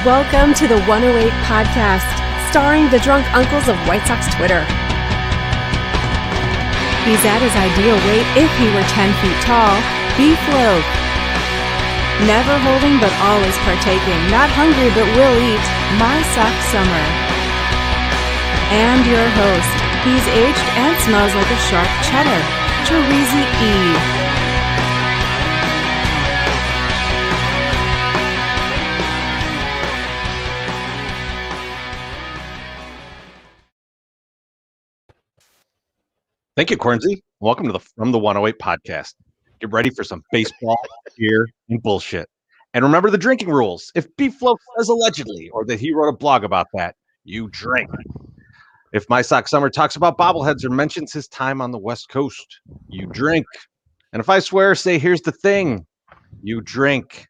Welcome to the 108 podcast, starring the drunk uncles of White Sox Twitter. He's at his ideal weight if he were 10 feet tall, beef loaf. Never holding but always partaking, not hungry but will eat, My Sock Summer. And your host, he's aged and smells like a sharp cheddar, Terezi E. Thank you, Cornsey. Welcome to the From the 108 podcast. Get ready for some baseball, beer, and bullshit. And remember the drinking rules. If Beef Loaf says allegedly, or that he wrote a blog about that, you drink. If My Sock Summer talks about bobbleheads or mentions his time on the West Coast, you drink. And if I swear, say, here's the thing, you drink.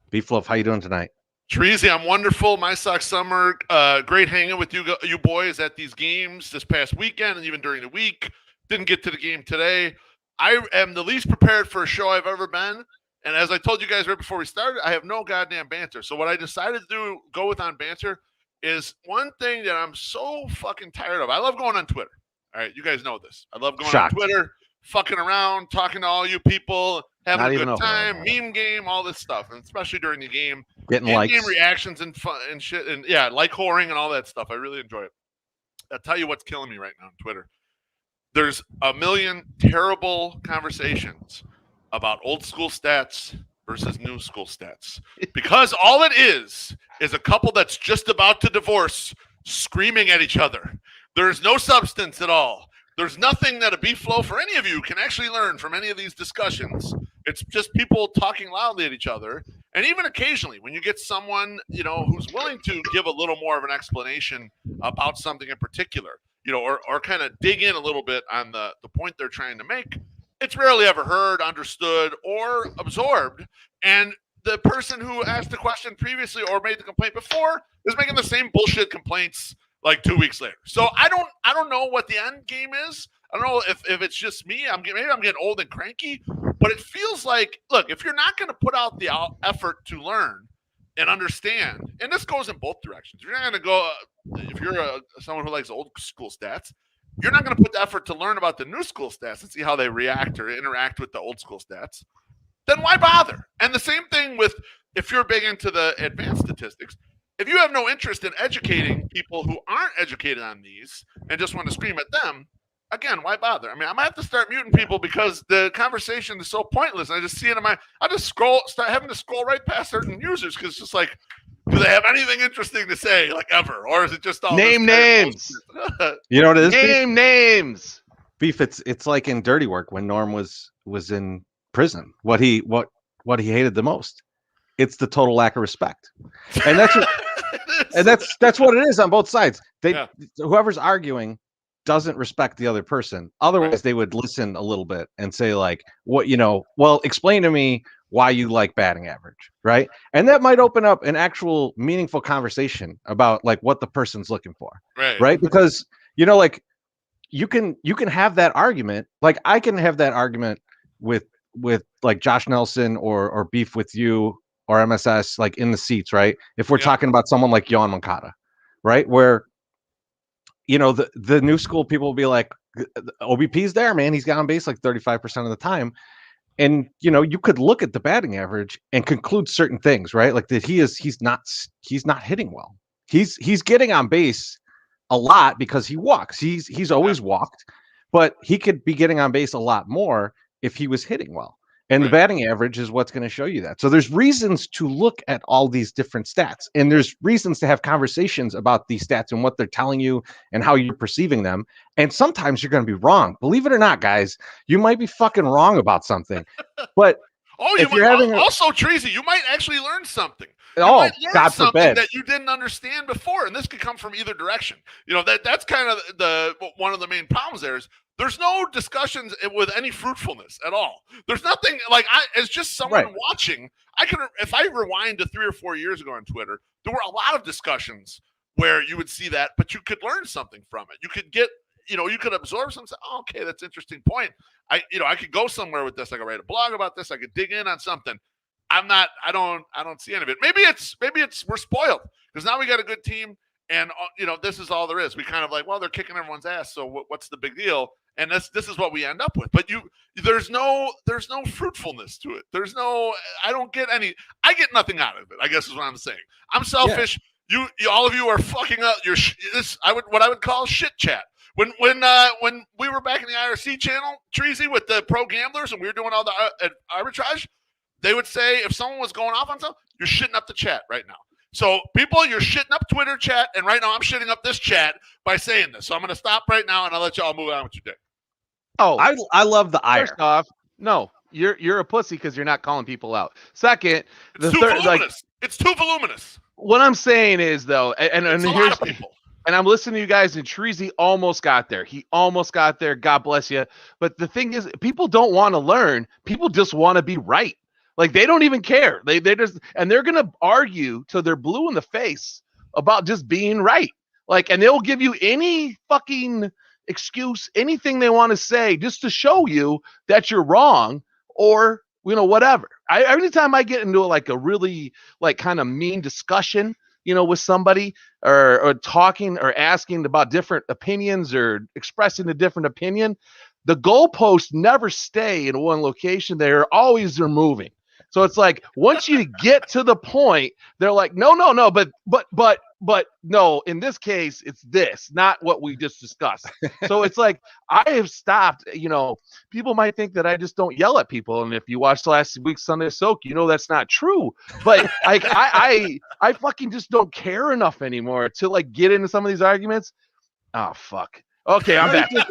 Beef Loaf, how you doing tonight? Terezi, I'm wonderful. My Sock Summer, great hanging with you boys at these games this past weekend and even during the week. Didn't get to the game today. I am the least prepared for a show I've ever been. And as I told you guys right before we started, I have no goddamn banter. So what I decided to go with on banter is one thing that I'm so fucking tired of. I love going on Twitter. All right, you guys know this. I love going on Twitter, fucking around, talking to all you people, having a good time, meme game, all this stuff, and especially during the game. Getting likes. Game reactions and fun and shit, and yeah, like whoring and all that stuff. I really enjoy it. I'll tell you what's killing me right now on Twitter. There's a million terrible conversations about old school stats versus new school stats. Because all it is a couple that's just about to divorce screaming at each other. There's no substance at all. There's nothing that a beef loaf or any of you can actually learn from any of these discussions. It's just people talking loudly at each other. And even occasionally, when you get someone, who's willing to give a little more of an explanation about something in particular, or kind of dig in a little bit on the point they're trying to make, it's rarely ever heard, understood, or absorbed. And the person who asked the question previously or made the complaint before is making the same bullshit complaints like 2 weeks later. So I don't know what the end game is. I don't know if it's just me. Maybe I'm getting old and cranky, but it feels like, look, if you're not going to put out the effort to learn and understand, and this goes in both directions. You're not going to go, if you're someone who likes old school stats, you're not going to put the effort to learn about the new school stats and see how they react or interact with the old school stats, then why bother? And the same thing with, if you're big into the advanced statistics, if you have no interest in educating people who aren't educated on these and just want to scream at them, again, why bother? I mean, I might have to start muting people because the conversation is so pointless. I just see it I just start having to scroll right past certain users because it's just like, do they have anything interesting to say, like ever? Or is it just all name names? You know what it is? Name names. Beef, it's like in Dirty Work when Norm was in prison. What he hated the most. It's the total lack of respect. And that's what, and that's what it is on both sides. Whoever's arguing doesn't respect the other person. Otherwise, they would listen a little bit and say, like, explain to me why you like batting average, right? And that might open up an actual meaningful conversation about like what the person's looking for, right? Because like you can have that argument. Like I can have that argument with like Josh Nelson or Beef with you or MSS, like in the seats, right? If we're talking about someone like Yohan Moncada, right? Where the new school people will be like, OBP's there, man. He's got on base like 35% of the time. And, you could look at the batting average and conclude certain things, right? Like that he's not hitting well. He's getting on base a lot because he walks. He's always walked, but he could be getting on base a lot more if he was hitting well. And the Right. batting average is what's going to show you that. So there's reasons to look at all these different stats, and there's reasons to have conversations about these stats and what they're telling you and how you're perceiving them. And sometimes you're going to be wrong. Believe it or not, guys, you might be fucking wrong about something. But Oh, if you're having also, Treasy, you might actually learn something. You oh, might learn God something forbid. that you didn't understand before, and this could come from either direction. That's kind of the one of the main problems there is there's no discussions with any fruitfulness at all. There's nothing like as just someone watching. If I rewind to 3 or 4 years ago on Twitter, there were a lot of discussions where you would see that, but you could learn something from it. You could get, you could absorb something. Oh, okay, that's an interesting point. I could go somewhere with this. I could write a blog about this. I could dig in on something. I don't see any of it. Maybe it's we're spoiled because now we got a good team and this is all there is. We kind of like, well, they're kicking everyone's ass. So what's the big deal? And this is what we end up with. But there's no fruitfulness to it. I don't get any. I get nothing out of it, I guess is what I'm saying. I'm selfish. Yeah. All of you are fucking up your what I would call shit chat. When we were back in the IRC channel, Treasy, with the pro gamblers, and we were doing all the arbitrage, they would say if someone was going off on something, you're shitting up the chat right now. So people, you're shitting up Twitter chat, and right now I'm shitting up this chat by saying this. So I'm going to stop right now, and I'll let y'all move on with your day. Oh, I love the ire. First off, no, you're a pussy because you're not calling people out. Second, it's too voluminous. It's too voluminous. What I'm saying is though, and it's here's a lot of people. And I'm listening to you guys, and Treasy almost got there. He almost got there. God bless you. But the thing is, people don't want to learn. People just want to be right. Like, they don't even care. They just, and they're going to argue till they're blue in the face about just being right. Like, and they'll give you any fucking excuse, anything they want to say just to show you that you're wrong or, whatever. Every time I get into like a really like kind of mean discussion, with somebody or talking or asking about different opinions or expressing a different opinion, the goalposts never stay in one location. They're moving. So it's like, once you get to the point, they're like, no, but no, in this case, it's this, not what we just discussed. So it's like, I have stopped, people might think that I just don't yell at people. And if you watched last week's Sunday Soak, that's not true. But like, I fucking just don't care enough anymore to like get into some of these arguments. Oh, fuck. Okay, I'm back. But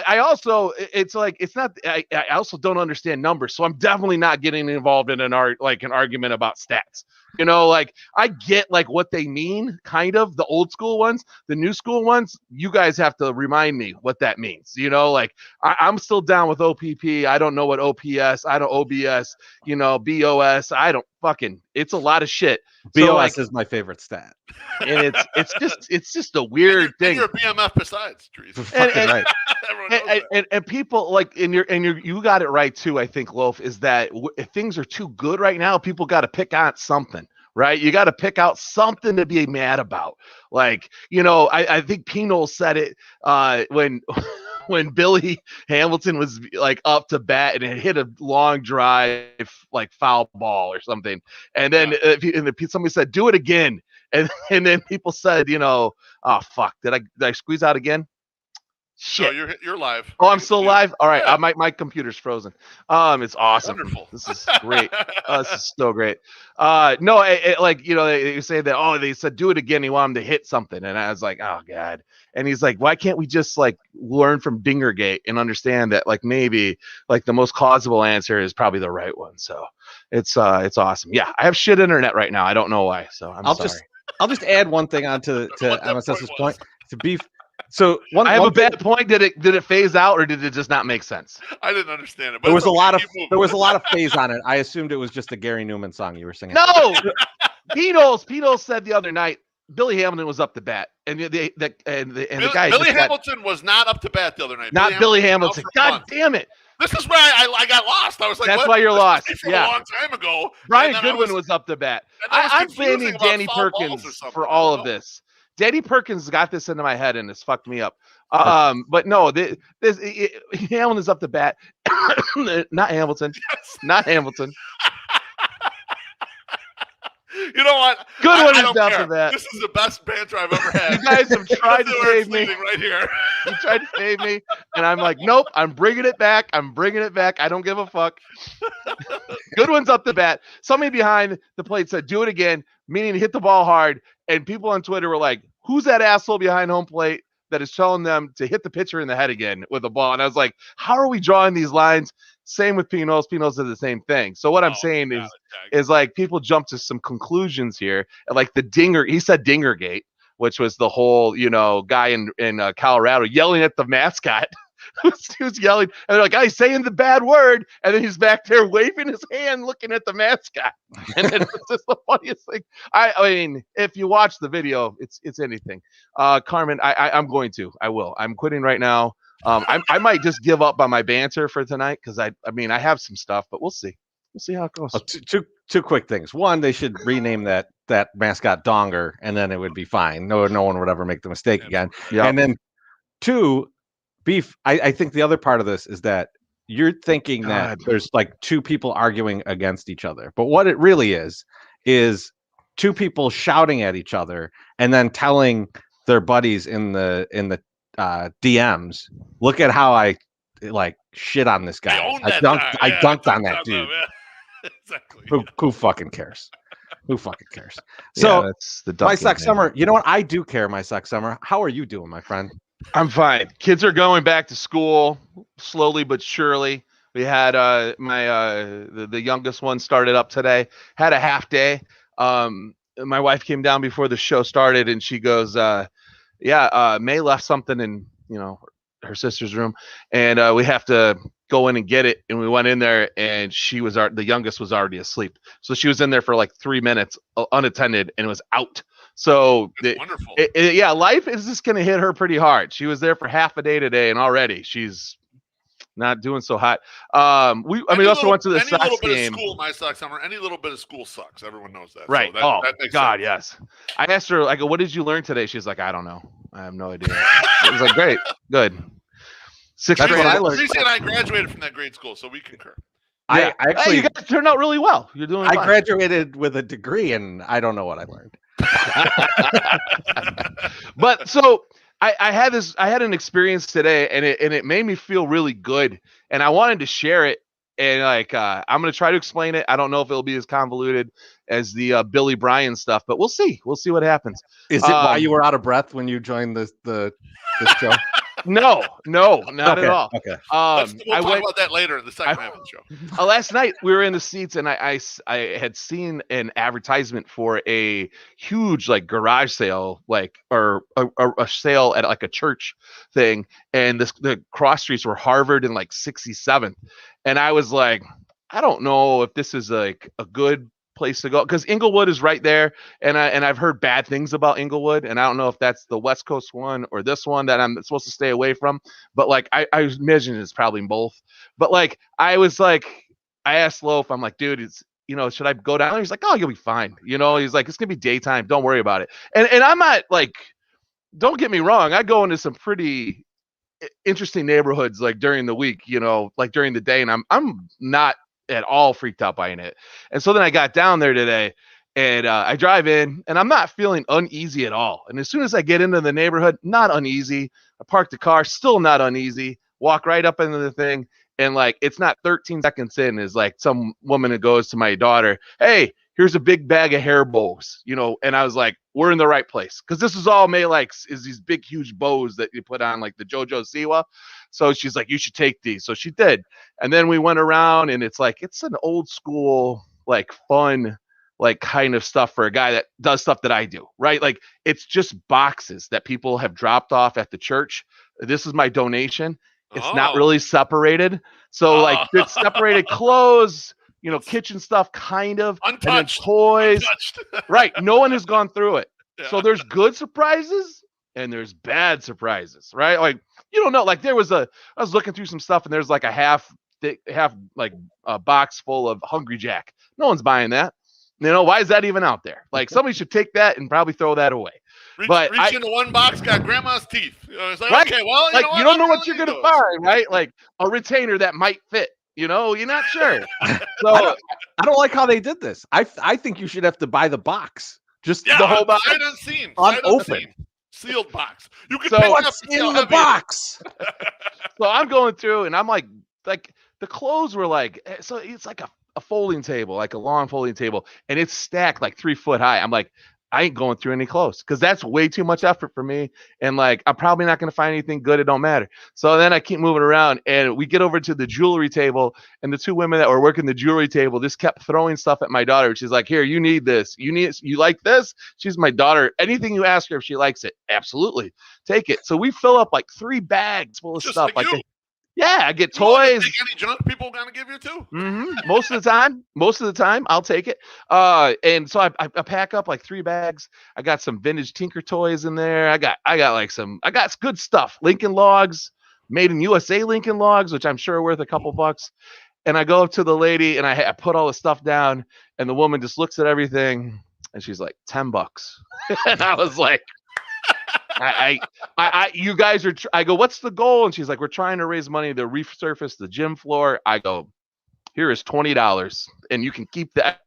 I also, it's like, it's not, I also don't understand numbers. So I'm definitely not getting involved in an argument about stats. Like, I get like what they mean, kind of the old school ones, the new school ones. You guys have to remind me what that means. Like I'm still down with OPP. I don't know what OPS, I don't OBS, BOS. I don't fucking, it's a lot of shit. BOS is my favorite stat. And it's just a weird thing. You're a BMF besides, Trees. And people like, you got it right too. I think, Loaf, is that if things are too good right now, people got to pick on something, right? You got to pick out something to be mad about. Like, I think Pino said it when Billy Hamilton was like up to bat and it hit a long drive, like foul ball or something. And then somebody said, do it again. And then people said, oh fuck, did I squeeze out again? Shit. No, you're live. Oh, I'm still live. All right. Yeah. My computer's frozen. It's awesome. Wonderful. This is great. This is so great. No, they say that, oh, they said, do it again. He wanted him to hit something. And I was like, oh God. And he's like, why can't we just like learn from Dingergate and understand that like maybe like the most plausible answer is probably the right one. So it's awesome. Yeah. I have shit internet right now. I don't know why. So I'm sorry. I'll just add one thing on to MSS's point. To be so I have a bad point. Did it phase out or did it just not make sense? I didn't understand it. But there was a lot of phase on it. I assumed it was just a Gary Newman song you were singing. No, Pino said the other night Billy Hamilton was up to bat, and the guy Billy Hamilton was not up to bat the other night. Not Billy Hamilton. God damn it. This is where I got lost. I was like, that's why you're lost. Yeah, a long time ago. Brian Goodwin was up to bat. I'm blaming Danny Perkins for all of this. Danny Perkins got this into my head and it's fucked me up. But no, Hamilton's up to bat. Not Hamilton. Yes. Not Hamilton. You know what? Good one I is don't down care. for that. This is the best banter I've ever had. You guys have tried to That's where it's save me. leading right here. You tried to save me, and I'm like, nope, I'm bringing it back. I don't give a fuck. Good one's up the bat. Somebody behind the plate said, do it again, meaning hit the ball hard. And people on Twitter were like, who's that asshole behind home plate that is telling them to hit the pitcher in the head again with the ball? And I was like, how are we drawing these lines? Same with Pinos. Pinos did the same thing. So what I'm saying is like people jump to some conclusions here. Like the dinger, he said Dingergate, which was the whole, guy in Colorado yelling at the mascot. He was yelling, and they're like, he's saying the bad word, and then he's back there waving his hand, looking at the mascot, and then it's just the funniest thing. I mean, if you watch the video, it's anything. Carmen, I will. I'm quitting right now. I might just give up on my banter for tonight because I have some stuff, but we'll see. We'll see how it goes. Two quick things. One, they should rename that mascot Donger, and then it would be fine. No one would ever make the mistake again. Yep. And then two, Beef, I think the other part of this is that you're thinking that there's like two people arguing against each other. But what it really is two people shouting at each other and then telling their buddies in the DMs, look at how I like shit on this guy. I dunked on that dude. Exactly. Who fucking cares? Who fucking cares? So that's the my suck summer. You know what? I do care, my suck summer. How are you doing, my friend? I'm fine. Kids are going back to school slowly but surely. We had the youngest one started up today. Had a half day. My wife came down before the show started, and she goes, May left something in her sister's room, and we have to go in and get it. And we went in there, and the youngest was already asleep. So she was in there for like 3 minutes unattended, and was out. So wonderful. Life is just going to hit her pretty hard. She was there for half a day today, and already she's not doing so hot. We also went to the Sox game. Any little bit of school, my sucks summer. Any little bit of school sucks. Everyone knows that. Right. So that makes sense. Yes. I asked her, I go, what did you learn today? She's like, I don't know. I have no idea. I was like, great, good. That's what I learned. Cece and I graduated from that grade school, so we concur. Yeah. I actually, you guys turned out really well. You're doing. I graduated with a degree, and I don't know what I learned. But so I had an experience today, and it made me feel really good, and I wanted to share it. And I'm going to try to explain it. I don't know if it'll be as convoluted as the Billy Bryan stuff, but we'll see. We'll see what happens. Is it why you were out of breath when you joined this show? No, not at all. Okay. We'll talk about that later in the second half of the show. Last night we were in the seats, and I had seen an advertisement for a huge garage sale, or a sale at a church thing, and the cross streets were Harvard and 67th, and I was like, I don't know if this is a good place to go, because Inglewood is right there, and I've heard bad things about Inglewood, and I don't know if that's the West Coast one or this one that I'm supposed to stay away from, but I imagine it's probably both. But I asked Loaf, I'm like, dude, it's should I go down there? He's like, oh, you'll be fine. He's like, it's gonna be daytime, don't worry about it. And I'm not don't get me wrong, I go into some pretty interesting neighborhoods during the week, during the day, and I'm not at all freaked out by it. And so then I got down there today, and I drive in, and I'm not feeling uneasy at all. And as soon as I get into the neighborhood, not uneasy. I park the car, still not uneasy. Walk right up into the thing, and it's not 13 seconds in is some woman that goes to my daughter, hey, here's a big bag of hair bows, and I was like, we're in the right place, because this is all May is these big huge bows that you put on the JoJo Siwa. So she's like, you should take these. So she did. And then we went around, and it's an old school, fun, kind of stuff for a guy that does stuff that I do, right? It's just boxes that people have dropped off at the church. This is my donation. It's not really separated. So it's separated clothes, kitchen stuff, kind of. Untouched. And toys. Untouched. Right. No one has gone through it. Yeah. So there's good surprises and there's bad surprises, right? You don't know. I was looking through some stuff, and there's a half a box full of Hungry Jack. No one's buying that. Why is that even out there? Somebody should take that and probably throw that away. Reach into one box, got grandma's teeth. It's right? Okay, well, you don't know what you're going to find, right? A retainer that might fit. You know, you're not sure. I So don't like how they did this. I think you should have to buy the box. Just Yeah, the whole box. sight unseen. Unopened. Sealed box. You can So pick up What's and see how in the heavy it is. box? So I'm going through and I'm like the clothes were like, so it's like a folding table, like a long folding table, and it's stacked like 3 foot high. I'm like, I ain't going through any clothes because that's way too much effort for me. And like, I'm probably not going to find anything good. It don't matter. So then I keep moving around and we get over to the jewelry table, and the 2 women that were working the jewelry table just kept throwing stuff at my daughter. She's like, here, you need this. You like this? She's my daughter. Anything you ask her, if she likes it, absolutely take it. So we fill up like 3 bags full of Just stuff. like you. Yeah, I get You want to toys. take any junk people gonna give you too. Most of the time, I'll take it. And so I pack up like 3 bags. I got some vintage Tinker toys in there. I got good stuff. Lincoln Logs, made in USA Lincoln Logs, which I'm sure are worth a couple bucks. And I go up to the lady and I put all the stuff down, and the woman just looks at everything and she's like, $10. And I was like, you guys are, I go, what's the goal? And she's like, we're trying to raise money to resurface the gym floor. I go, here is $20 and you can keep that.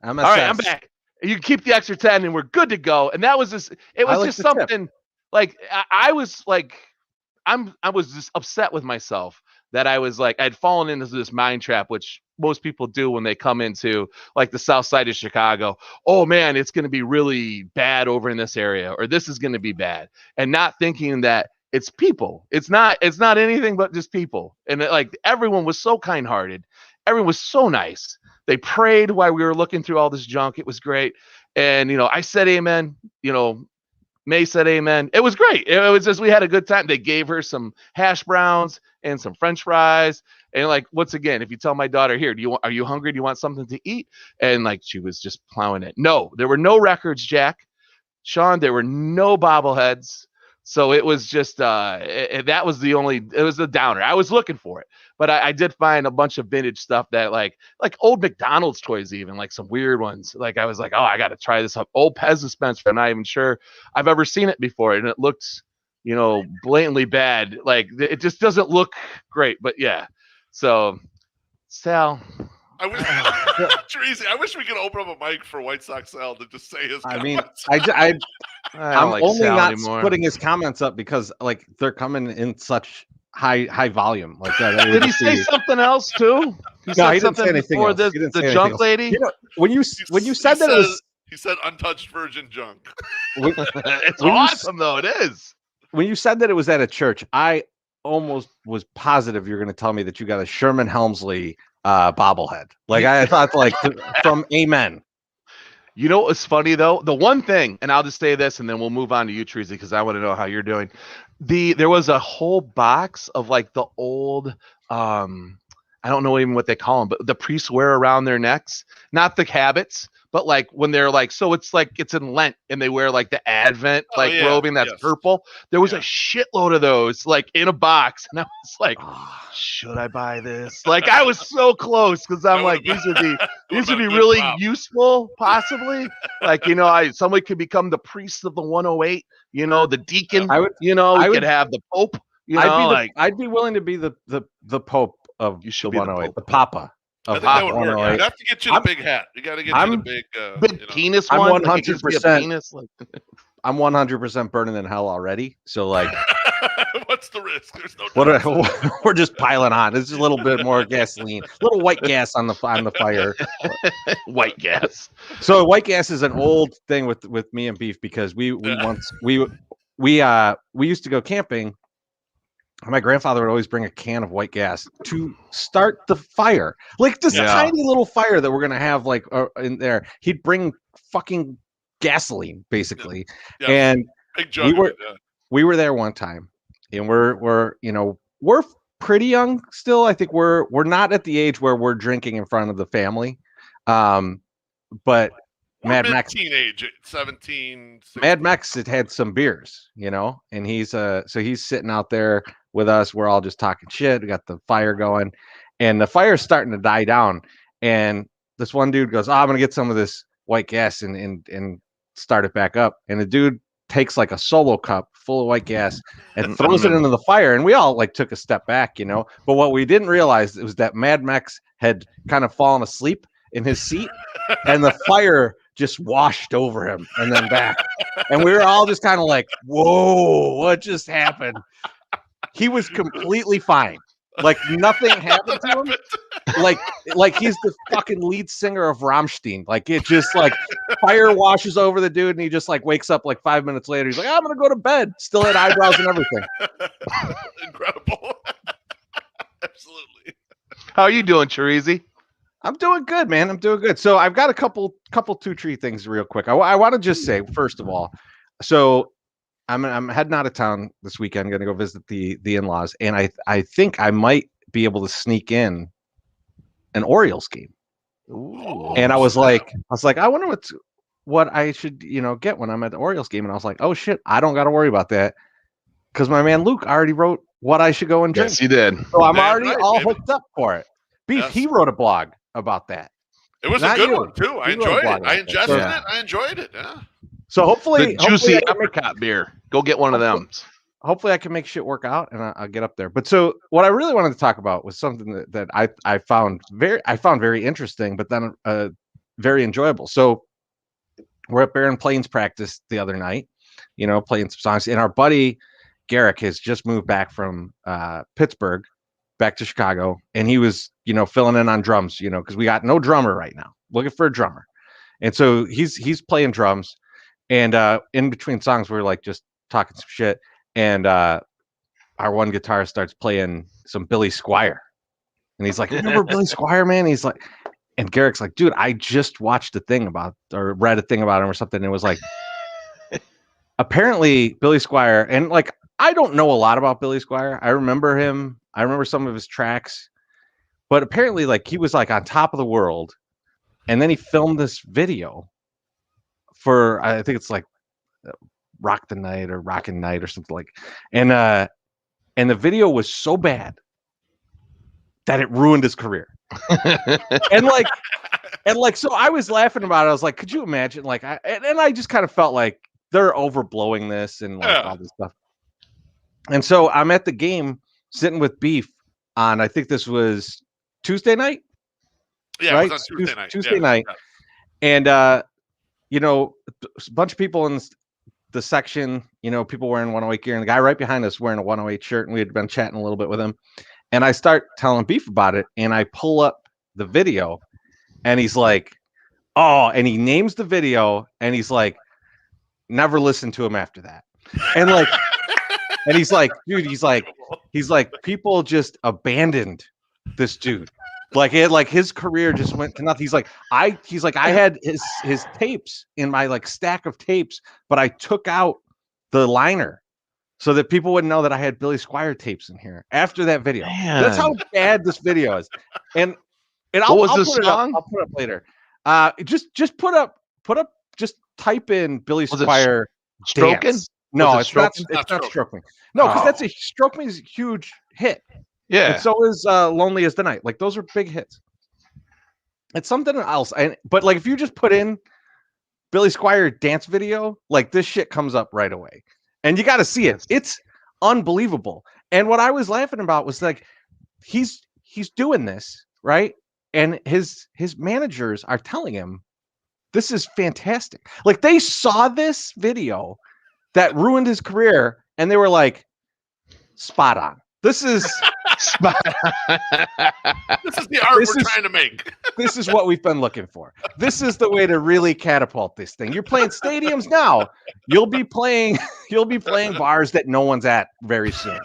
All right, I'm back. You can keep the extra 10 and we're good to go. And that was just, it was just something like, I was just upset with myself that I was like, I'd fallen into this mind trap, which most people do when they come into like the south side of Chicago. Oh man, it's going to be really bad over in this area, or this is going to be bad. And not thinking that it's people. It's not anything but just people. And like everyone was so kind-hearted. Everyone was so nice. They prayed while we were looking through all this junk. It was great. And, I said amen, May said amen. It was great. It was just, we had a good time. They gave her some hash browns and some French fries. And like, once again, if you tell my daughter, here, are you hungry? Do you want something to eat? And like, she was just plowing it. No, there were no records, Jack. Sean, there were no bobbleheads. So it was just, that was it was the downer. I was looking for it, but I did find a bunch of vintage stuff that like old McDonald's toys, even like some weird ones. Like I was like, oh, I got to try this up. Old Pez dispenser. I'm not even sure I've ever seen it before. And it looked, blatantly bad. Like it just doesn't look great, but yeah. So Sal, I wish, Tracy, I wish we could open up a mic for White Sox Sal to just say his comments. I'm like only Sal not anymore. Putting his comments up because like they're coming in such high volume like that. Did he say something else too? He didn't say anything else. The junk lady. When you said that it was, he said untouched virgin junk. It's awesome though. It is. When you said that it was at a church, I almost was positive you're going to tell me that you got a Sherman Helmsley bobblehead. Like I thought, like from Amen. You know what's funny though? The one thing, and I'll just say this, and then we'll move on to you, Treasy, because I want to know how you're doing. There was a whole box of like the old, I don't know even what they call them, but the priests wear around their necks, not the habits, but like when they're like, so it's like it's in Lent and they wear like the Advent robing that's purple. There was a shitload of those like in a box, and I was like, should I buy this? Like I was so close because I'm like, these would be really useful, possibly. Like somebody could become the priest of the 108. The deacon. We could have the Pope. I'd be willing to be the Pope of you should the 108, the Papa. I think that would work. You have to get you the big hat. You got to get you the big penis I'm one. 100%. I'm 100% burning in hell already. So like, what's the risk? There's no. We're just piling on. It's just a little bit more gasoline, a little white gas on the fire. White gas. So white gas is an old thing with me and Beef because we used to go camping. My grandfather would always bring a can of white gas to start the fire, like this tiny little fire that we're gonna have like in there. He'd bring fucking gasoline, basically, and big jug we were there one time, and we're pretty young still. I think we're not at the age where we're drinking in front of the family, but Mad Max teenage 17 16. Mad Max had some beers, and he's sitting out there with us. We're all just talking shit. We got the fire going, and the fire's starting to die down. And this one dude goes, I'm gonna get some of this white gas and start it back up. And the dude takes like a solo cup, full of white gas and throws it into the fire. And we all like took a step back, you know. But what we didn't realize was that Mad Max had kind of fallen asleep in his seat, and the fire just washed over him and then back. And we were all just kind of like, "Whoa, what just happened?" He was completely fine. Like nothing happened to him. Like he's the fucking lead singer of Rammstein. Like it just like fire washes over the dude, and he just like wakes up like 5 minutes later. He's like, I'm gonna go to bed. Still had eyebrows and everything. Incredible. Absolutely. How are you doing, Chirizi? I'm doing good, man. I'm doing good. So I've got a couple two tree things real quick. I want to just say first of all, so I'm heading out of town this weekend. I'm gonna go visit the in-laws, and I think I might be able to sneak in an Orioles game. Ooh. And I was like, I wonder what I should, get when I'm at the Orioles game. And I was like, oh shit, I don't got to worry about that because my man Luke already wrote what I should go and drink. Yes, he did. So I'm already all hooked up for it. Beef, Yes. he wrote a blog about that. It was Not a good you. one too. I You wrote a enjoyed blog it. about I that. ingested So- it. I enjoyed it. Yeah. So hopefully, The juicy I can make- apricot beer. Go get one of them. hopefully I can make shit work out and I'll get up there. But so what I really wanted to talk about was something that I found very interesting, but then very enjoyable. So we're at Barren Plains practice the other night, playing some songs, and our buddy Garrick has just moved back from Pittsburgh back to Chicago, and he was filling in on drums, because we got no drummer right now, looking for a drummer. And so he's playing drums, and in between songs we're like just talking some shit. And our one guitarist starts playing some Billy Squier. And he's like, remember Billy Squier, man? He's like, and Garrick's like, dude, I just watched a thing about, or read a thing about him or something. And it was like, apparently Billy Squier, and like, I don't know a lot about Billy Squier. I remember him. I remember some of his tracks. But apparently, like, he was like on top of the world. And then he filmed this video for, I think it's like, Rock the Night or Rockin' Night or something like, and the video was so bad that it ruined his career. and so I was laughing about it. I was like, could you imagine? Like, I just kind of felt like they're overblowing this and like all this stuff. And so I'm at the game sitting with Beef on, I think this was Tuesday night. Yeah, right? it was on Tuesday night. Tuesday night. And a bunch of people in the section, people wearing 108 gear, and the guy right behind us wearing a 108 shirt, and we had been chatting a little bit with him. And I start telling Beef about it, and I pull up the video, and he's like, oh, and he names the video, and he's like, never listened to him after that. And like, and he's like, dude, he's like, people just abandoned this dude. Like his career just went to nothing. He's like, I had his tapes in my like stack of tapes, but I took out the liner so that people wouldn't know that I had Billy Squier tapes in here after that video. Man. That's how bad this video is. And What was the I'll song? put it up later. Just put up, just type in Billy Was it Squier Stroking? dance. No, Was it it's not. Stroking? It's not Stroking. No, because Oh. that's Stroke Me's a huge hit. Yeah. And so is Lonely as the Night. Like those are big hits. It's something else. But like if you just put in Billy Squier dance video, like this shit comes up right away. And you got to see it. It's unbelievable. And what I was laughing about was like he's doing this, right? And his managers are telling him this is fantastic. Like they saw this video that ruined his career and they were like, spot on. This is This is the art we're trying to make. This is what we've been looking for. This is the way to really catapult this thing. You're playing stadiums now. You'll be playing bars that no one's at very soon.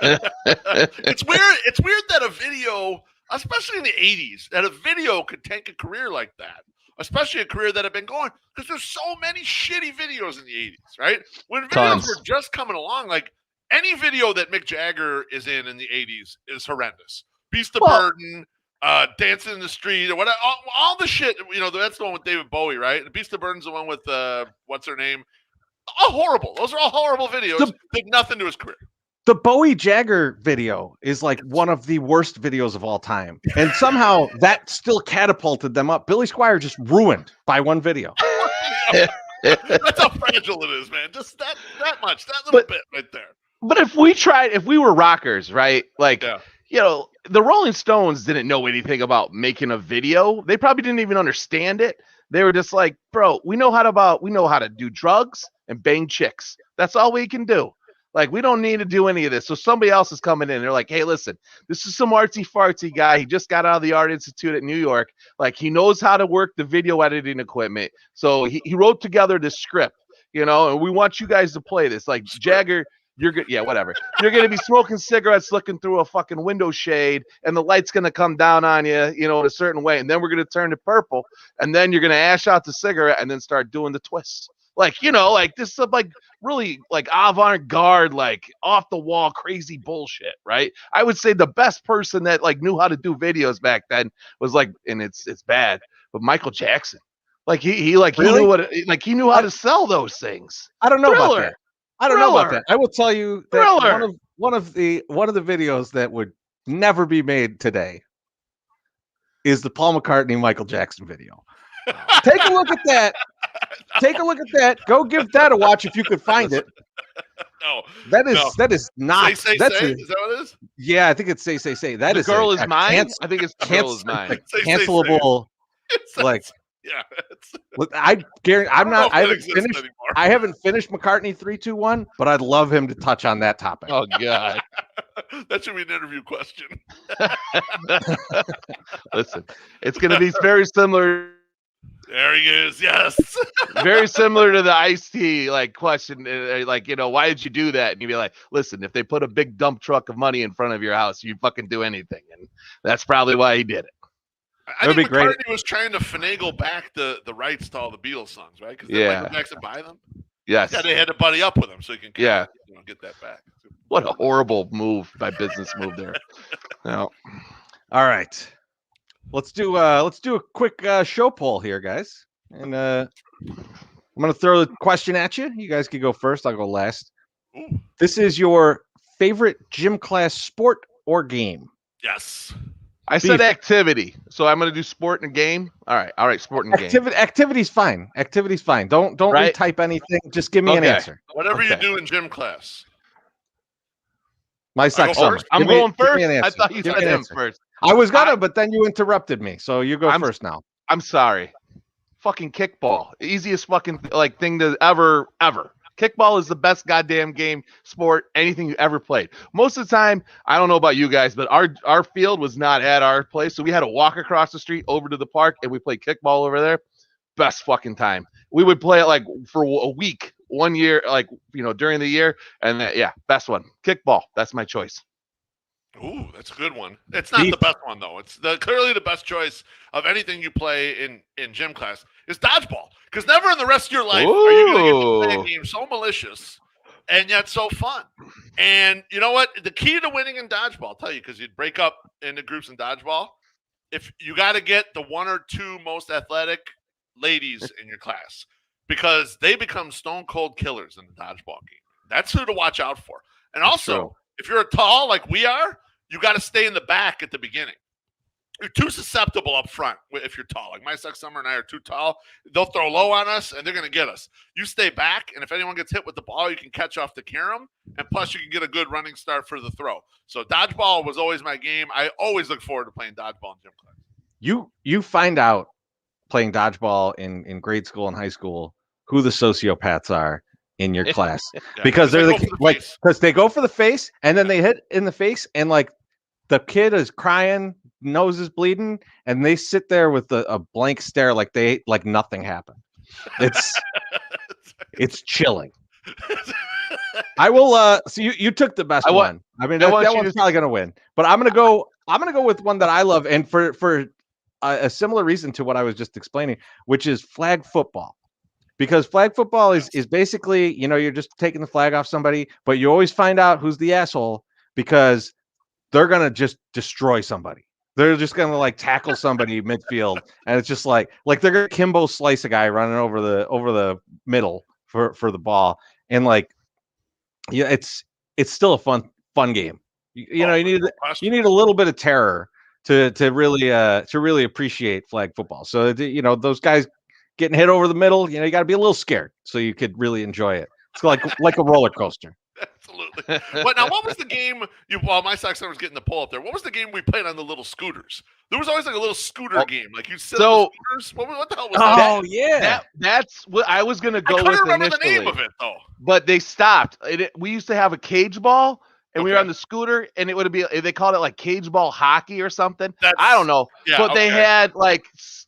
It's weird that a video, especially in the 80s, that a video could tank a career like that. Especially a career that had been going, because there's so many shitty videos in the 80s, right? When videos Tons. were just coming along, like any video that Mick Jagger is in the 80s is horrendous. Beast of Burden, Dancing in the Street, or whatever, all the shit. That's the one with David Bowie, right? Beast of Burden's the one with what's her name? All horrible. Those are all horrible videos. Did nothing to his career. The Bowie Jagger video is like one of the worst videos of all time. And somehow that still catapulted them up. Billy Squier just ruined by one video. That's how fragile it is, man. Just that much, that little bit right there. But if we were rockers, right? Like, the Rolling Stones didn't know anything about making a video. They probably didn't even understand it. They were just like, bro, we know how to do drugs and bang chicks. That's all we can do. Like, we don't need to do any of this. So somebody else is coming in. They're like, hey, listen, this is some artsy fartsy guy. He just got out of the Art Institute at New York. Like, he knows how to work the video editing equipment. So he wrote together this script, and we want you guys to play this. Like, Jagger, you're good. Yeah, whatever. You're going to be smoking cigarettes, looking through a fucking window shade, and the light's going to come down on you, in a certain way. And then we're going to turn to purple, and then you're going to ash out the cigarette and then start doing the twists. Like, like this is like really like avant-garde, like off the wall, crazy bullshit, right? I would say the best person that like knew how to do videos back then was like, and it's bad, but Michael Jackson. Like he knew he knew how to sell those things. I don't know about that. I don't know about that. I will tell you that one of the videos that would never be made today is the Paul McCartney Michael Jackson video. Take a look at that. Take a look at that. Go give that a watch if you could find it. No, that is not. Say. Is that what it is? Yeah, I think it's say. That the is girl is mine. I think it's the girl is mine. Cancelable. Like, yeah. I guarantee. I haven't finished McCartney 3-2-1, but I'd love him to touch on that topic. Oh God. That should be an interview question. Listen, it's going to be very similar. There he is. Yes. Very similar to the Ice-T question. Like, why did you do that? And you'd be like, listen, if they put a big dump truck of money in front of your house, you'd fucking do anything. And that's probably why he did it. I think McCartney was trying to finagle back the rights to all the Beatles songs, right? Because Michael Jackson buy them. Yes. Yeah, they had to buddy up with him so he can get that back. What a horrible business move there. All right. Let's do a quick show poll here, guys. And I'm going to throw the question at you. You guys can go first. I'll go last. Ooh. This is your favorite gym class sport or game? Yes. I said activity, so I'm going to do sport and game. All right, sport and game. Activity's fine. Activity's fine. Don't retype anything. Just give me an answer. Whatever you do in gym class. My sex summer. I'm going first. I thought you said him first. I was gonna, but then you interrupted me, so you go first now. I'm sorry. Fucking kickball, easiest fucking thing to ever. Kickball is the best goddamn game, sport, anything you ever played. Most of the time, I don't know about you guys, but our field was not at our place, so we had to walk across the street over to the park, and we played kickball over there. Best fucking time. We would play it for a week, 1 year, during the year, and best one. Kickball. That's my choice. Ooh, that's a good one. It's not the best one though. It's clearly the best choice of anything you play in gym class is dodgeball. Because never in the rest of your life are you going to get to play a game so malicious and yet so fun. And you know what? The key to winning in dodgeball, I'll tell you, because you'd break up into groups in dodgeball. If you got to get the one or two most athletic ladies in your class, because they become stone cold killers in the dodgeball game. That's who to watch out for. And also, if you're tall like we are, you got to stay in the back at the beginning. You're too susceptible up front if you're tall. Like my sex summer and I are too tall. They'll throw low on us, and they're going to get us. You stay back, and if anyone gets hit with the ball, you can catch off the carom, and plus you can get a good running start for the throw. So dodgeball was always my game. I always look forward to playing dodgeball in gym class. You find out playing dodgeball in grade school and high school who the sociopaths are in your class because they're because they go for the face and then they hit in the face and the kid is crying, nose is bleeding, and they sit there with a blank stare like nothing happened. It's chilling. I will so you took the best one. I mean that one's probably gonna win, but I'm gonna go with one that I love, and for a similar reason to what I was just explaining, which is flag football. Because flag football is basically, you're just taking the flag off somebody, but you always find out who's the asshole because they're going to just destroy somebody. They're just going to tackle somebody midfield. And it's just like they're going to Kimbo slice a guy running over the middle for the ball. And it's still a fun game. You need a little bit of terror to really appreciate flag football. So, those guys getting hit over the middle, you got to be a little scared so you could really enjoy it. It's like a roller coaster. Absolutely. But now, what was the game? While my Sox Summer was getting the poll up there, what was the game we played on the little scooters? There was always like a little scooter game. Like you sit on the scooters. What the hell was that? Oh yeah, that's what I was gonna go I with couldn't remember initially. the name of it though. But they stopped. We used to have a cage ball, and we were Okay. on the scooter, and it would be they called it like cage ball hockey or something. I don't know. Yeah, But they okay. had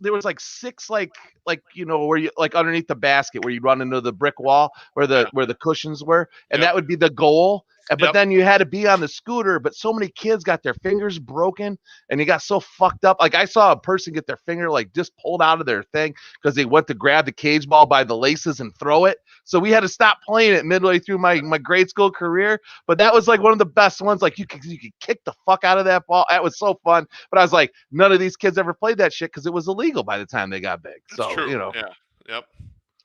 there was like 6 like where you like underneath the basket where you'd run into the brick wall where the cushions were, and that would be the goal. But then you had to be on the scooter, but so many kids got their fingers broken and they got so fucked up. Like I saw a person get their finger like just pulled out of their thing because they went to grab the cage ball by the laces and throw it. So we had to stop playing it midway through my grade school career. But that was like one of the best ones. Like you could kick the fuck out of that ball. That was so fun. But I was like, none of these kids ever played that shit because it was illegal by the time they got big. That's So true. Yeah. Yep.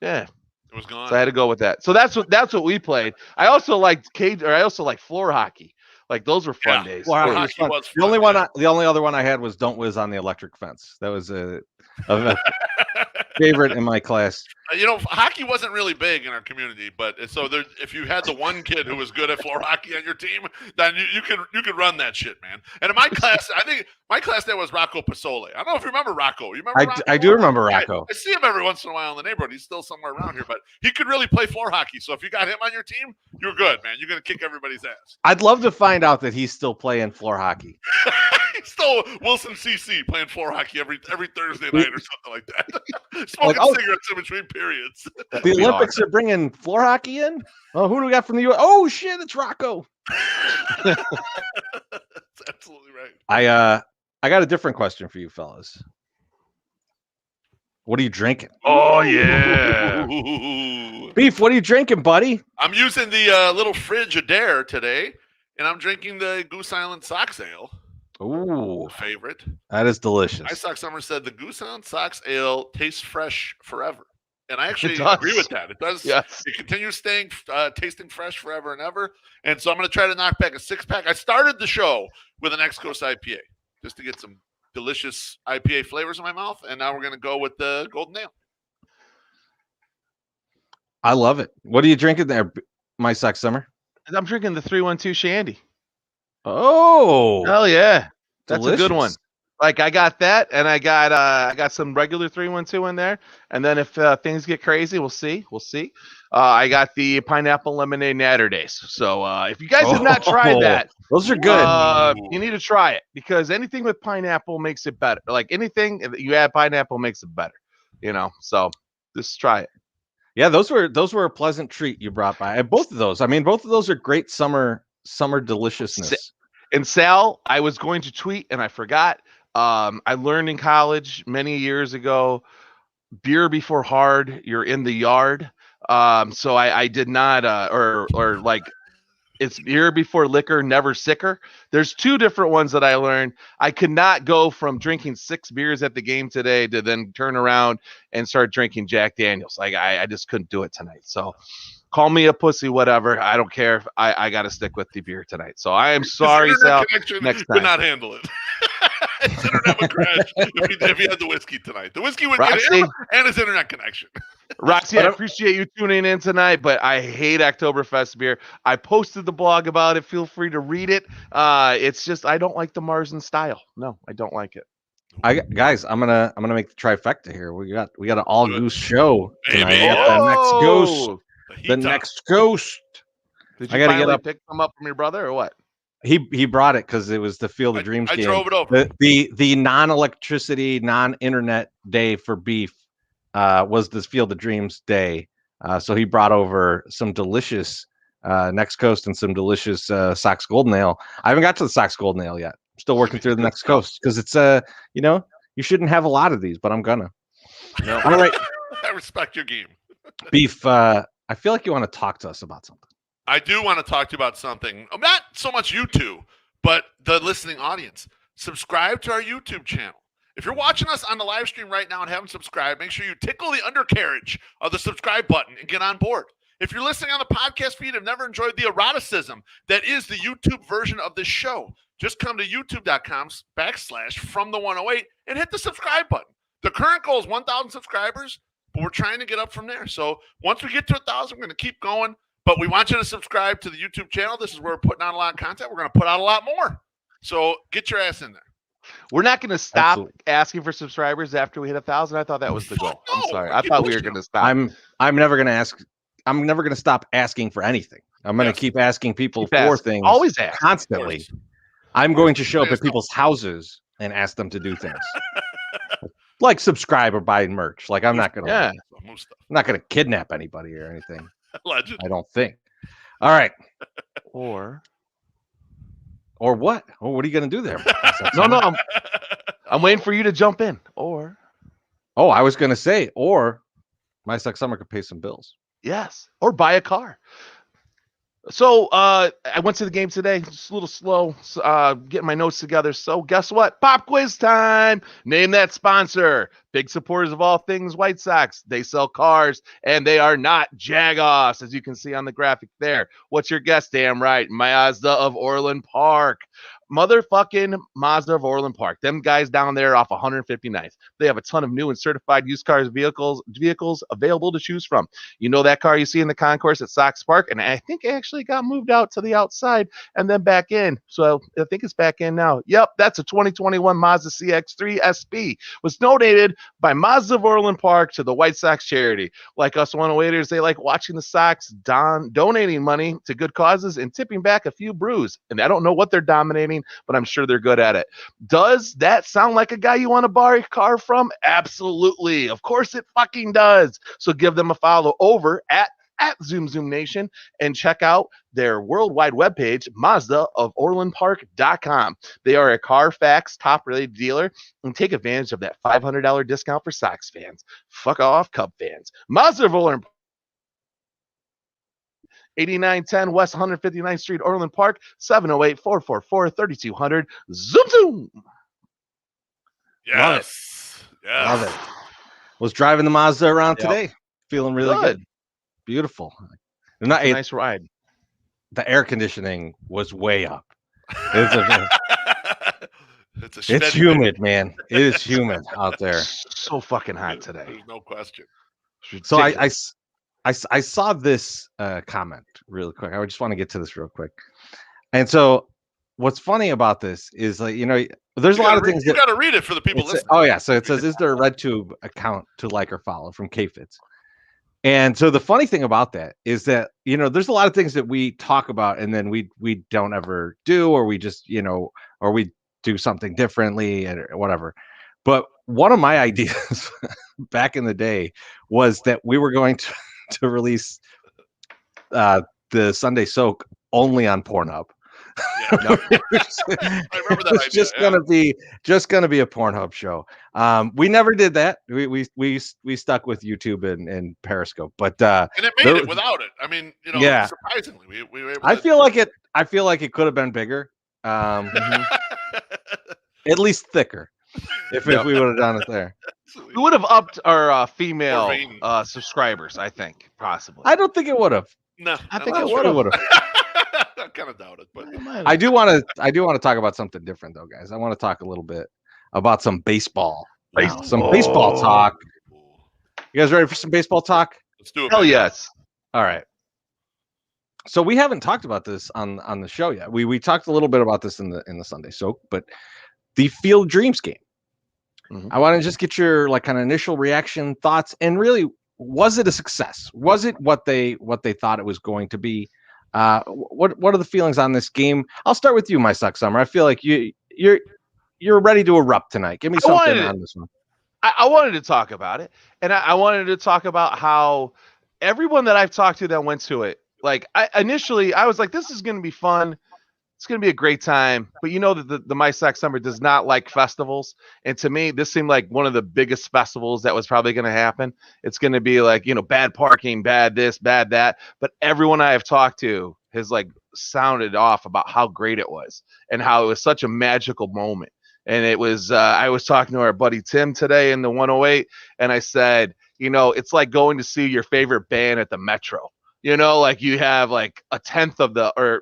Yeah. It was gone. So I had to go with that. So that's what we played. I also liked floor hockey. Like those were fun days. Floor hockey hockey was fun. was The fun, only other one I had was Don't Whiz on the Electric Fence. That was a favorite in my class. Hockey wasn't really big in our community, but if you had the one kid who was good at floor hockey on your team, then you could run that shit, man. And in my class, I think my class name was Rocco Pasole. I don't know if you remember Rocco. You remember Rocco? I do remember Rocco. I see him every once in a while in the neighborhood. He's still somewhere around here, but he could really play floor hockey. So if you got him on your team, you're good, man. You're gonna kick everybody's ass. I'd love to find out that he's still playing floor hockey. He's still Wilson CC playing floor hockey every Thursday night or something like that. Smoking cigarettes in between periods. The Olympics are bringing floor hockey in? Oh, who do we got from the U.S.? Oh, shit, it's Rocco. That's absolutely right. I got a different question for you fellas. What are you drinking? Oh yeah. Beef, what are you drinking, buddy? I'm using the little fridge Adair today, and I'm drinking the Goose Island Sox Ale. Ooh, Favorite. that is delicious. My Sox Summer said the Goose Island Sox Ale tastes fresh forever. And I actually It does. agree with that. It does. Yes. It continues tasting fresh forever and ever. And so I'm going to try to knock back a 6-pack. I started the show with an Ex Coast IPA just to get some delicious IPA flavors in my mouth. And now we're going to go with the Golden Ale. I love it. What are you drinking there, My Sox Summer? I'm drinking the 312 Shandy. Oh, Hell yeah. That's delicious. a good one. Like I got that, and I got some regular 312 in there, and then if things get crazy, we'll see. I got the pineapple lemonade natter days. So if you guys have not tried that, those are good. you need to try it because anything with pineapple makes it better. Like anything that you add pineapple makes it better. So just try it. Yeah, those were a pleasant treat you brought by. Both of those. I mean, both of those are great summer deliciousness. And Sal, I was going to tweet and I forgot. I learned in college many years ago, beer before hard, you're in the yard. So I did not, or like it's beer before liquor, never sicker. There's 2 different ones that I learned. I could not go from drinking 6 beers at the game today to then turn around and start drinking Jack Daniels. Like I just couldn't do it tonight. So call me a pussy, whatever. I don't care. I got to stick with the beer tonight. So I am sorry, Sal. Next time. Could not handle it. His internet would crash if he had the whiskey tonight. The whiskey would get him and his internet connection. Roxy, I appreciate you tuning in tonight, but I hate Oktoberfest beer. I posted the blog about it. Feel free to read it. It's just I don't like the Marzen style. No, I don't like it. Guys, I'm gonna make the trifecta here. We got an all goose show tonight. Hey, The next ghost. Did you I gotta finally pick them up from your brother or what? He brought it because it was the Field of Dreams game. I drove it over. The non-electricity, non-internet day for Beef was this Field of Dreams day. So he brought over some delicious Next Coast and some delicious Sox Golden Ale. I haven't got to the Sox Golden Ale yet. I'm still working through the Next Coast because it's you shouldn't have a lot of these, but I'm gonna. No. All right. I respect your game. Beef, I feel like you want to talk to us about something. I do want to talk to you about something. Not so much you two, but the listening audience. Subscribe to our YouTube channel. If you're watching us on the live stream right now and haven't subscribed, make sure you tickle the undercarriage of the subscribe button and get on board. If you're listening on the podcast feed and have never enjoyed the eroticism that is the YouTube version of this show, just come to youtube.com/FromThe108 and hit the subscribe button. The current goal is 1,000 subscribers. but we're trying to get up from there. So once we get to 1,000, we're going to keep going. But we want you to subscribe to the YouTube channel. This is where we're putting out a lot of content. We're going to put out a lot more. So get your ass in there. We're not going to stop Absolutely. asking for subscribers after we hit 1,000. I thought that was the goal. No, I'm sorry. we I keep thought we were pushing going to stop. I'm never going to ask. I'm never going to stop asking for anything. I'm going to keep asking people Keep for asking. things. Always ask. Constantly. I'm going to show up at people's houses and ask them to do things. Like subscribe or buy merch. Like I'm not going to. Yeah. I'm not going to kidnap anybody or anything. Legend. I don't think. All right. Or what? Oh, what are you going to do there? no. I'm waiting for you to jump in. Or Oh, I was going to say, or my sex summer could pay some bills. yes, or buy a car. So I went to the game today, just a little slow, getting my notes together. So guess what? Pop quiz time. Name that sponsor. Big supporters of all things White Sox. They sell cars, and they are not Jagoffs, as you can see on the graphic there. What's your guess? Damn right. Mazda of Orland Park. Motherfucking Mazda of Orland Park. Them guys down there off 159th. They have a ton of new and certified used cars vehicles available to choose from. You know that car you see in the concourse at Sox Park, and I think it actually got moved out to the outside and then back in. So I think it's back in now. Yep, that's a 2021 Mazda CX-3 SP. Was donated by Mazda of Orland Park to the White Sox charity. Like us 108ers, they like watching the Sox donating money to good causes and tipping back a few brews. And I don't know what they're dominating, but I'm sure they're good at it. Does that sound like a guy you want to borrow a car from? Absolutely. Of course it fucking does. So give them a follow over at Zoom Nation and check out their worldwide webpage, MazdaofOrlandPark.com. They are a Carfax top-rated dealer and take advantage of that $500 discount for Sox fans. Fuck off, Cub fans. Mazda of Orland 8910 West 159th Street, Orland Park, 708-444-3200. Zoom. Yes. Love it. Was driving the Mazda around today. Feeling really good. Beautiful. Nice ride. The air conditioning was way up. It's humid, man. It is humid out there. So fucking hot today. There's no question. So I saw this comment really quick. I just want to get to this real quick. And so what's funny about this is, like, there's a lot of things you got to read it for the people listening. Oh yeah. So it says, is there a RedTube account to like or follow from KFits? And so the funny thing about that is that, there's a lot of things that we talk about and then we don't ever do, or we just, or we do something differently or whatever. But one of my ideas back in the day was that we were going to release the Sunday Soak only on Pornhub. Yeah, I remember that. It's just gonna be a Pornhub show. We never did that. We stuck with YouTube and Periscope, but and it made it without it. I mean, surprisingly, we were able to. I feel like it could have been bigger, at least thicker, if we would have done it there. We would have upped our female subscribers, I think, possibly. I don't think it would have. No, I think it would have. I kind of doubt it, but I do want to talk about something different, though, guys. I want to talk a little bit about some baseball. Some baseball talk. You guys ready for some baseball talk? Let's do it. Hell yes. All right. So we haven't talked about this on the show yet. We talked a little bit about this in the Sunday Soak, but the Field Dreams game. Mm-hmm. I want to just get your kind of initial reaction, thoughts, and really, was it a success? Was it what they thought it was going to be? What are the feelings on this game? I'll start with you, my Suck Summer. I feel like you're ready to erupt tonight. Give me something on this one. I wanted to talk about it, and I wanted to talk about how everyone that I've talked to that went to it, initially I was like, this is going to be fun. It's going to be a great time. But that the My Sack Summer does not like festivals. And to me, this seemed like one of the biggest festivals that was probably going to happen. It's going to be bad parking, bad this, bad that. But everyone I have talked to has sounded off about how great it was and how it was such a magical moment. And it was, I was talking to our buddy Tim today in the 108, and I said, it's like going to see your favorite band at the Metro. You have a tenth of a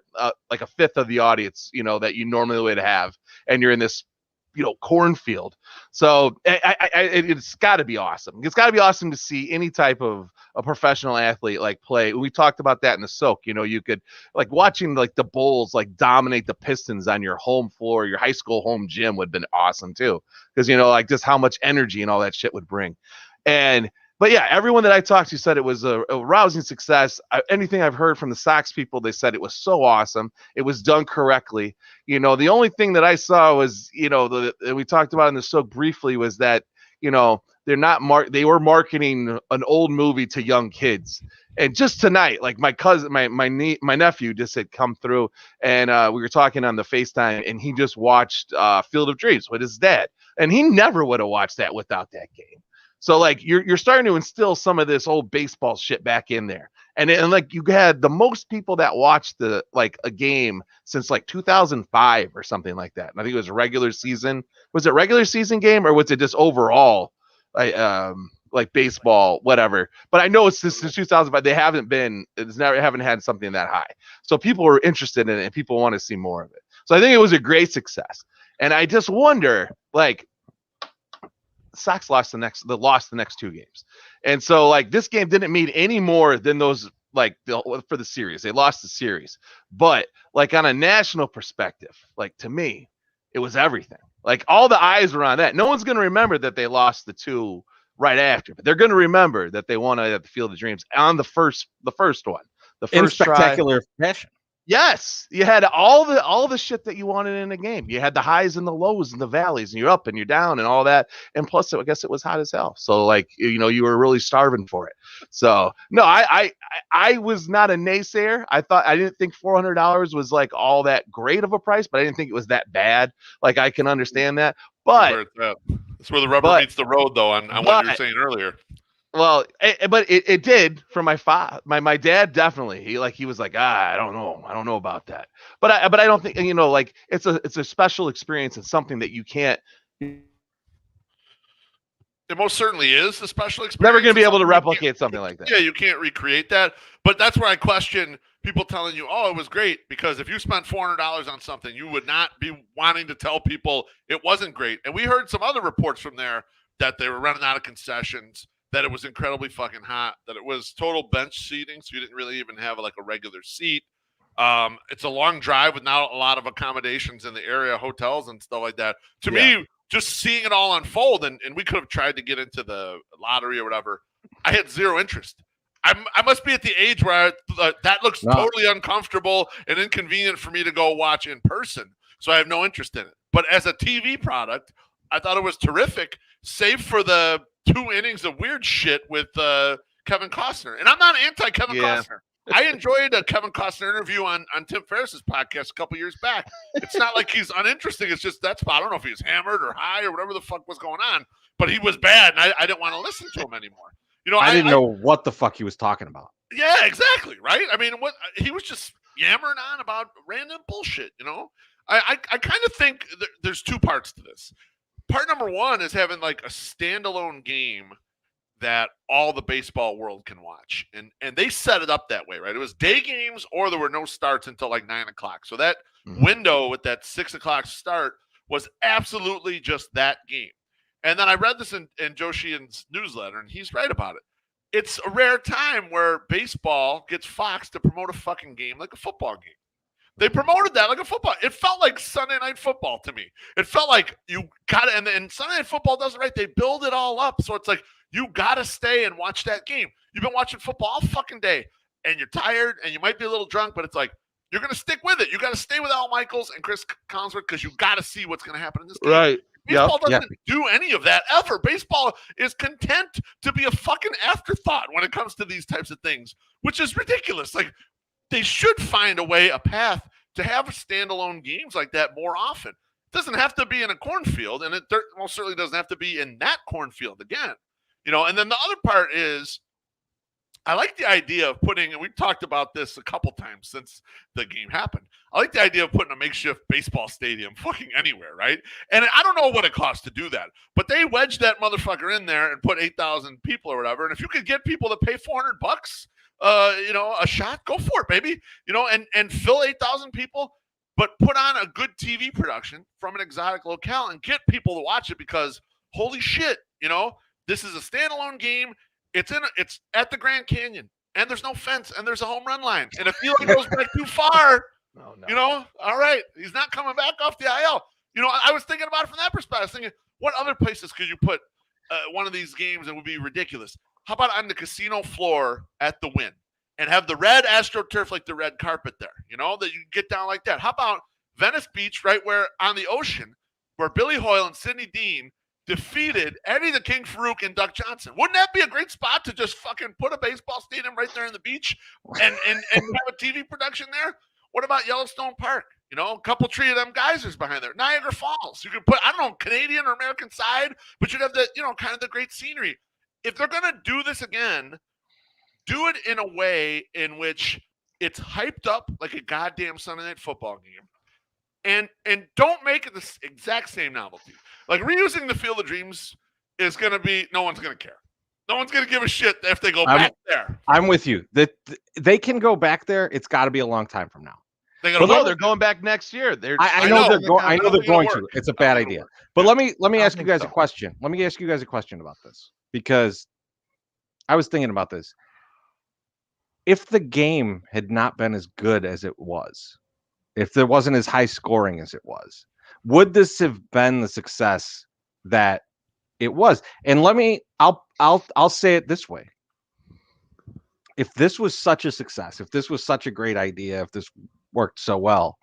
fifth of the audience, that you normally would have. And you're in this cornfield. So it's got to be awesome. It's got to be awesome to see any type of a professional athlete like play. We talked about that in the soak. You could like watching like the Bulls like dominate the Pistons on your home floor, your high school home gym would have been awesome too, because like just how much energy and all that shit would bring. But yeah, everyone that I talked to said it was a rousing success. Anything I've heard from the Sox people, they said it was so awesome. It was done correctly. The only thing that I saw was, we talked about in the soak briefly was that, they're not they were marketing an old movie to young kids. And just tonight, like my cousin, my nephew just had come through, and we were talking on the FaceTime, and he just watched Field of Dreams with his dad, and he never would have watched that without that game. So like you're starting to instill some of this old baseball shit back in there. And like you had the most people that watched a game since like 2005 or something like that. And I think it was a regular season. Was it regular season game or was it just overall like baseball, whatever? But I know it's since 2005. They haven't had something that high. So people are interested in it and people want to see more of it. So I think it was a great success. And I just wonder, like, Sox lost the next two games. And so like this game didn't mean any more than those for the series. They lost the series. But like on a national perspective, like to me, it was everything. Like all the eyes were on that. No one's going to remember that they lost the two right after, but they're going to remember that they won at the Field of Dreams on the first one. The first in spectacular fashion. Yes, you had all the shit that you wanted in a game. You had the highs and the lows and the valleys, and you're up and you're down and all that. And plus, I guess it was hot as hell. So like, you were really starving for it. So no, I was not a naysayer. I didn't think $400 was like all that great of a price, but I didn't think it was that bad. Like I can understand that, but that's where the rubber meets the road, though. On what you were saying earlier. Well, but it did for my father. My dad definitely. He was like, I don't know about that. But I don't think like it's a special experience and something that you can't. It most certainly is a special experience. Never going to be able to replicate something like that. Yeah, you can't recreate that. But that's where I question people telling you, "Oh, it was great," because if you spent $400 on something, you would not be wanting to tell people it wasn't great. And we heard some other reports from there that they were running out of concessions, that it was incredibly fucking hot, that it was total bench seating, so you didn't really even have like a regular seat. It's a long drive with not a lot of accommodations in the area, hotels and stuff like that. To me, just seeing it all unfold, and we could have tried to get into the lottery or whatever, I had zero interest. I must be at the age where that looks totally uncomfortable and inconvenient for me to go watch in person, so I have no interest in it. But as a TV product, I thought it was terrific, save for the 2 innings of weird shit with Kevin Costner. And I'm not anti-Kevin Costner. I enjoyed a Kevin Costner interview on Tim Ferriss's podcast a couple years back. It's not like he's uninteresting. It's just I don't know if he was hammered or high or whatever the fuck was going on, but he was bad, and I didn't want to listen to him anymore. I didn't know what the fuck he was talking about. Yeah, exactly, right? I mean, what he was just yammering on about random bullshit, I kind of think there's two parts to this. Part number one is having like a standalone game that all the baseball world can watch. And they set it up that way, right? It was day games or there were no starts until like 9 o'clock. So that window with that 6 o'clock start was absolutely just that game. And then I read this in Joe Sheehan's newsletter, and he's right about it. It's a rare time where baseball gets Fox to promote a fucking game like a football game. They promoted that like a football. It felt like Sunday Night Football to me. It felt like you got to, and Sunday Night Football does it right. They build it all up. So it's like, you got to stay and watch that game. You've been watching football all fucking day, and you're tired, and you might be a little drunk, but it's like, you're going to stick with it. You got to stay with Al Michaels and Chris Collinsworth because you got to see what's going to happen in this game. Right. Baseball doesn't do any of that ever. Baseball is content to be a fucking afterthought when it comes to these types of things, which is ridiculous. Like, they should find a path to have standalone games like that more often. It doesn't have to be in a cornfield, and it most certainly doesn't have to be in that cornfield again. And then the other part is, I like the idea of putting, and we've talked about this a couple times since the game happened, I like the idea of putting a makeshift baseball stadium fucking anywhere, right? And I don't know what it costs to do that, but they wedged that motherfucker in there and put 8,000 people or whatever. And if you could get people to pay $400, a shot, go for it, baby. And fill 8,000 people. but put on a good TV production from an exotic locale and get people to watch it because holy shit, this is a standalone game. It's at the Grand Canyon and there's no fence and there's a home run line. And if Eli goes back too far, all right, he's not coming back off the IL. I was thinking about it from that perspective. I was thinking, what other places could you put one of these games that would be ridiculous? How about on the casino floor at the Wynn and have the red AstroTurf, like the red carpet there, that you can get down like that? How about Venice Beach, right where on the ocean, where Billy Hoyle and Sidney Dean defeated Eddie the King Farouk and Duck Johnson? Wouldn't that be a great spot to just fucking put a baseball stadium right there in the beach and have a TV production there? What about Yellowstone Park? A couple three of them geysers behind there. Niagara Falls. You could put, I don't know, Canadian or American side, but you'd have the, kind of the great scenery. If they're going to do this again, do it in a way in which it's hyped up like a goddamn Sunday Night Football game. And don't make it the exact same novelty. Like reusing the Field of Dreams is going to be, no one's going to care. No one's going to give a shit if they go back there. I'm with you. That they can go back there. It's got to be a long time from now. They're going back next year. I know they're going to. It's a bad idea. But let me ask you guys a question. Let me ask you guys a question about this because I was thinking about this. If the game had not been as good as it was, if there wasn't as high scoring as it was, would this have been the success that it was? And I'll say it this way. If this was such a success, if this was such a great idea, if this worked so well,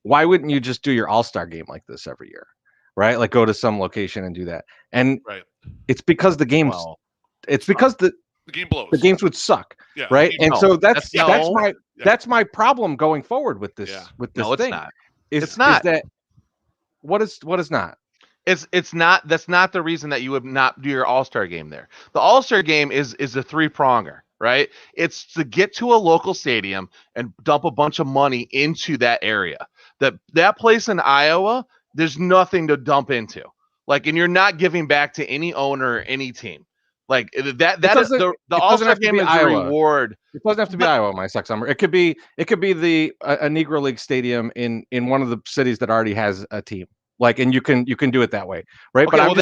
why wouldn't you just do your all-star game like this every year, right? Like go to some location and do that. And it's because the games, because the game blows. The games would suck, right? And so that's my problem going forward with this thing. It's not. What is not? It's not. That's not the reason that you would not do your all-star game there. The all-star game is a three-pronger. Right? It's to get to a local stadium and dump a bunch of money into that area. That place in Iowa, there's nothing to dump into. Like, and you're not giving back to any owner or any team. Like that is the all-star game is a reward. It doesn't have to be Iowa, my sex summer. It could be a Negro League stadium in one of the cities that already has a team. Like, and you can do it that way, right? Okay, but I'm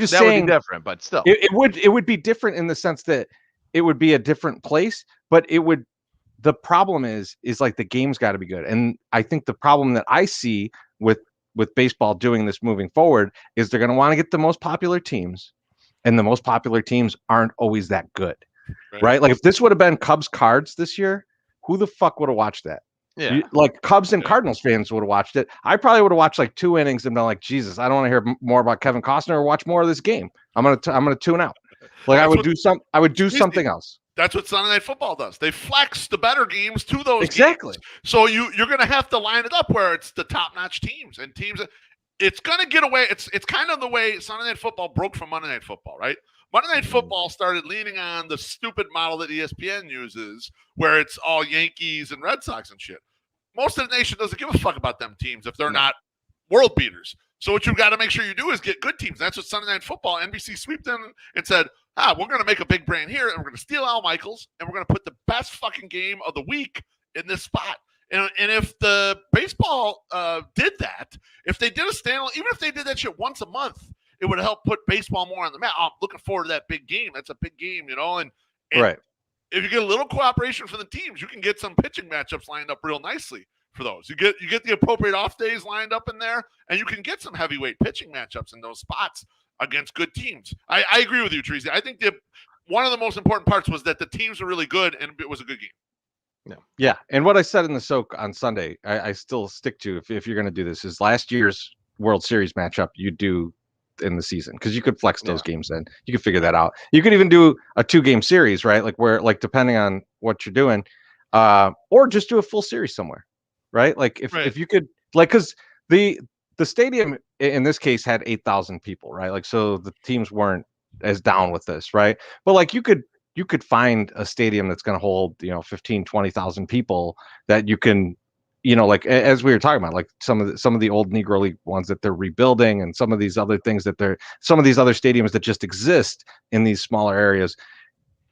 just saying would be different, but still, it would be different in the sense that it would be a different place, but the problem is like the game's got to be good. And I think the problem that I see with baseball doing this moving forward is they're going to want to get the most popular teams, and the most popular teams aren't always that good, right? Like if this would have been Cubs Cards this year, who the fuck would have watched that? Yeah. Like Cubs and Cardinals fans would have watched it. I probably would have watched like 2 innings and been like, Jesus, I don't want to hear more about Kevin Costner or watch more of this game. I'm gonna tune out. Like I would do something else. That's what Sunday Night Football does. They flex the better games to those games. So you're going to have to line it up where it's the top-notch teams and teams. It's going to get away. It's kind of the way Sunday Night Football broke from Monday Night Football, right? Monday Night Football started leaning on the stupid model that ESPN uses, where it's all Yankees and Red Sox and shit. Most of the nation doesn't give a fuck about them teams if they're not world beaters. So what you've got to make sure you do is get good teams. That's what Sunday Night Football, NBC sweeped them and said, we're going to make a big brand here, and we're going to steal Al Michaels, and we're going to put the best fucking game of the week in this spot. And if the baseball did that, if they did a standalone, even if they did that shit once a month, it would help put baseball more on the map. I'm looking forward to that big game. That's a big game, and right. If you get a little cooperation from the teams, you can get some pitching matchups lined up real nicely for those. You get the appropriate off days lined up in there, and you can get some heavyweight pitching matchups in those spots against good teams. I agree with you, Treasy. I think one of the most important parts was that the teams were really good, and it was a good game. Yeah, and what I said in the soak on Sunday, I still stick to if you're going to do this, is last year's World Series matchup you do in the season, because you could flex those games in. You could figure that out. You could even do a 2-game series, right? Like depending on what you're doing, or just do a full series somewhere, right? Like if you could, like, because the stadium in this case had 8,000 people, right? Like, so the teams weren't as down with this, right? But like you could find a stadium that's going to hold 15,000, 20,000 people that you can, like as we were talking about, like some of the old Negro League ones that they're rebuilding, and some of these other things some of these other stadiums that just exist in these smaller areas.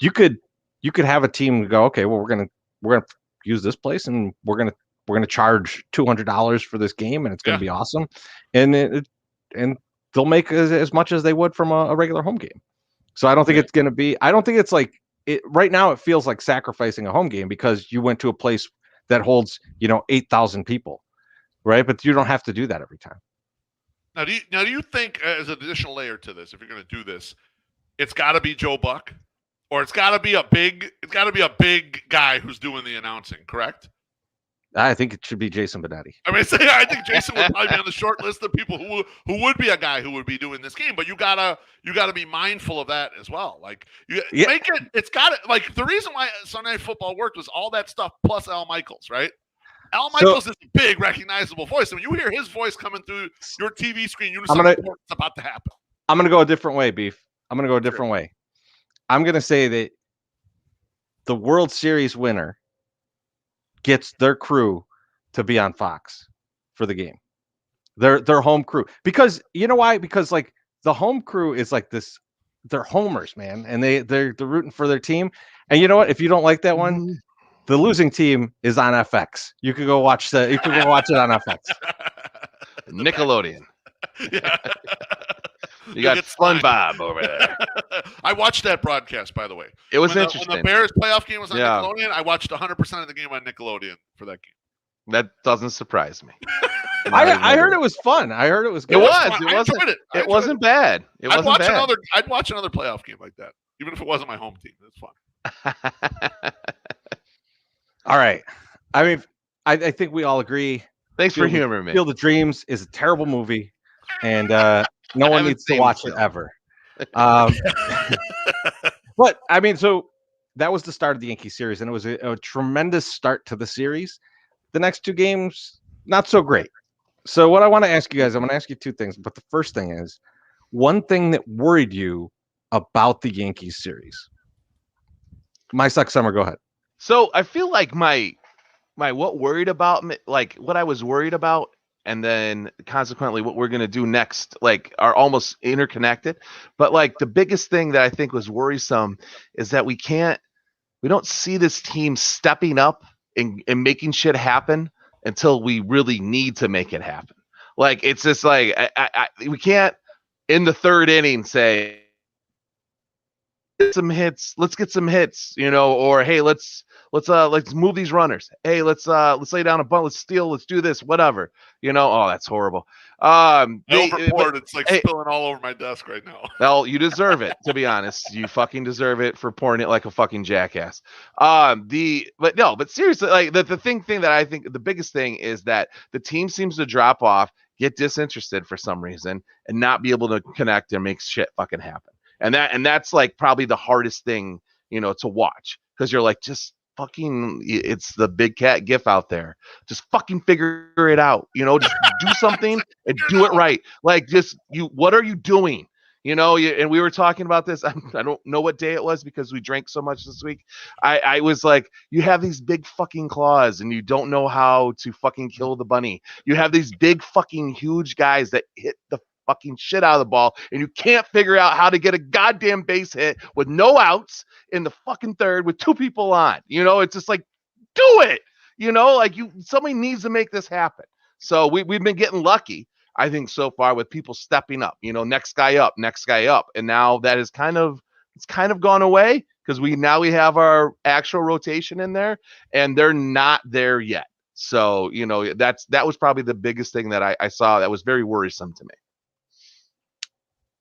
You could have a team go, okay, well we're gonna use this place, and we're gonna we're going to charge $200 for this game, and it's going to be awesome, and they'll make as much as they would from a regular home game. So I don't think it's going to be. I don't think it's like it right now. It feels like sacrificing a home game because you went to a place that holds 8,000 people, right? But you don't have to do that every time. Now, do you think, as an additional layer to this, if you're going to do this, it's got to be Joe Buck, or it's got to be a big guy who's doing the announcing, correct? I think it should be Jason Benetti. I mean, I think Jason would probably be on the short list of people who would be a guy who would be doing this game. But you gotta be mindful of that as well. Like make it. It's got to like the reason why Sunday Night Football worked was all that stuff plus Al Michaels, right? Al Michaels is a big recognizable voice. And when you hear his voice coming through your TV screen, you know what's about to happen. I'm gonna go a different way, Beef. I'm gonna go a different way. I'm gonna say that the World Series winner gets their crew to be on Fox for the game. Their home crew. Because you know why? Because like the home crew is like this, they're homers, man. And they're rooting for their team. And you know what? If you don't like that one, the losing team is on FX. You could go watch it on FX. Nickelodeon. Yeah. You got SpongeBob over there. I watched that broadcast, by the way. It was interesting. When the Bears playoff game was on Nickelodeon, I watched 100% of the game on Nickelodeon for that game. That doesn't surprise me. I heard it was fun. I heard it was good. It wasn't. It wasn't bad. I'd watch another playoff game like that, even if it wasn't my home team. It's fun. All right. I mean, I think we all agree. Thanks for humoring me. Field of Dreams is a terrible movie, and no one needs to watch it ever. But I mean, so that was the start of the Yankees series, and it was a tremendous start to the series. The next two games, not so great. So what I want to ask you guys, I'm going to ask you two things. But the first thing is, one thing that worried you about the Yankees series. My suck summer, go ahead. So I feel like my what worried about me, like what I was worried about, and then consequently what we're going to do next, like are almost interconnected. But like the biggest thing that I think was worrisome is that we don't see this team stepping up and making shit happen until we really need to make it happen. Like, it's just like, we can't in the third inning say, let's get some hits, or, hey, let's move these runners. Hey, let's lay down a bunt. Let's steal. Let's do this, whatever, Oh, that's horrible. It's like spilling all over my desk right now. Well, you deserve it, to be honest. You fucking deserve it for pouring it like a fucking jackass. But seriously, like the thing that I think the biggest thing is that the team seems to drop off, get disinterested for some reason, and not be able to connect and make shit fucking happen. And that's like probably the hardest thing, to watch, because you're like, just fucking, it's the big cat gif out there. Just fucking figure it out, just do something and do it right. Like, what are you doing? And we were talking about this. I don't know what day it was because we drank so much this week. I was like, you have these big fucking claws and you don't know how to fucking kill the bunny. You have these big fucking huge guys that hit the fucking shit out of the ball, and you can't figure out how to get a goddamn base hit with no outs in the fucking third with two people on. It's just like, do it. Like, somebody needs to make this happen. So we've been getting lucky, I think, so far with people stepping up. Next guy up, and now that is kind of gone away because we have our actual rotation in there, and they're not there yet. So that was probably the biggest thing that I saw that was very worrisome to me.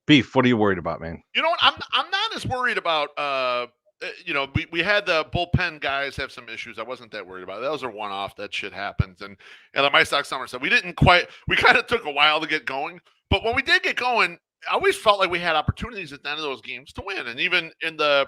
Beef, what are you worried about, man? You know what? I'm not as worried about. We had the bullpen guys have some issues. I wasn't that worried about it. Those are one-off. That shit happens. And like my stock summer said, we kind of took a while to get going. But when we did get going, I always felt like we had opportunities at the end of those games to win. And even in the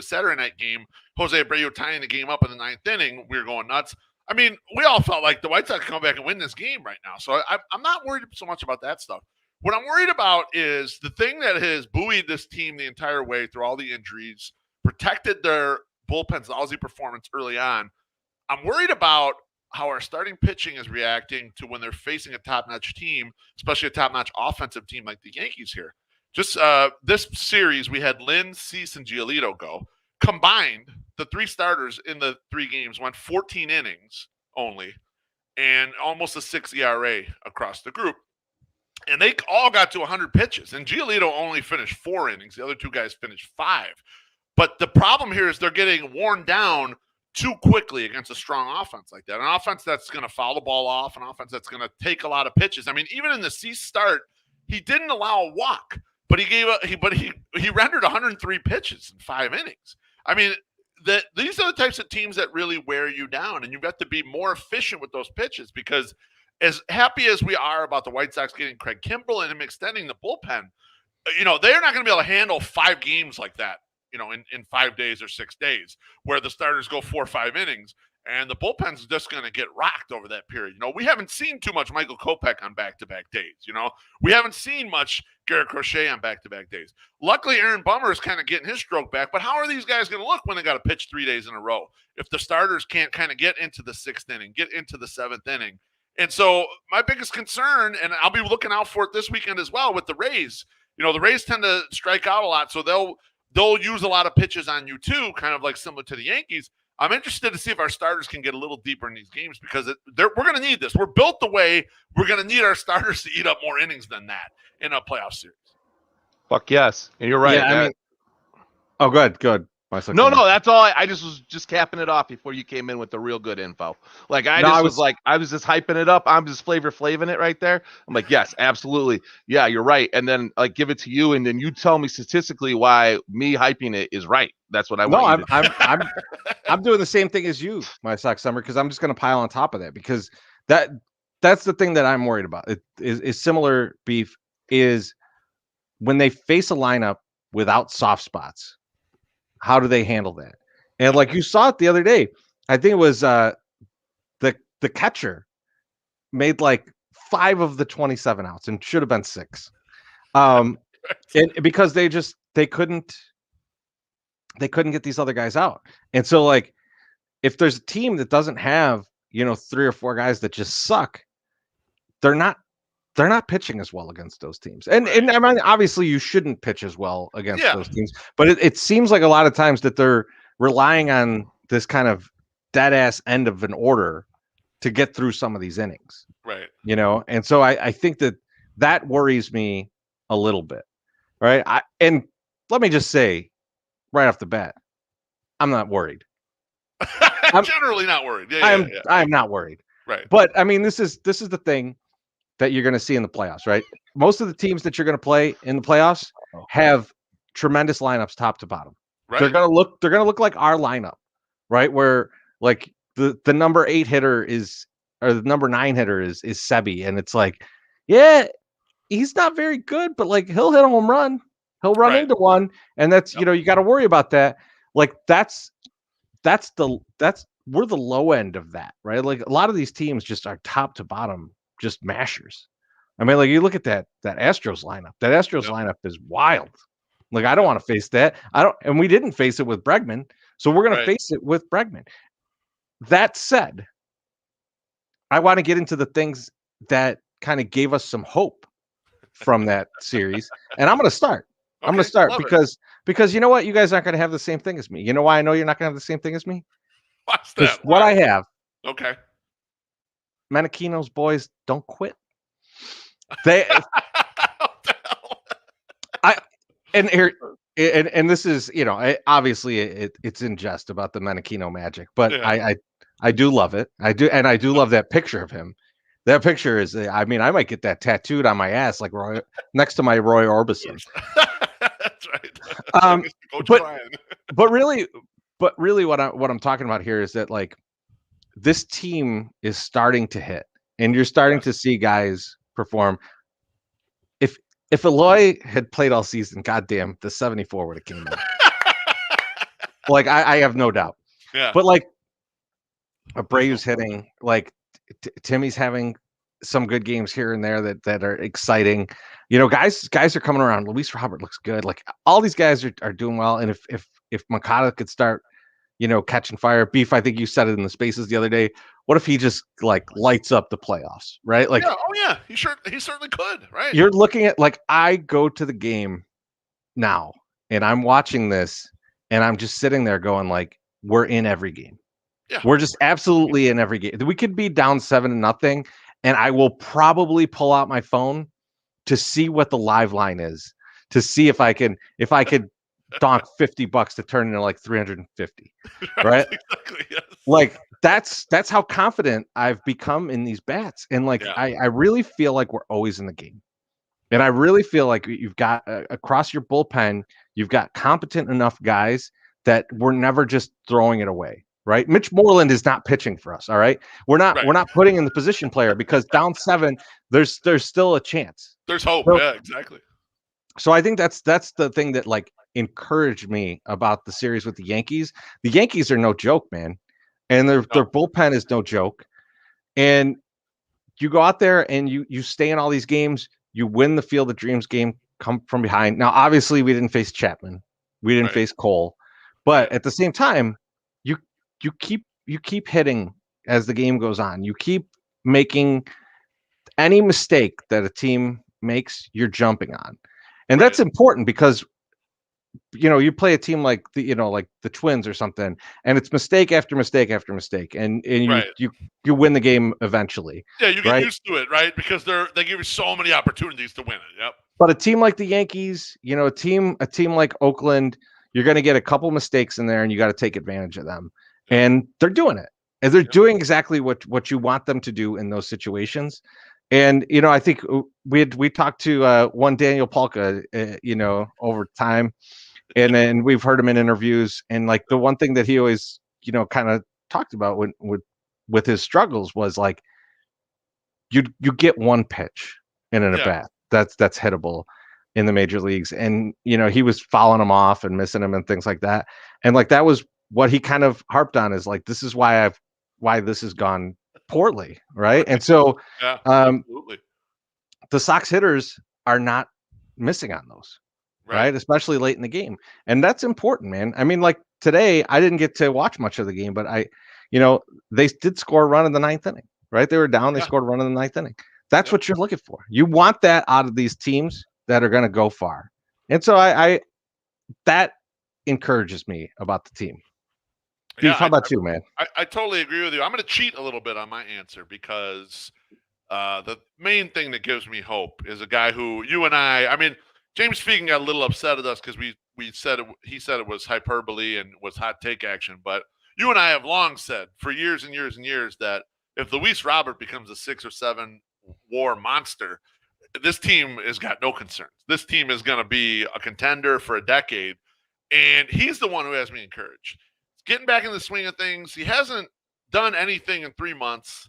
Saturday night game, Jose Abreu tying the game up in the ninth inning, we were going nuts. I mean, we all felt like the White Sox come back and win this game right now. So I'm not worried so much about that stuff. What I'm worried about is the thing that has buoyed this team the entire way through all the injuries, protected their bullpen's lousy performance early on. I'm worried about how our starting pitching is reacting to when they're facing a top-notch team, especially a top-notch offensive team like the Yankees here. Just this series, we had Lynn, Cease, and Giolito go. Combined, the three starters in the three games went 14 innings only, and almost a 6 ERA across the group. And they all got to 100 pitches. And Giolito only finished 4 innings. The other two guys finished 5. But the problem here is they're getting worn down too quickly against a strong offense like that. An offense that's going to foul the ball off, an offense that's going to take a lot of pitches. I mean, even in the Cease start, he didn't allow a walk, but he rendered 103 pitches in 5 innings. I mean, these are the types of teams that really wear you down, and you've got to be more efficient with those pitches, because as happy as we are about the White Sox getting Craig Kimbrell and him extending the bullpen, they're not going to be able to handle 5 games like that, in 5 days or 6 days, where the starters go 4 or 5 innings and the bullpen's just going to get rocked over that period. We haven't seen too much Michael Kopech on back-to-back days. We haven't seen much Garrett Crochet on back-to-back days. Luckily, Aaron Bummer is kind of getting his stroke back, but how are these guys going to look when they got to pitch 3 days in a row if the starters can't kind of get into the 6th inning, get into the 7th inning? And so my biggest concern, and I'll be looking out for it this weekend as well with the Rays, the Rays tend to strike out a lot, so they'll use a lot of pitches on you too, kind of like similar to the Yankees. I'm interested to see if our starters can get a little deeper in these games, because we're going to need this. We're built the way we're going to need our starters to eat up more innings than that in a playoff series. Fuck yes. And you're right. Yeah, go ahead. No, that's all. I just was just capping it off before you came in with the real good info. Like I was just hyping it up. I'm just flaving it right there. I'm like, yes, absolutely. Yeah, you're right. And then give it to you, and then you tell me statistically why me hyping it is right. That's what I want. I'm doing the same thing as you, my Sox Summer, because I'm just going to pile on top of that, because that's the thing that I'm worried about. It is similar beef is when they face a lineup without soft spots. How do they handle that? And like you saw it the other day, I think it was the catcher made like 5 of the 27 outs and should have been 6. And because they couldn't get these other guys out. And so like if there's a team that doesn't have, 3 or 4 guys that just suck, they're not pitching as well against those teams. And I mean, obviously you shouldn't pitch as well against those teams, but it seems like a lot of times that they're relying on this kind of dead ass end of an order to get through some of these innings. Right. And so I think that worries me a little bit. Right. And let me just say right off the bat, I'm not worried. I'm generally not worried. I'm not worried. Right. But I mean, this is the thing that you're going to see in the playoffs, right? Most of the teams that you're going to play in the playoffs have tremendous lineups top to bottom. Right. They're going to look like our lineup, right? Where like the number 8 hitter or the number 9 hitter is Sebi, and it's like, yeah, he's not very good, but like he'll hit a home run, he'll run into one, and that's you got to worry about that. Like we're the low end of that, right? Like a lot of these teams just are top to bottom. Just mashers. I mean, like you look at that Astros lineup. That Astros lineup is wild. Like I don't want to face that. And we didn't face it with Bregman, so we're going to face it with Bregman. That said, I want to get into the things that kind of gave us some hope from that series, and I'm going to start. Okay, I'm going to start because you know what? You guys aren't going to have the same thing as me. You know why I know you're not going to have the same thing as me? What's that? What I have. Okay. Menachino's boys don't quit. They, and this is obviously it's in jest about the Menachino magic, but I do love it. I do love that picture of him. That picture is, I mean, I might get that tattooed on my ass, like next to my Roy Orbison. That's right. But really, what I'm talking about here is that like. This team is starting to hit, and you're starting to see guys perform. If Eloy had played all season, goddamn, the 74 would have came in. Like I have no doubt. Yeah. But like Abreu's hitting, like Timmy's having some good games here and there that are exciting. Guys are coming around. Luis Robert looks good. Like all these guys are doing well. And if Makata could start catching fire. Beef, I think you said it in the spaces the other day. What if he just like lights up the playoffs, right? Like, he certainly could, right? You're looking at like I go to the game now and I'm watching this and I'm just sitting there going like, we're in every game. Yeah. We're just absolutely in every game. We could be down 7-0, and I will probably pull out my phone to see what the live line is, to see if I could donk $50 to turn into like 350, right? Exactly. Yes. Like that's how confident I've become in these bats, and like Yeah. I really feel like we're always in the game, and I really feel like you've got across your bullpen, you've got competent enough guys that we're never just throwing it away. Right, Mitch Moreland is not pitching for us. All right, we're not putting in the position player because down 7, there's still a chance. There's hope. So, Yeah, exactly. So I think that's the thing that like encouraged me about the series with the Yankees. The Yankees are no joke, man, and their bullpen is no joke. And you go out there and you stay in all these games. You win the Field of Dreams game, come from behind. Now, obviously, we didn't face Chapman, we didn't face Cole, but at the same time, you keep hitting as the game goes on. You keep making any mistake that a team makes, you're jumping on. And that's important because you play a team like the Twins or something, and it's mistake after mistake after mistake, and you win the game eventually. Yeah, you get used to it, right? Because they give you so many opportunities to win it. Yep. But a team like the Yankees, a team like Oakland, you're going to get a couple mistakes in there, and you got to take advantage of them. And they're doing it, and they're doing exactly what you want them to do in those situations. And I think we talked to one Daniel Palka, over time, and then we've heard him in interviews. And like the one thing that he always, kind of talked about with his struggles was like, you get one pitch in an at bat that's hittable in the major leagues, and he was fouling him off and missing him and things like that. And like that was what he kind of harped on, is like, this is why this has gone poorly, right? And so absolutely. The Sox hitters are not missing on those, right? Especially late in the game. And that's important, man. I mean, like today, I didn't get to watch much of the game, but they did score a run in the 9th inning, right? They were down, they scored a run in the 9th inning. That's what you're looking for. You want that out of these teams that are going to go far. And so I that encourages me about the team. Beef, how about you, man? I totally agree with you. I'm going to cheat a little bit on my answer because the main thing that gives me hope is a guy who you and I mean, James Fegan got a little upset at us because he said it was hyperbole and was hot take action. But you and I have long said for years and years and years that if Luis Robert becomes a 6 or 7 WAR monster, this team has got no concerns. This team is going to be a contender for a decade. And he's the one who has me encouraged. Getting back in the swing of things. He hasn't done anything in 3 months.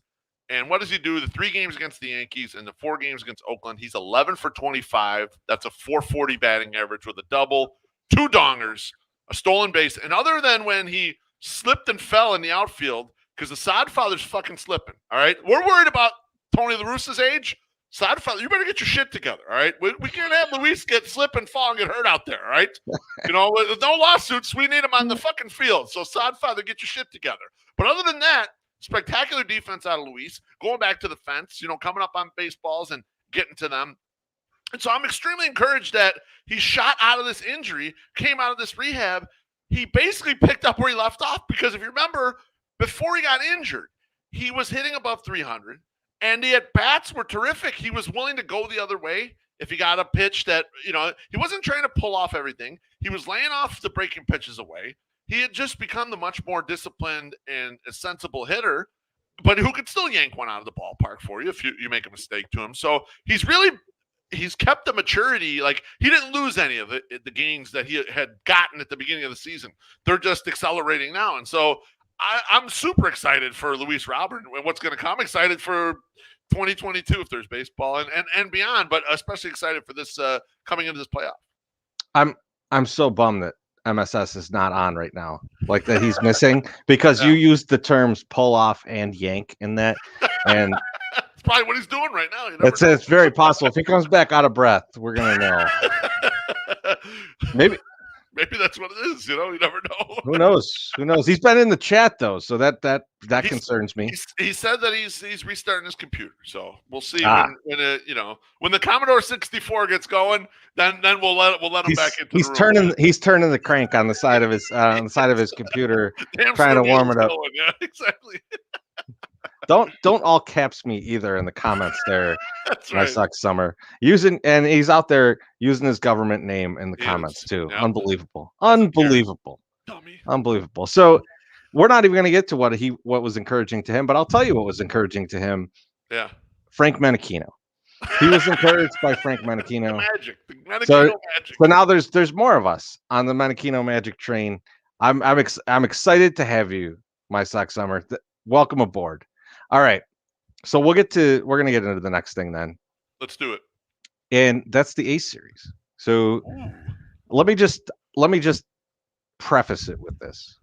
And what does he do? The 3 games against the Yankees and the 4 games against Oakland, he's 11 for 25. That's a .440 batting average with a double, 2 dongers, a stolen base. And other than when he slipped and fell in the outfield, because the Sodfather's fucking slipping, all right? We're worried about Tony La Russa's age. Sodfather, you better get your shit together, all right? We can't have Luis slip and fall and get hurt out there, all right? With no lawsuits, we need him on the fucking field. So Sodfather, get your shit together. But other than that, spectacular defense out of Luis, going back to the fence, coming up on baseballs and getting to them. And so I'm extremely encouraged that he shot out of this injury, came out of this rehab. He basically picked up where he left off, because if you remember, before he got injured, he was hitting above 300. And the at-bats were terrific. He was willing to go the other way if he got a pitch that, he wasn't trying to pull off everything. He was laying off the breaking pitches away. He had just become the much more disciplined and a sensible hitter, but who could still yank one out of the ballpark for you if you make a mistake to him. So he's kept the maturity. Like, he didn't lose any of the gains that he had gotten at the beginning of the season. They're just accelerating now. And so I'm super excited for Luis Robert and what's going to come. Excited for 2022 if there's baseball and beyond, but especially excited for this coming into this playoff. I'm so bummed that MSS is not on right now, like that he's missing, because you used the terms pull off and yank in that, and it's probably what he's doing right now. It's very possible. If he comes back out of breath, we're gonna know. Maybe that's what it is. You know, you never know. Who knows? Who knows? He's been in the chat though, so that concerns me. He said that he's restarting his computer, so we'll see when the Commodore 64 gets going. Then we'll let him back into the room. He's turning the crank on the side of his computer, trying to warm it up. Going. Yeah, exactly. Don't all caps me either in the comments there. That's right. Suck Summer and he's out there using his government name in the comments too. Yep. Unbelievable. Dummy. Unbelievable. So we're not even going to get to what was encouraging to him, but I'll tell you what was encouraging to him. Yeah. Frank Menachino. He was encouraged by Frank Menachino. The Menachino magic. So now there's more of us on the Menachino magic train. I'm excited to have you, my Sock Summer. Welcome aboard. All right. So we're going to get into the next thing then. Let's do it. And that's the Ace series. So let me just preface it with this.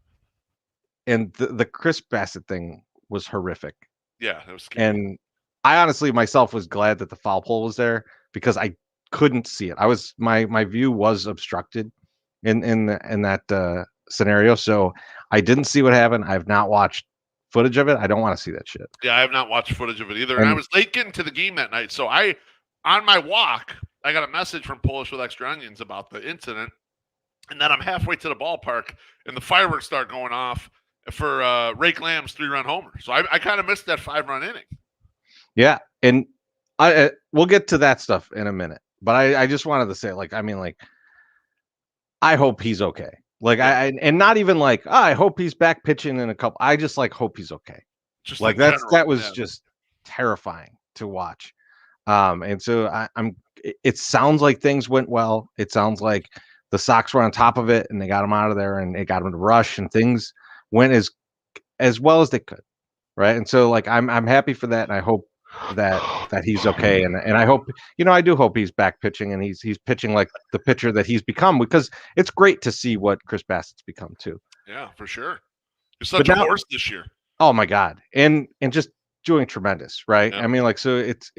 And the Chris Bassett thing was horrific. Yeah, that was scary. And I honestly myself was glad that the foul pole was there because I couldn't see it. My view was obstructed in that scenario. So I didn't see what happened. I've not watched footage of it. I don't want to see that shit. Yeah, I have not watched footage of it either. And I was late getting to the game that night. So on my walk, I got a message from Polish with Extra Onions about the incident. And then I'm halfway to the ballpark and the fireworks start going off for Rake Lamb's 3-run homer. So I kind of missed that 5-run inning. Yeah. And we'll get to that stuff in a minute. But I just wanted to say, I hope he's okay. And not even I hope he's back pitching in a couple. I just hope he's okay. Just that was just terrifying to watch. And so it sounds like things went well. It sounds like the Sox were on top of it and they got him out of there and it got him to rush and things went as well as they could. Right. And so I'm happy for that. And I hope that he's okay. And I hope, I do hope he's back pitching and he's pitching like the pitcher that he's become, because it's great to see what Chris Bassett's become too. Yeah, for sure. You're such a horse this year. Oh my God. And just doing tremendous. Right. Yeah. I mean, so it's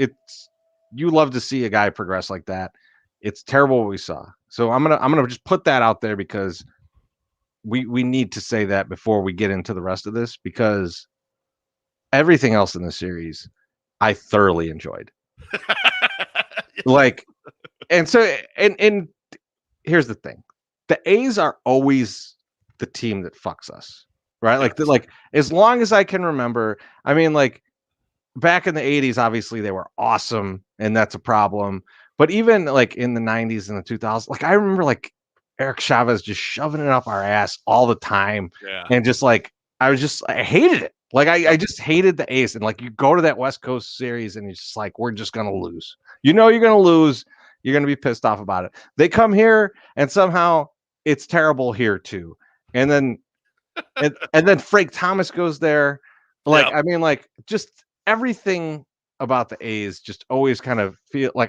you love to see a guy progress like that. It's terrible what we saw. So I'm gonna just put that out there because we need to say that before we get into the rest of this, because everything else in the series I thoroughly enjoyed. And here's the thing. The A's are always the team that fucks us, right? As long as I can remember, I mean, back in the 80s, obviously they were awesome and that's a problem. But even in the 90s and the 2000s, I remember Eric Chavez just shoving it up our ass all the time. Yeah. And just I hated it. I just hated the A's. And you go to that West Coast series and it's just we're just going to lose. You're going to lose. You're going to be pissed off about it. They come here and somehow it's terrible here too. And then, and then Frank Thomas goes there. I mean, just everything about the A's just always kind of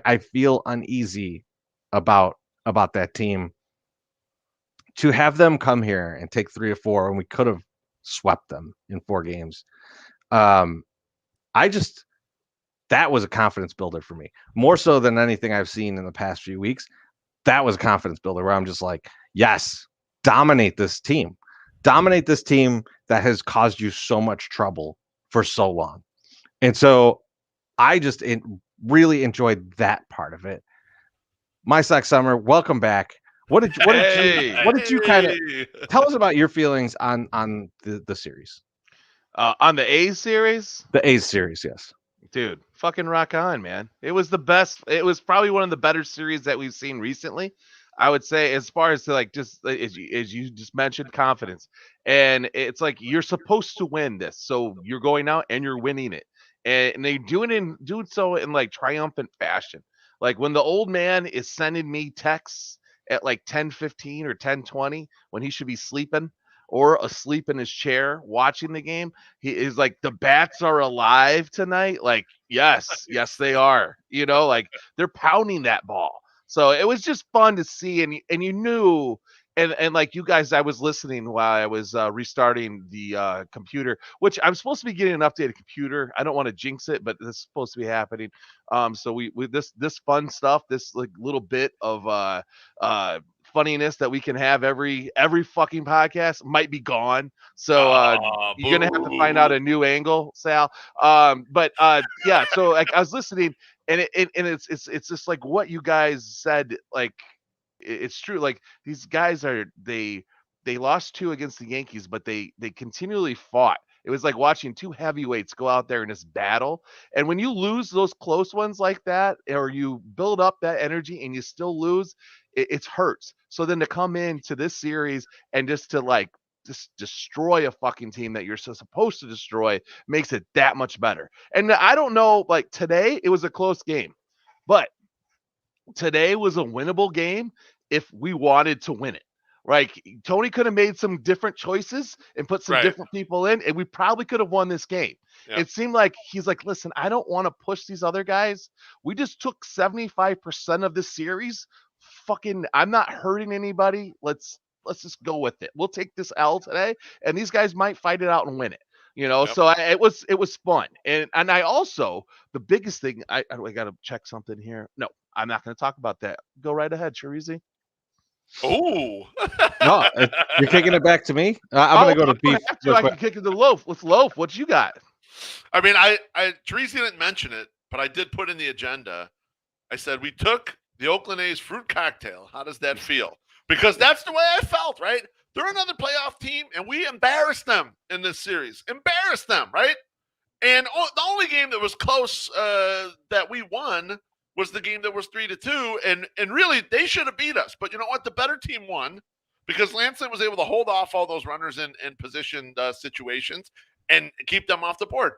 I feel uneasy about that team. To have them come here and take 3 or 4, and we could have swept them in 4 games. That was a confidence builder for me, more so than anything I've seen in the past few weeks. That was a confidence builder where I'm just yes, dominate this team that has caused you so much trouble for so long. And so I just really enjoyed that part of it. My Sock Summer, welcome back. What did you kind of tell us about your feelings on the series? On the A's series? The A's series, yes. Dude, fucking rock on, man. It was the best. It was probably one of the better series that we've seen recently. I would say, as far as just as you just mentioned, confidence. And it's you're supposed to win this. So you're going out and you're winning it. And they do it so in triumphant fashion. When the old man is sending me texts at 10:15 or 10:20 when he should be sleeping or asleep in his chair watching the game, he is the bats are alive tonight. Yes, they are. They're pounding that ball. So it was just fun to see, and you knew. And you guys, I was listening while I was restarting the computer, which I'm supposed to be getting an updated computer. I don't want to jinx it, but this is supposed to be happening. So we this fun stuff, this little bit of funniness that we can have every fucking podcast might be gone. So you're gonna have to find out a new angle, Sal. Yeah. So like I was listening, and it's just like what you guys said. Like it's true. Like these guys they lost 2 against the Yankees, but they continually fought. It was like watching 2 heavyweights go out there in this battle. And when you lose those close ones like that, or you build up that energy and you still lose, it hurts. So then to come into this series and just destroy a fucking team that you're supposed to destroy makes it that much better. And I don't know, like today, it was a close game, but today was a winnable game if we wanted to win it. Like Tony could have made some different choices and put some different people in, and we probably could have won this game. Yeah. It seemed like he's like, listen, I don't want to push these other guys. We just took 75% of this series. Fucking, I'm not hurting anybody. Let's just go with it. We'll take this L today, and these guys might fight it out and win it. You know, so it was fun. And I also, the biggest thing, I got to check something here. No, I'm not going to talk about that. Go right ahead, Chirizi. Oh no, you're kicking it back to me. I'm gonna go to beef. I can kick it to Loaf. With Loaf, what you got? I mean, Teresa didn't mention it, but I did put in the agenda. I said we took the Oakland A's fruit cocktail. How does that feel? Because that's the way I felt. Right? They're another playoff team, and we embarrassed them in this series. Embarrassed them, right? And the only game that was close that we won was the game that was 3-2, and really they should have beat us. But you know what? The better team won because Lansing was able to hold off all those runners in position situations and keep them off the board.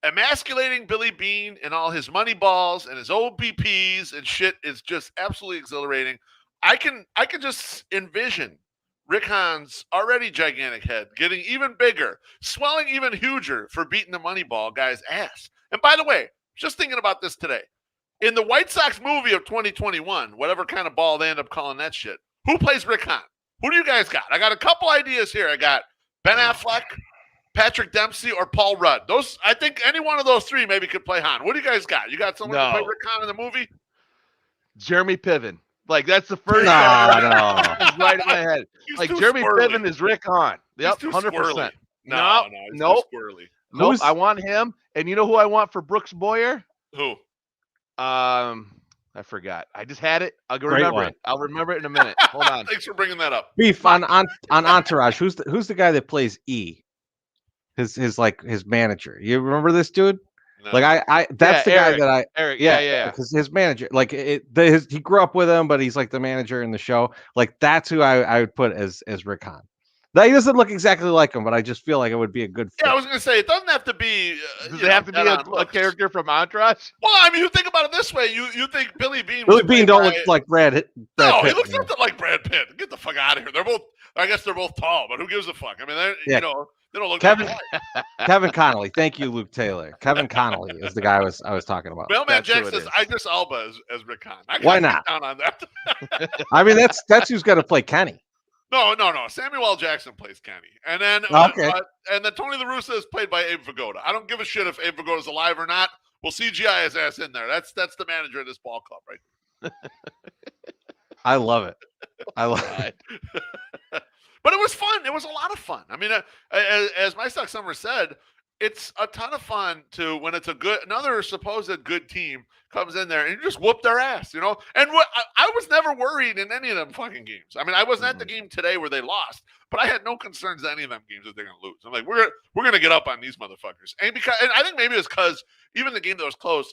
Emasculating Billy Beane and all his money balls and his OBPs and shit is just absolutely exhilarating. I can just envision Rick Hahn's already gigantic head getting even bigger, swelling even huger for beating the money ball guy's ass. And by the way, just thinking about this today. In the White Sox movie of 2021, whatever kind of ball they end up calling that shit, who plays Rick Hahn? Who do you guys got? I got a couple ideas here. I got Ben Affleck, Patrick Dempsey, or Paul Rudd. I think any one of those 3 maybe could play Hahn. What do you guys got? You got someone to play Rick Hahn in the movie? Jeremy Piven. Like, that's the first right in my head. Like, Jeremy Piven is Rick Hahn. Yep, 100%. No, nope. Squirrely. Nope, I want him. And you know who I want for Brooks Boyer? Who? I forgot. I just had it. I'll remember it. I'll remember it in a minute. Hold on. Thanks for bringing that up. Beef on Entourage. Who's the guy that plays E? His manager. You remember this dude? No. Like that's the Eric. guy that Eric. Yeah. Because his manager, like he grew up with him, but he's like the manager in the show. Like that's who I would put as Rick Hahn. Now, he doesn't look exactly like him, but I just feel like it would be a good fit. Yeah, I was going to say, it doesn't have to be... Does it have to be a character from Entourage? Well, I mean, you think about it this way. You think Billy Beane... Billy Beane don't look like Brad Pitt. No, he looks nothing like Brad Pitt. Get the fuck out of here. I guess they're both tall, but who gives a fuck? I mean, they don't look Kevin Connolly. Thank you, Luke Taylor. Kevin Connolly is the guy I was talking about. Mailman Jack says, Idris Elba as Rick Hahn. Why not? Down on that. I mean, that's who's got to play Kenny. No. Samuel L. Jackson plays Kenny. And then and then Tony La Russa is played by Abe Vigoda. I don't give a shit if Abe Vigoda's alive or not. We'll CGI his ass in there. That's the manager of this ball club, right? I love it. But it was fun. It was a lot of fun. I mean, as My Stock Summer said, it's a ton of fun when it's another supposed good team comes in there and you just whoop their ass, you know? And I was never worried in any of them fucking games. I mean, I wasn't at the game today where they lost, but I had no concerns in any of them games that they're going to lose. I'm like, we're going to get up on these motherfuckers. And I think maybe it's because even the game that was close,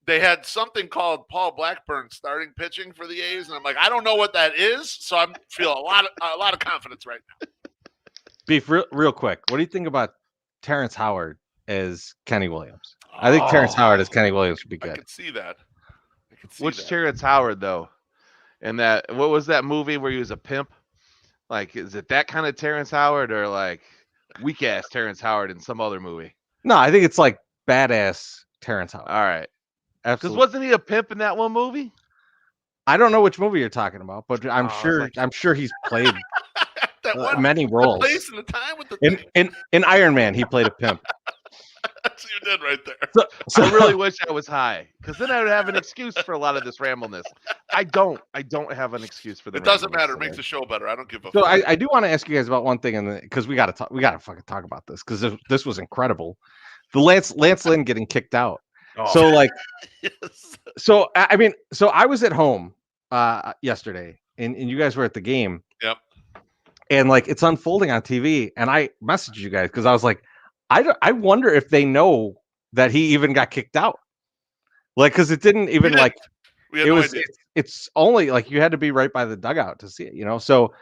they had something called Paul Blackburn starting pitching for the A's, and I'm like, I don't know what that is, so I feel a lot of confidence right now. Beef, real quick, what do you think about Terrence Howard as Kenny Williams? I think Terrence Howard as Kenny Williams would be good. I could see that. Which Terrence Howard though? And what was that movie where he was a pimp? Like, is it that kind of Terrence Howard or like weak ass Terrence Howard in some other movie? No, I think it's like badass Terrence Howard. All right. Absolutely. Because wasn't he a pimp in that one movie? I don't know which movie you're talking about, but I'm sure he's played many roles. The place and the time with the in Iron Man, he played a pimp. That's what you did right there. So I really wish I was high, because then I would have an excuse for a lot of this rambleness. I don't have an excuse for the. It doesn't randomness matter. It today. makes the show better. I don't give a So fuck. I do want to ask you guys about one thing, and because we gotta fucking talk about this because this was incredible. The Lance Lynn getting kicked out. Oh. So like, Yes. so I mean, so I was at home yesterday, and you guys were at the game. Yep. And like it's unfolding on TV, and I messaged you guys because I was like, I wonder if they know that he even got kicked out, like because it didn't even like We had it no was idea. it's only like you had to be right by the dugout to see it, you know. So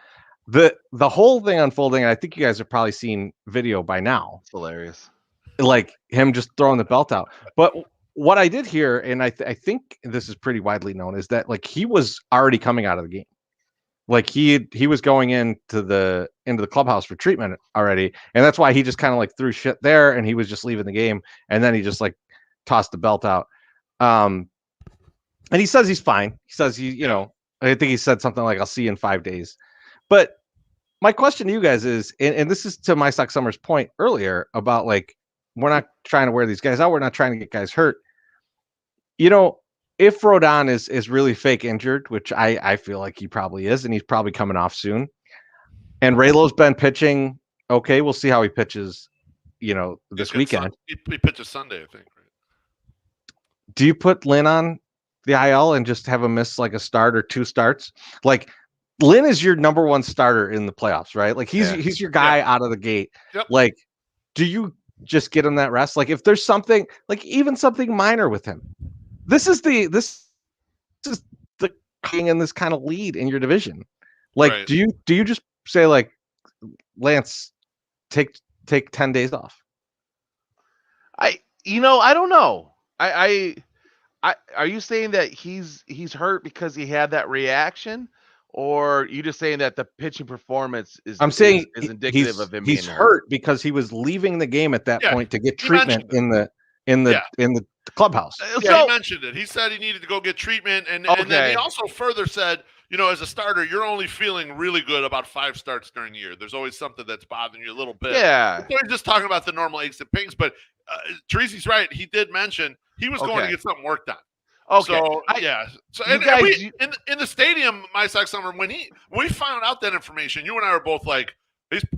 the whole thing unfolding, and I think you guys have probably seen video by now, It's hilarious. like him just throwing the belt out. But what I did hear, and I think this is pretty widely known, is that like he was already coming out of the game. Like he was going into the clubhouse for treatment already, and that's why he just kind of like threw shit there, and he was just leaving the game, and then he just like tossed the belt out. And he says he's fine. He says you know, I think he said something like, "I'll see you in 5 days." But my question to you guys is, and this is to my Sock Summers point earlier about like we're not trying to wear these guys out, we're not trying to get guys hurt. You know, if Rodon is really fake injured, which I feel like he probably is, and he's probably coming off soon, and Raylo's been pitching okay, we'll see how he pitches, you know, this weekend. He pitches Sunday, I think. Right? Do you put Lynn on the IL and just have him miss like a start or 2 starts? Like Lynn is your number 1 starter in the playoffs, right? Like he's your guy out of the gate. Yep. Like, do you just get him that rest? Like if there's something, like even something minor with him. This is the king in this kind of lead in your division. Like, Right. do you just say like, Lance, take 10 days off? I don't know. I are you saying that he's hurt because he had that reaction, or are you just saying that the pitching performance is? I'm saying is indicative of him he's being hurt because he was leaving the game at that point to get treatment in the clubhouse. Yeah, he mentioned it. He said he needed to go get treatment, and then he also further said, you know, as a starter, you're only feeling really good about 5 starts during the year. There's always something that's bothering you a little bit. Yeah. So he's just talking about the normal aches and pains, but Teresa's right. He did mention he was going to get something worked on. Okay. So So and in the stadium, my Sox Summer, when we found out that information, you and I were both like,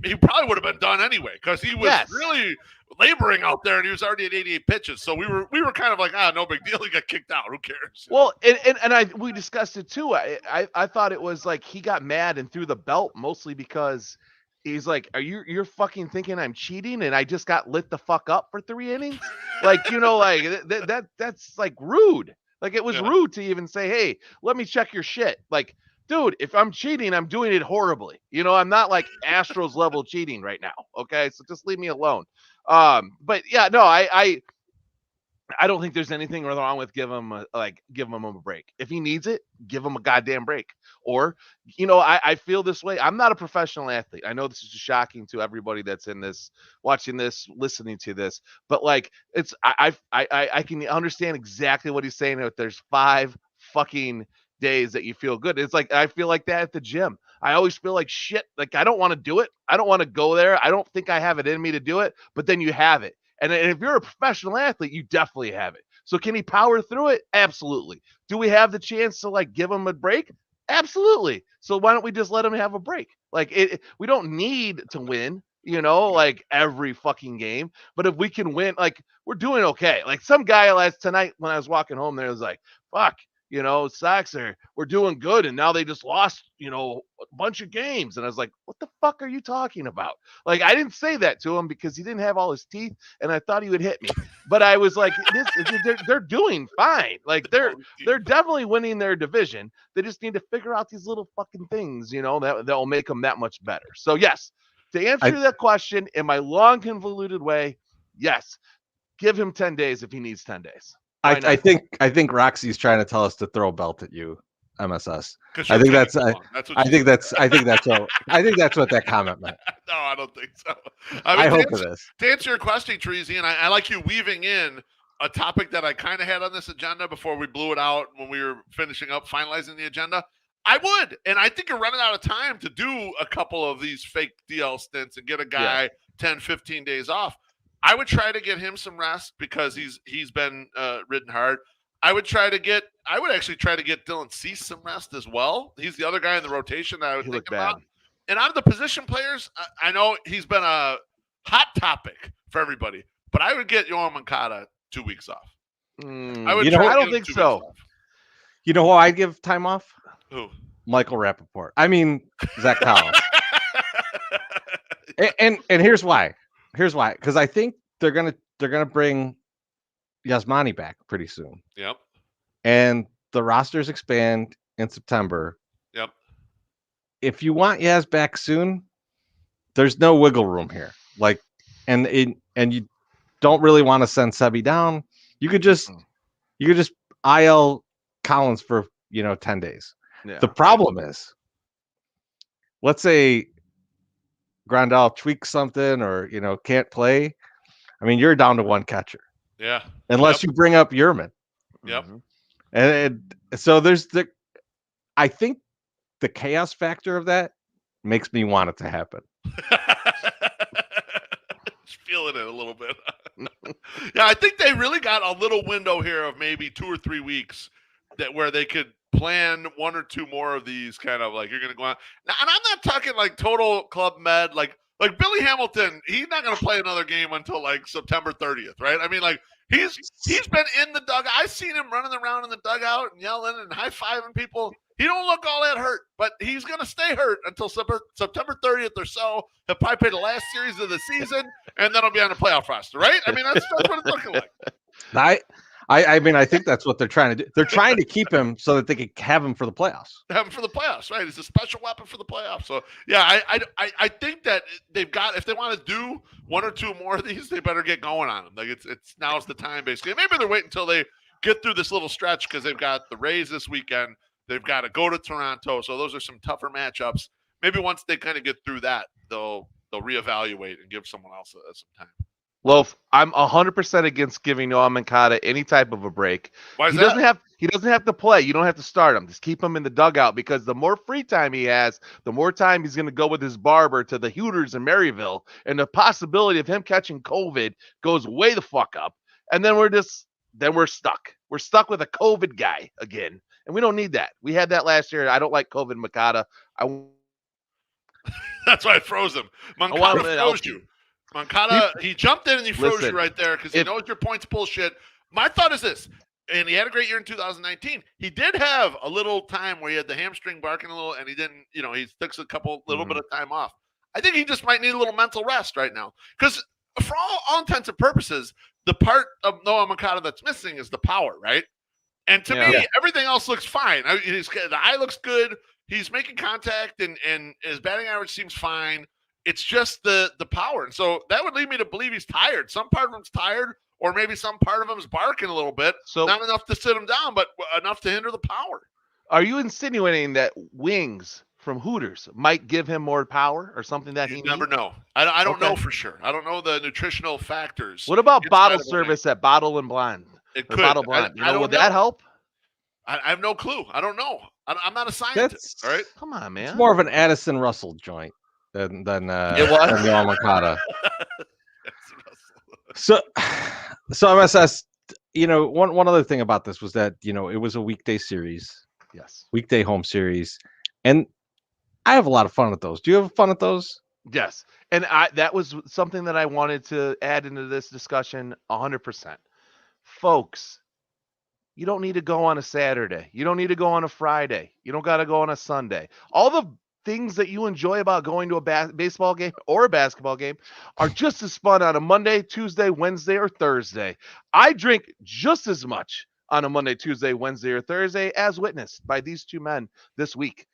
he probably would have been done anyway because he was really laboring out there, and he was already at 88 pitches. So we were kind of like, no big deal. He got kicked out. Who cares? Well, we discussed it too. I thought it was like he got mad and threw the belt mostly because he's like, you're fucking thinking I'm cheating and I just got lit the fuck up for 3 innings? Like, you know, like that's like rude. Like it was rude to even say, hey, let me check your shit. Like, dude, if I'm cheating, I'm doing it horribly. You know, I'm not like Astros level cheating right now. Okay, so just leave me alone. But yeah, no, I don't think there's anything wrong with give him a break. If he needs it, give him a goddamn break. Or, you know, I feel this way. I'm not a professional athlete. I know this is shocking to everybody that's in this, watching this, listening to this, but like it's I can understand exactly what he's saying. That there's 5 fucking days that you feel good. It's like I feel like that at the gym. I always feel like shit. Like I don't want to do it. I don't want to go there. I don't think I have it in me to do it. But then you have it. And if you're a professional athlete, you definitely have it. So can he power through it? Absolutely. Do we have the chance to like give him a break? Absolutely. So why don't we just let him have a break? Like we don't need to win, you know, like every fucking game. But if we can win, like we're doing okay. Like some guy last tonight when I was walking home there was like, fuck, you know, Sox we're doing good, and now they just lost, you know, a bunch of games. And I was like, what the fuck are you talking about? Like, I didn't say that to him because he didn't have all his teeth, and I thought he would hit me. But I was like, they're doing fine. Like they're definitely winning their division. They just need to figure out these little fucking things, you know, that will make them that much better. So yes, to answer that question in my long convoluted way, yes, give him 10 days if he needs 10 days. I think Roxy's trying to tell us to throw a belt at you, MSS. I think that's what that comment meant. No, I don't think so. I hope it is. To answer your question, Treasy, and I like you weaving in a topic that I kind of had on this agenda before we blew it out when we were finalizing the agenda. I would, and I think you're running out of time to do a couple of these fake DL stints and get a guy 10, 15 days off. I would try to get him some rest because he's been ridden hard. I would actually try to get Dylan Cease some rest as well. He's the other guy in the rotation that I would He think looked about. bad. And out of the position players, I know he's been a hot topic for everybody, but I would get Yoel Moncada 2 weeks off. I would. You know, try to I don't get him think 2 so. weeks off. You know who I'd give time off? Who? Michael Rappaport. I mean, Zach Collins. and here's why. Here's why. Because I think they're gonna bring Yasmani back pretty soon. Yep. And the rosters expand in September. Yep. If you want Yaz back soon, there's no wiggle room here. Like, and you don't really want to send Sebi down. You could just IL Collins for 10 days. Yeah. The problem is, let's say Grandal tweaks something or can't play. I mean, you're down to one catcher. Yeah. Unless you bring up Yerman. Yep. And so there's I think the chaos factor of that makes me want it to happen. Just feeling it a little bit. Yeah, I think they really got a little window here of maybe 2 or 3 weeks where they could plan 1 or 2 more of these kind of like you're going to go out. Now, and I'm not talking like total club med, like Billy Hamilton. He's not going to play another game until like September 30th, right? I mean, like he's been in the dugout. I've seen him running around in the dugout and yelling and high-fiving people. He don't look all that hurt, but he's going to stay hurt until September 30th or so. He'll probably play the last series of the season, and then he'll be on the playoff roster, right? I mean, that's what it's looking like. I mean, I think that's what they're trying to do. They're trying to keep him so that they can have him for the playoffs. Have him for the playoffs, right? He's a special weapon for the playoffs. So, yeah, I think that they've got, if they want to do 1 or 2 more of these, they better get going on them. Like it's now's the time, basically. Maybe they're waiting until they get through this little stretch because they've got the Rays this weekend. They've got to go to Toronto. So those are some tougher matchups. Maybe once they kind of get through that, they'll reevaluate and give someone else some time. Loaf, I'm 100% against giving Yoel Moncada any type of a break. Why is he that? doesn't have to play. You don't have to start him. Just keep him in the dugout because the more free time he has, the more time he's going to go with his barber to the Hooters in Maryville, and the possibility of him catching COVID goes way the fuck up. And then we're stuck. We're stuck with a COVID guy again, and we don't need that. We had that last year. I don't like COVID Moncada. That's why I froze him. Moncada froze you. Moncada, he jumped in and he froze you right there because he knows your point's bullshit. My thought is this, and he had a great year in 2019. He did have a little time where he had the hamstring barking a little, and he didn't, he took a little bit of time off. I think he just might need a little mental rest right now because for all intents and purposes, the part of Noah Moncada that's missing is the power, right? And to me, everything else looks fine. The eye looks good. He's making contact, and his batting average seems fine. It's just the power. And so that would lead me to believe he's tired. Some part of him's tired, or maybe some part of him's barking a little bit. So not enough to sit him down, but enough to hinder the power. Are you insinuating that wings from Hooters might give him more power or something that he never needs? know. I don't know for sure. I don't know the nutritional factors. What about bottle service at Bottle and Blonde? It could. Bottle Blonde. Would that help? I have no clue. I don't know. I'm not a scientist. All right. Come on, man. It's more of an Addison Russell joint than Yoel Moncada. So MSS, one other thing about this was that it was a weekday series. Yes. Weekday home series, and I have a lot of fun at those. Do you have fun at those? Yes, and that was something that I wanted to add into this discussion 100%. Folks, you don't need to go on a Saturday. You don't need to go on a Friday. You don't got to go on a Sunday. All the things that you enjoy about going to a baseball game or a basketball game are just as fun on a Monday, Tuesday, Wednesday, or Thursday. I drink just as much on a Monday, Tuesday, Wednesday, or Thursday as witnessed by these two men this week.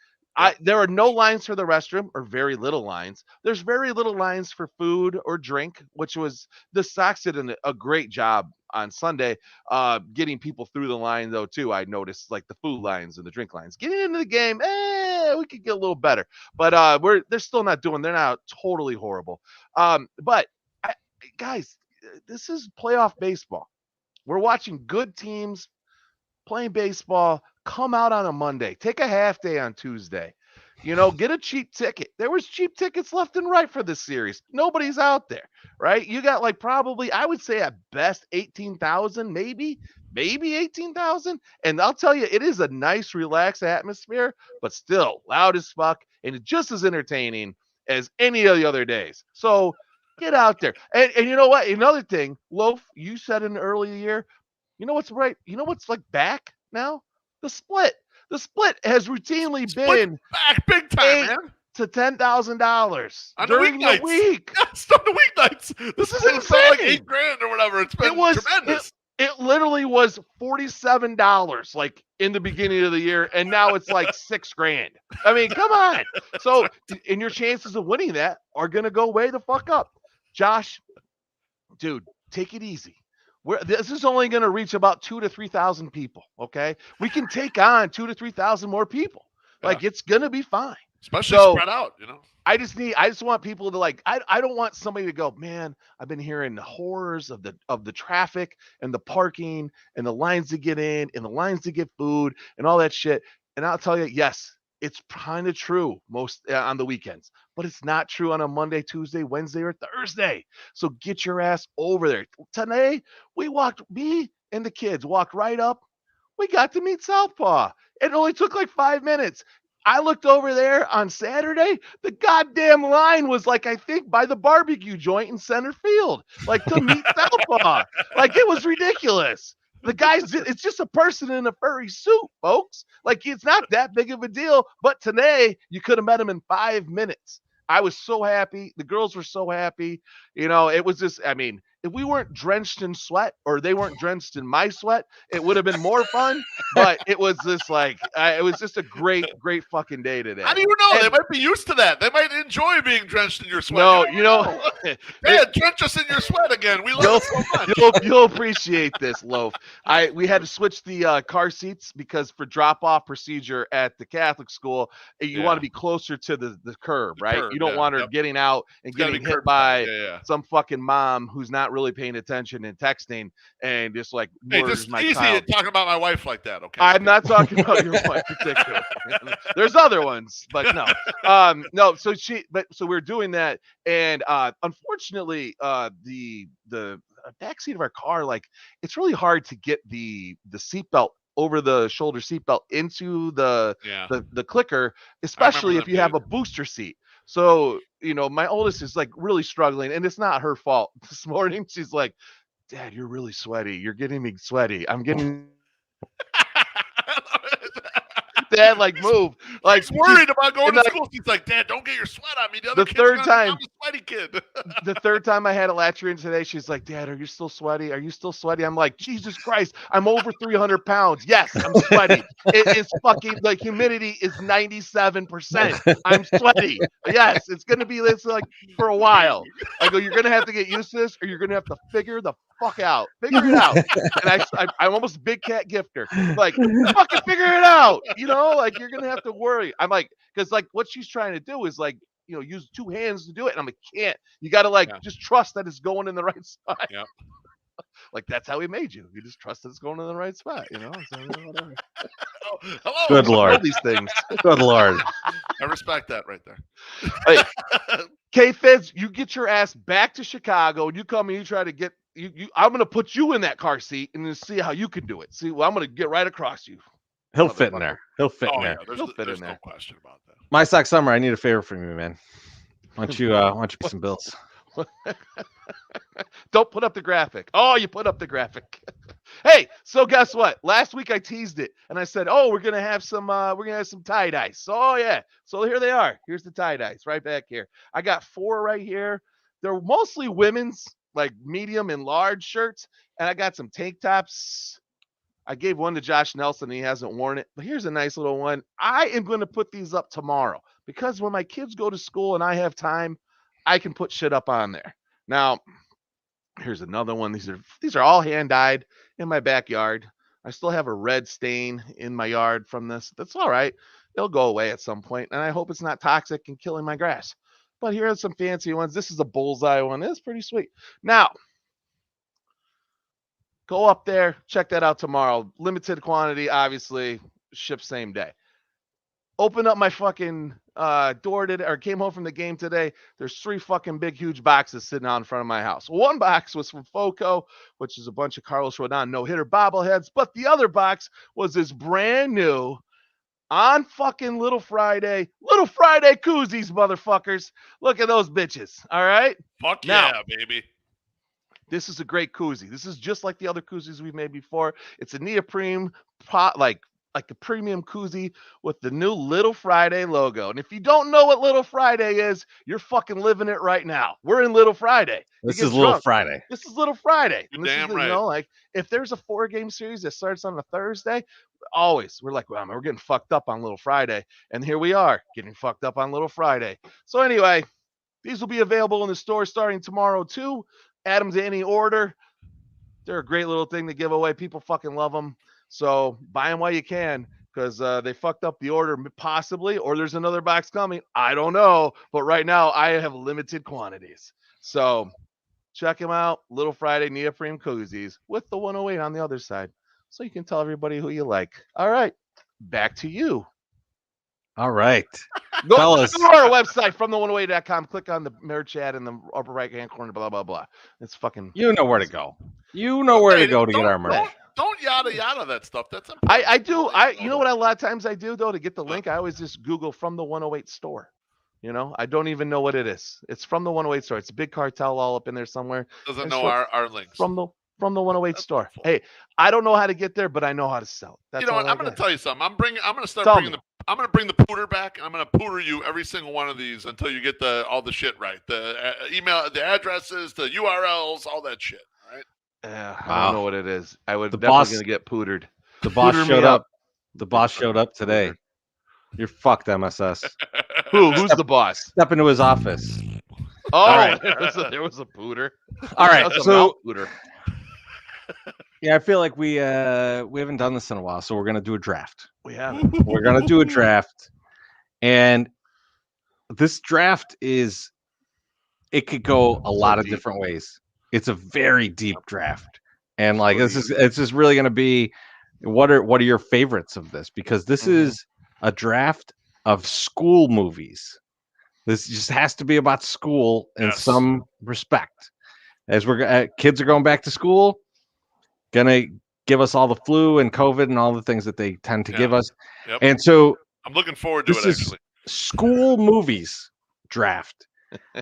There are no lines for the restroom, or very little lines. There's very little lines for food or drink, which was the Sox did a great job on Sunday, getting people through the line though too. I noticed like the food lines and the drink lines. Getting into the game, we could get a little better, but they're still not doing. They're not totally horrible. But guys, this is playoff baseball. We're watching good teams playing baseball. Come out on a Monday. Take a half day on Tuesday. Get a cheap ticket. There was cheap tickets left and right for this series. Nobody's out there, right? You got like probably, I would say at best 18,000, maybe 18,000. And I'll tell you, it is a nice, relaxed atmosphere, but still loud as fuck and just as entertaining as any of the other days. So get out there. And you know what? Another thing, Loaf, you said in the early year, you know what's right? You know what's like back now? The split. The split has routinely been back big time, man. to $10,000 on during the week. Yes, on the weeknights. This is insane. Like $8,000 or whatever. It's been tremendous. It literally was $47 like in the beginning of the year, and now it's like $6,000. I mean, come on. So, and your chances of winning that are gonna go way the fuck up. Josh, dude, take it easy. This is only going to reach about 2,000 to 3,000 people. Okay, we can take on 2,000 to 3,000 more people. Like it's going to be fine, especially spread out. I just want people to like. I don't want somebody to go, man. I've been hearing the horrors of the traffic and the parking and the lines to get in and the lines to get food and all that shit. And I'll tell you, yes, it's kind of true most on the weekends, but it's not true on a Monday, Tuesday, Wednesday, or Thursday. So get your ass over there. Today, me and the kids walked right up. We got to meet Southpaw. It only took like 5 minutes. I looked over there on Saturday. The goddamn line was like, I think, by the barbecue joint in center field, like to meet Southpaw. Like it was ridiculous. The guy's, it's just a person in a furry suit, folks. Like, it's not that big of a deal. But today, you could have met him in 5 minutes. I was so happy. The girls were so happy. It was just, I mean, if we weren't drenched in sweat or they weren't drenched in my sweat, it would have been more fun. But it was just like, it was just a great, great fucking day today. How do you know? They might be used to that. They might enjoy being drenched in your sweat. No, Dad, drench us in your sweat again. We love it so much. You'll appreciate this, Loaf. We had to switch the car seats because for drop-off procedure at the Catholic school, you want to be closer to the curb, right? You don't want her getting out and getting hit by some fucking mom who's not really paying attention and texting and just like murders my child. Talking about my wife like that, okay? I'm not talking about your wife particularly. There's other ones, but no. No, so we're doing that, and unfortunately, the backseat of our car, like it's really hard to get the seatbelt over the shoulder seatbelt into the clicker, especially if you have a booster seat. So, my oldest is like really struggling, and it's not her fault. This morning, she's like, Dad, you're really sweaty. You're getting me sweaty. I'm getting Dad, like, move. Like, he's worried about going to school. He's like, Dad, don't get your sweat on me. The third time, I'm a sweaty kid. The third time I had to latch her in today, she's like, Dad, are you still sweaty? Are you still sweaty? I'm like, Jesus Christ, I'm over 300 pounds. Yes, I'm sweaty. It is fucking, like, humidity is 97%. I'm sweaty. Yes, it's going to be this, like, for a while. I go, you're going to have to get used to this, or you're going to have to figure the fuck out. Figure it out. And I'm almost big cat gifter. Like, fucking figure it out. Like, you're gonna have to worry. I'm like, because like what she's trying to do is like, use two hands to do it. And I'm like, can't. You gotta just trust that it's going in the right spot. Yeah. Like, that's how he made you. You just trust that it's going in the right spot, So, whatever. Hello. Good Lord. These things. Good Lord. I respect that right there. Hey, K-Feds, you get your ass back to Chicago and you come and you try to get I'm gonna put you in that car seat and then see how you can do it. See, well, I'm gonna get right across you. He'll fit in there. He'll fit in there. There's no question about that. My Sock Summer, I need a favor from you, man. Why don't you pay some bills? Don't put up the graphic. Oh, you put up the graphic. Hey, so guess what? Last week I teased it and I said, "Oh, we're gonna have some tie-dyes." Oh yeah. So here they are. Here's the tie-dyes right back here. I got 4 right here. They're mostly women's, like medium and large shirts, and I got some tank tops. I gave one to Josh Nelson, and he hasn't worn it. But here's a nice little one. I am going to put these up tomorrow because when my kids go to school and I have time, I can put shit up on there. Now, here's another one. These are all hand dyed in my backyard. I still have a red stain in my yard from this. That's all right. It'll go away at some point, and I hope it's not toxic and killing my grass. But here are some fancy ones. This is a bullseye one. It's pretty sweet. Now, go up there, check that out tomorrow. Limited quantity, obviously, ship same day. Open up my fucking doored it or came home from the game today. There's 3 fucking big, huge boxes sitting out in front of my house. One box was from FOCO, which is a bunch of Carlos Rodon no-hitter bobbleheads. But the other box was this brand new on fucking Little Friday koozies, motherfuckers. Look at those bitches. All right. Fuck Now, yeah, baby. This is a great koozie. This is just like the other koozies we've made before. It's a neoprene pot, like a premium koozie with the new Little Friday logo. And if you don't know what Little Friday is, you're fucking living it right now. We're in Little Friday. This is Little Friday. This is Little Friday. You're And this damn is, right. you know, like if there's a 4-game series that starts on a Thursday, always we're like, well, we're getting fucked up on Little Friday. And here we are getting fucked up on Little Friday. So anyway, these will be available in the store starting tomorrow too. Add them to any order. They're a great little thing to give away. People fucking love them. So buy them while you can, because they fucked up the order possibly, or there's another box coming. I don't know. But right now I have limited quantities. So check them out. Little Friday neoprene koozies with the 108 on the other side. So you can tell everybody who you like. All right. Back to you. All right. Go Fellas. to our website, FromThe108.com. Click on the merch ad in the upper right-hand corner, blah, blah, blah. It's fucking... You know where to go. You know where to go to get our merch. Don't yada yada that stuff. That's I do. You know what a lot of times I do, though, to get the link? I always just Google From the 108 store. You know, I don't even know what it is. It's From the 108 store. It's a big cartel all up in there somewhere. Doesn't know our links. From the 108 store. Hey, I don't know how to get there, but I know how to sell it. That's you know what? all I'm going to tell you something. I'm going to I'm going to bring the pooter back. I'm going to pooter you every single one of these until you get all the shit right. The email, the addresses, the URLs, all that shit. All right. I don't know what it is. I would definitely going to get pootered. The boss showed up. The boss showed up today. You're fucked, MSS. Who's the boss? Step into his office. Oh, all right. there was a pooter. All right. So pooter. Yeah, I feel like we haven't done this in a while, so we're gonna do a draft. We haven't. We're gonna do a draft, and this draft it could go a lot of different ways. It's a very deep draft, and like it's just really gonna be what are your favorites of this, because this is a draft of school movies. This just has to be about school in some respect. As kids are going back to school, gonna give us all the flu and COVID and all the things that they tend to give us. Yep. And so I'm looking forward to it, actually. School movies draft.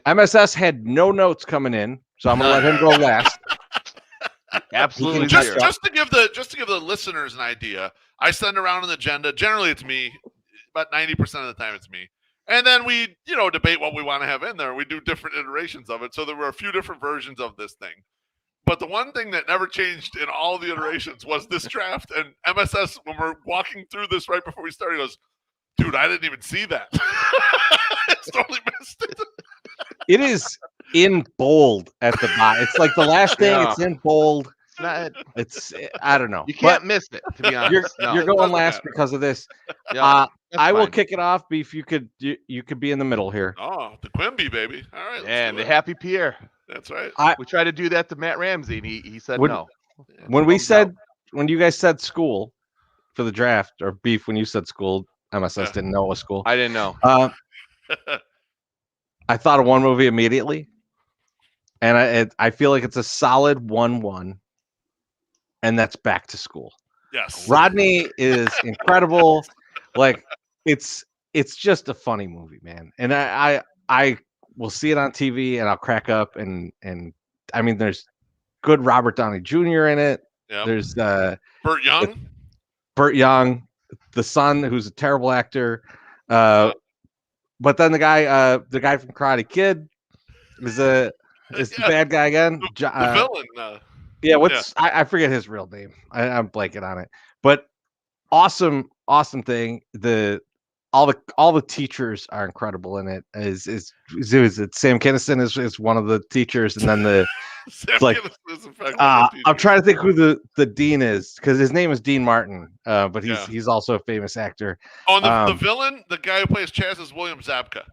MSS had no notes coming in, so I'm gonna let him go last. Absolutely. Just to give the listeners an idea, I send around an agenda. Generally it's me. About 90% of the time it's me. And then we, debate what we want to have in there. We do different iterations of it. So there were a few different versions of this thing. But the one thing that never changed in all the iterations was this draft. And MSS, when we're walking through this right before we started, he goes, dude, I didn't even see that. I totally missed it. It is in bold at the bottom. It's like the last thing. It's in bold. It's I don't know. You can't miss it, to be honest. You're going last because of this. Yeah, I will kick it off. Beef, you could be in the middle here. Oh, the Quimby, baby. All right. And the Happy Pierre. That's right. We tried to do that to Matt Ramsey, and he said no. When you guys said school for the draft, or Beef, when you said school, MSS didn't know it was school. I didn't know. I thought of one movie immediately, and I feel like it's a solid 1-1, and that's Back to School. Yes. Rodney is incredible. Like it's just a funny movie, man. And I will see it on TV and I'll crack up, and I mean there's good Robert Downey Jr. in it. Yep. There's Burt Young, the son, who's a terrible actor. But then the guy from Karate Kid is the bad guy again. The villain. I forget his real name. I'm blanking on it. But awesome thing. All the teachers are incredible in it. Is Sam Kinison is one of the teachers, and then I'm trying to think who the dean is, because his name is Dean Martin, but he's also a famous actor. Oh, and the villain, the guy who plays Chaz, is William Zabka.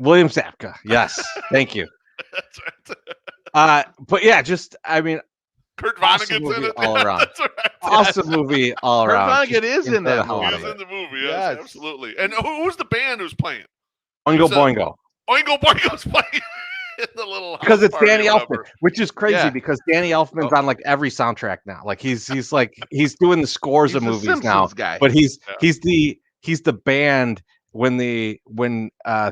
William Zabka, yes, thank you. That's right. But yeah, just I mean, Kurt Vonnegut's in it all around. That's right. Awesome movie all around. Kurt Vonnegut is in that movie. He's in the movie. Yes, absolutely. And who's the band who's playing? Oingo Boingo. Oingo Boingo's playing in the little Because house it's party Danny or Elfman, whatever. which is crazy Yeah. because Danny Elfman's on like every soundtrack now. Like he's doing the scores He's of the movies Simpsons now. guy. But he's Yeah. the band when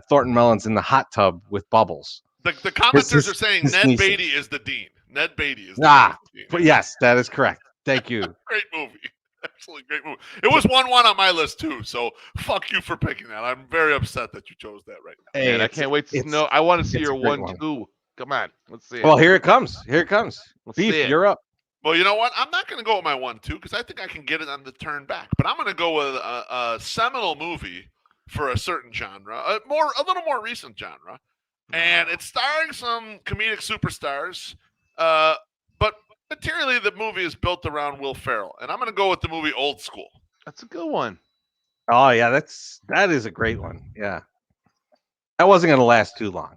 Thornton Mellon's in the hot tub with Bubbles. The commenters are saying his Ned nieces. Beatty is the dean. Ned Beatty is the dean. But yes, that is correct. Thank you. Great movie. Absolutely great movie. It was 1-1 on my list too, so fuck you for picking that. I'm very upset that you chose that right now. Hey, Man, I can't wait to know. I want to see it's a your great 1-2. Come on, let's see it. Well, here it comes. Here it comes. Let's Beef, see it. you're up. Well, you know what? I'm not going to go with my 1-2 because I think I can get it on the turn back. But I'm going to go with a seminal movie for a certain genre, a little more recent genre, and it's starring some comedic superstars. But materially, the movie is built around Will Ferrell, and I'm going to go with the movie Old School. That's a good one. Oh yeah, that is a great one. Yeah, that wasn't going to last too long.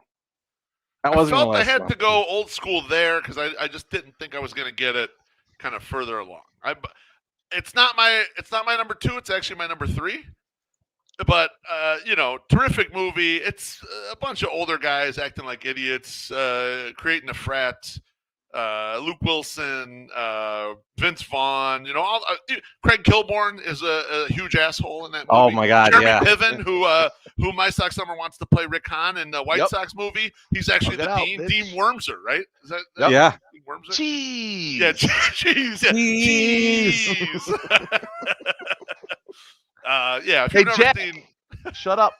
I felt I had to go Old School there because I just didn't think I was going to get it kind of further along. It's not my number 2. It's actually my number 3. But terrific movie. It's a bunch of older guys acting like idiots, creating a frat. Luke Wilson, Vince Vaughn, Craig Kilborn is a huge asshole in that movie. Oh my God, Jeremy Piven, who My Sox Summer wants to play Rick Hahn in the White Sox movie. He's actually the dean, bitch. Dean Wormser, right? Is that Yeah. Dean Wormser? Cheese. Yeah, cheese. Yeah. Cheese. Yeah. If Hey, you've never Jack. seen, Shut up.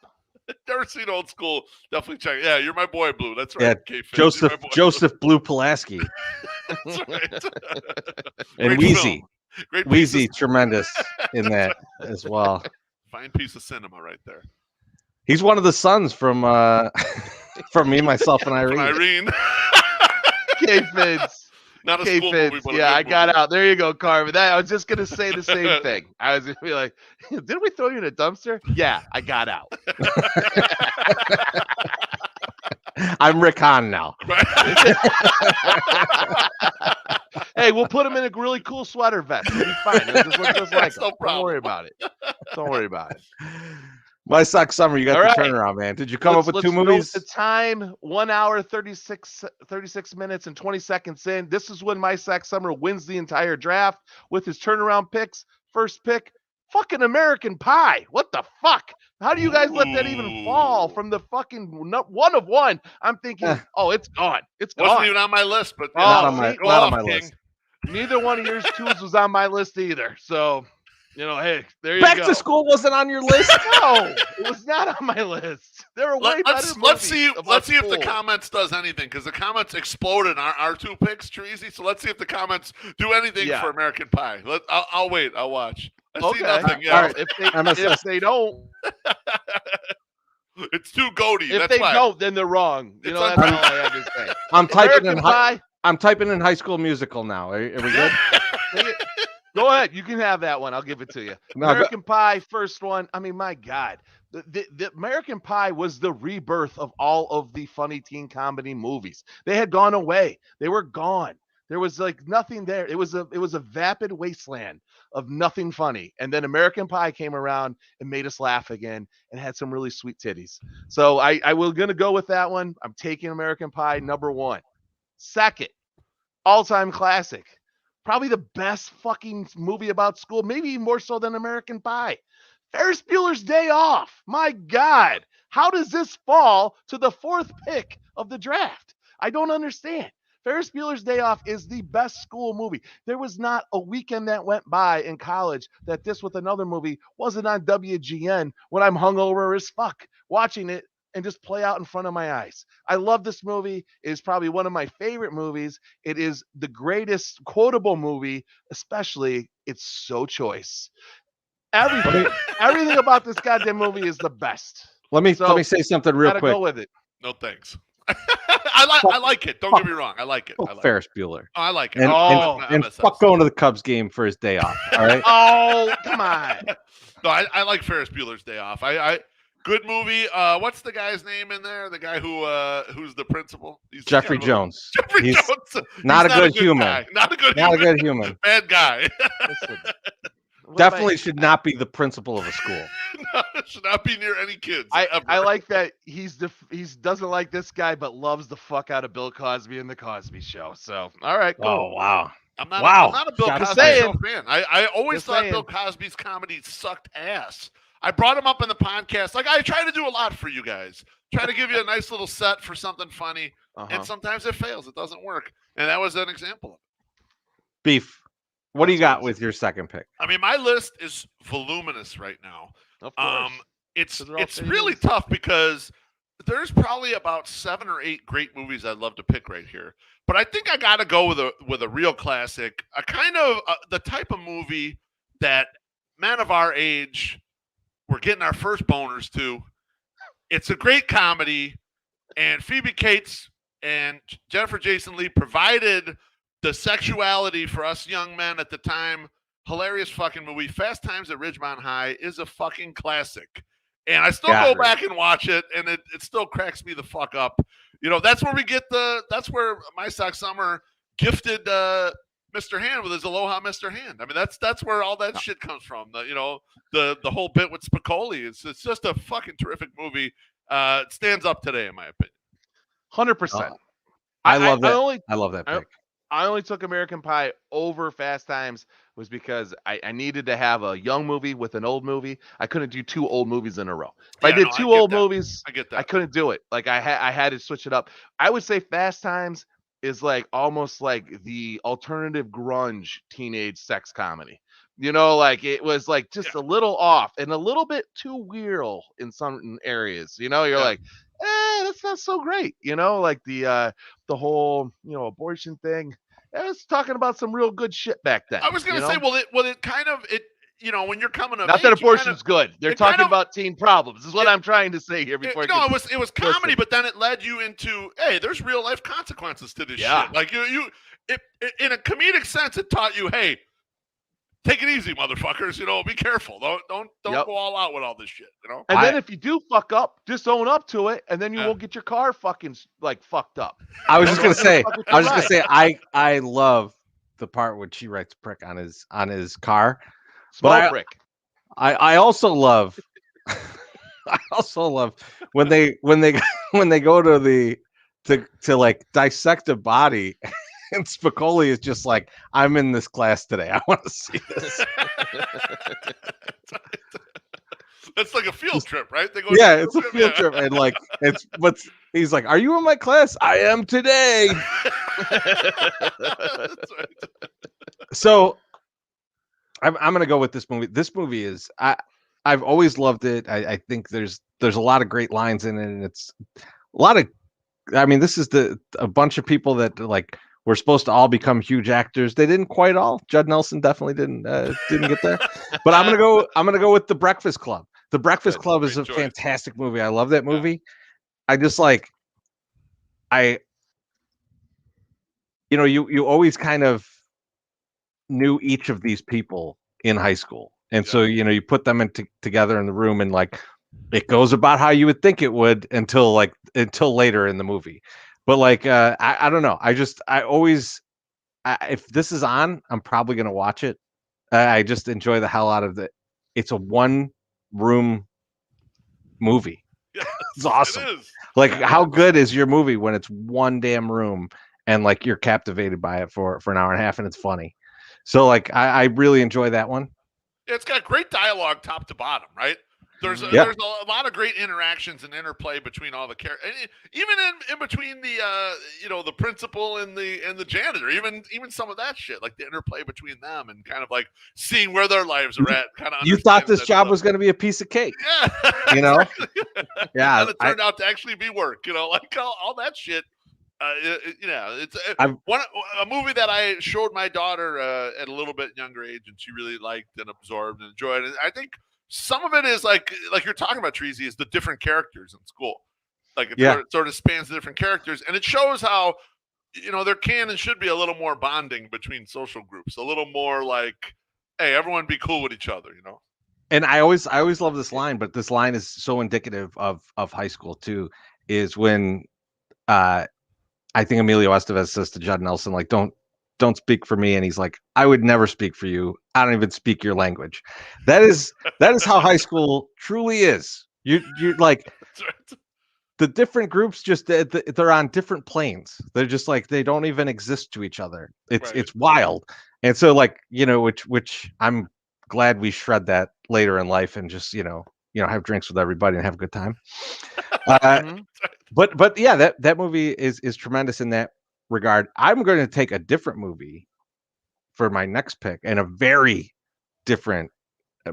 never seen Old School, definitely check it. Yeah, you're my boy, Blue. That's right. Yeah, K-Fizz. You're my boy. Joseph Blue Pulaski That's right. and Great Wheezy. film. Great piece Wheezy, of- tremendous in that as well. Fine piece of cinema right there. He's one of the sons from from Me, Myself, and Irene. Irene. K-Fizz. Not a school movie, but a Yeah, good I got movie. out. There you go, Carmen. I was just gonna say the same thing. I was gonna be like, "Didn't we throw you in a dumpster?" Yeah, I got out. I'm Rick Hahn now. Hey, we'll put him in a really cool sweater vest. It'll be fine. It'll just look just like No him. Don't worry about it. Don't worry about it. My Sox Summer, you got All the right. turnaround, man. Did you come up with 2 note movies? The time, 1 hour, 36 minutes, and 20 seconds in. This is when My Sox Summer wins the entire draft with his turnaround picks. First pick, fucking American Pie. What the fuck? How do you guys let that even fall from the fucking 1 of 1? I'm thinking, oh, it's gone. It's gone. Wasn't even on my list, but Not Oh, on my, go not off, on my King. list. Neither one of yours twos was on my list either. So, hey, there you Back go. to School wasn't on your list. No, it was not on my list. There were way better Let's see movies about if the school. comments does anything because the comments exploded our 2 picks, Treasy. So let's see if the comments do anything Yeah. for American Pie. I'll wait. I'll watch. I see Okay. nothing. Yeah, All right. If they don't, it's too goaty. if That's they why. don't, then they're wrong. You It's know, that's all I have to say. I'm typing American in Pie. I'm typing in High School Musical now. Are we good? Take it. Go ahead. You can have that one. I'll give it to you. No, go- American Pie, first one. I mean, my God. The American Pie was the rebirth of all of the funny teen comedy movies. They had gone away. They were gone. There was like nothing there. It was a vapid wasteland of nothing funny. And then American Pie came around and made us laugh again and had some really sweet titties. So I was gonna go with that one. I'm taking American Pie number 1. Second, all-time classic. Probably the best fucking movie about school, maybe more so than American Pie. Ferris Bueller's Day Off. My God. How does this fall to the 4th pick of the draft? I don't understand. Ferris Bueller's Day Off is the best school movie. There was not a weekend that went by in college that this with another movie wasn't on WGN when I'm hungover as fuck watching it and just play out in front of my eyes. I love this movie. It is probably one of my favorite movies. It is the greatest quotable movie, especially it's so choice. Everything about this goddamn movie is the best. Let me So, say something real Gotta quick. go with it. No thanks. I like it. Don't get me wrong. I like it. I like Ferris Bueller. it. Oh, I like it. And, Oh, and fuck going to the Cubs game for his day off. All right. Oh, come on. No, I like Ferris Bueller's Day Off. Good movie. What's the guy's name in there? The guy who's the principal? He's Jeffrey kind of Jones. Jeffrey He's Jones. not He's a good human. guy. Not a good Not a human. good human. Bad guy. Listen, Definitely should not be the principal of a school. No, Should not be near any kids. I ever. like that he's doesn't like this guy, but loves the fuck out of Bill Cosby and the Cosby Show. So, all right, cool. Oh wow. I'm not. Wow. I'm not a Bill Shots Cosby fired. Show fan. I always Just thought saying. Bill Cosby's comedy sucked ass. I brought him up in the podcast. Like I try to do a lot for you guys. Try to give you a nice little set for something funny, and sometimes it fails. It doesn't work, and that was an example of it. Beef. What do you got with your second pick? I mean, my list is voluminous right now. Of course. It's Those are all really favorites. tough because there's probably about 7 or 8 great movies I'd love to pick right here. But I think I got to go with a real classic, a kind of the type of movie that men of our age were getting our first boners to. It's a great comedy, and Phoebe Cates and Jennifer Jason Leigh provided the sexuality for us young men at the time. Hilarious fucking movie. Fast Times at Ridgemont High is a fucking classic. And I still go back and watch it, and it still cracks me the fuck up. You know, that's where we get that's where My Sock Summer gifted Mr. Hand with his Aloha Mr. Hand. I mean, that's where all that shit comes from. The whole bit with Spicoli. It's just a fucking terrific movie. It stands up today, in my opinion. 100%. I love that. I love that pick. I only took American Pie over Fast Times was because I needed to have a young movie with an old movie. I couldn't do 2 old movies in a row. If I did 2 old movies, I get that. I couldn't do it. Like I had to switch it up. I would say Fast Times is like almost like the alternative grunge teenage sex comedy. You know, like it was like just a little off and a little bit too real in some areas. You know, you're like, that's not so great. You know, like the whole, abortion thing. I was talking about some real good shit back then. I was gonna say, it kind of when you're coming of not age, that abortion's good. They're talking about teen problems. Is what I'm trying to say here before. It was comedy, but then it led you into, hey, there's real life consequences to this shit. Like it in a comedic sense, it taught you, hey, take it easy, motherfuckers. Be careful. Don't go all out with all this shit. And then if you do fuck up, just own up to it, and then you won't get your car fucking like fucked up. I was just gonna say. I love the part when she writes prick on his car. Small prick. I also love. I also love when they go to like dissect a body. And Spicoli is just like, I'm in this class today. I want to see this. That's like a field trip, right? They go it's a field trip. And like, he's like, are you in my class? I am today. That's right. So I'm going to go with this movie. This movie is, I've always loved it. I think there's a lot of great lines in it. And it's a lot of, I mean, this is a bunch of people that like, we're supposed to all become huge actors. They didn't quite all. Judd Nelson definitely didn't get there. But I'm gonna go with The Breakfast Club. The Breakfast Club is a fantastic movie. I love that movie. I just like, you always kind of knew each of these people in high school, and so you put them together in the room, and like it goes about how you would think it would until later in the movie. But like, I don't know. I always, if this is on, I'm probably going to watch it. I just enjoy the hell out of it. It's a 1-room movie. Yes, it's awesome. It is. Like, how good is your movie when it's one damn room and like you're captivated by it for an hour and a half and it's funny. So like, I really enjoy that one. It's got great dialogue top to bottom, right? There's a lot of great interactions and interplay between all the characters, even in between the the principal and the janitor, even some of that shit, like the interplay between them and kind of like seeing where their lives are at. Kind of. You thought this job was going to be a piece of cake, yeah, yeah. And it turned out to actually be work, like all that shit. It's a movie that I showed my daughter at a little bit younger age, and she really liked and absorbed and enjoyed. And I think some of it is like you're talking about, Treasy, is the different characters in school. Like it sort of spans the different characters, and it shows how there can and should be a little more bonding between social groups, a little more like, hey, everyone be cool with each other, And I always love this line, but this line is so indicative of high school too. Is when I think Emilio Estevez says to Judd Nelson, like, don't don't speak for me. And he's like, I would never speak for you. I don't even speak your language. That is how high school truly is. You're like, That's right. the different groups they're on different planes. They're just like, they don't even exist to each other. It's wild. And so like, which I'm glad we shred that later in life and just, have drinks with everybody and have a good time. But yeah, that movie is tremendous in that regard. I'm going to take a different movie for my next pick and a very different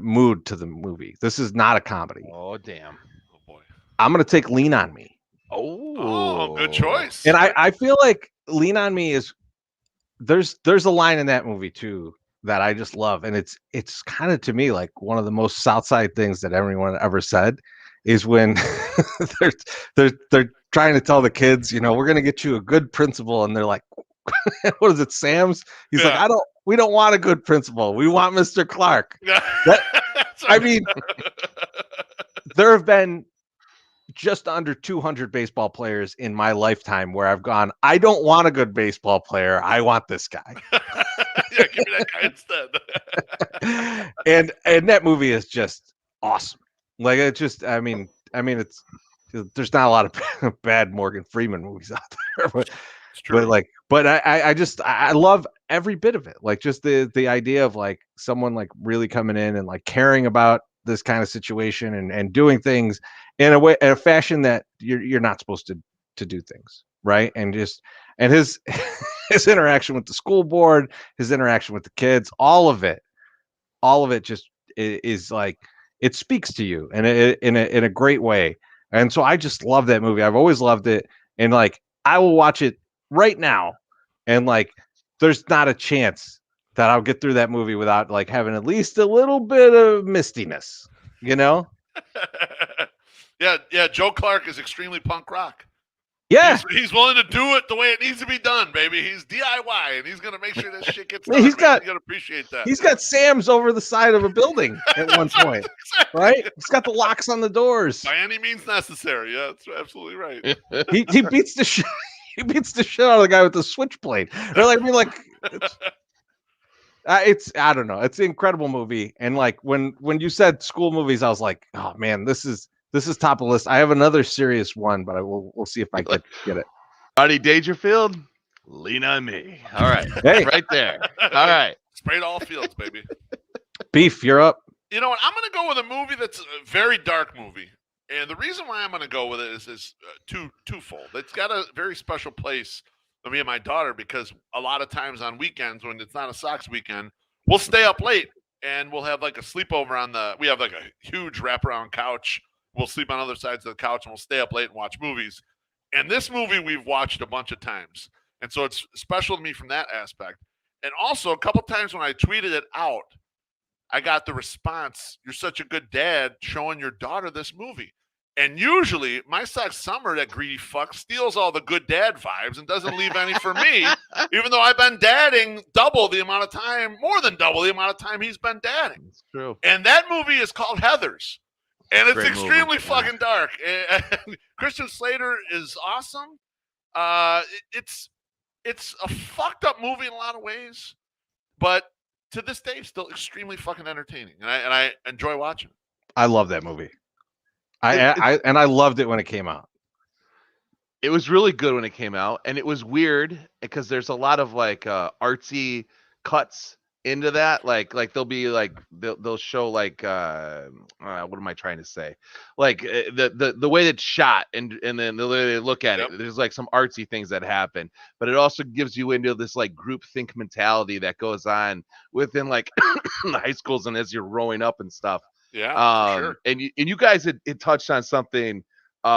mood to the movie. This is not a comedy. Oh, damn. Oh, boy. I'm going to take Lean on Me. Oh, good choice. And I feel like Lean on Me is there's a line in that movie too that I just love, and it's kind of to me like one of the most Southside things that everyone ever said is when they're trying to tell the kids, we're gonna get you a good principal, and they're like, what is it, Sam's? He's like, we don't want a good principal, we want Mr. Clark. I mean, there have been just under 200 baseball players in my lifetime where I've gone, I don't want a good baseball player, I want this guy. Yeah, give me that guy instead. and that movie is just awesome. Like, it just, I mean, it's, there's not a lot of bad Morgan Freeman movies out there, but I love every bit of it. Like, just the idea of like someone like really coming in and like caring about this kind of situation and doing things in a fashion that you're not supposed to do things, right? And his his interaction with the school board, his interaction with the kids, all of it just is like, it speaks to you in a great way. And so I just love that movie. I've always loved it, and like I will watch it right now, and like there's not a chance that I'll get through that movie without like having at least a little bit of mistiness, Yeah, Joe Clark is extremely punk rock. Yeah, he's willing to do it the way it needs to be done, baby. He's DIY, and he's gonna make sure that shit gets done. You gotta appreciate that. He's got Sam's over the side of a building at one point, exactly. Right? He's got the locks on the doors. By any means necessary. Yeah, that's absolutely right. He beats the shit. He beats the shit out of the guy with the switchblade. They're like, it's I don't know. It's an incredible movie. And like when you said school movies, I was like, oh man, this is top of the list. I have another serious one, but we'll see if I get it. Rodney Dangerfield, Lean on Me. All right. Hey. Right there. All right. Sprayed all fields, baby. Beef, you're up. You know what? I'm going to go with a movie that's a very dark movie. And the reason why I'm going to go with it is twofold. It's got a very special place for me and my daughter, because a lot of times on weekends when it's not a Sox weekend, we'll stay up late and we'll have like a sleepover we have like a huge wraparound couch. We'll sleep on other sides of the couch and we'll stay up late and watch movies. And this movie we've watched a bunch of times. And so it's special to me from that aspect. And also a couple times when I tweeted it out, I got the response, "You're such a good dad showing your daughter this movie." And usually my Sox Summer, that greedy fuck, steals all the good dad vibes and doesn't leave any for me, even though I've been dadding more than double the amount of time he's been dadding. That's true. And that movie is called Heathers. And it's Great extremely movie. fucking dark. And Christian Slater is awesome. It's a fucked up movie in a lot of ways, but to this day, still extremely fucking entertaining. And I enjoy watching it. I love that movie. I loved it when it came out. It was really good when it came out, and it was weird because there's a lot of like artsy cuts into that. Like they'll be like they'll show like what am I trying to say? Like the way it's shot and then the way they look at it. There's like some artsy things that happen, but it also gives you into this like group think mentality that goes on within like the high schools and as you're growing up and stuff. Yeah, sure. And you guys had touched on something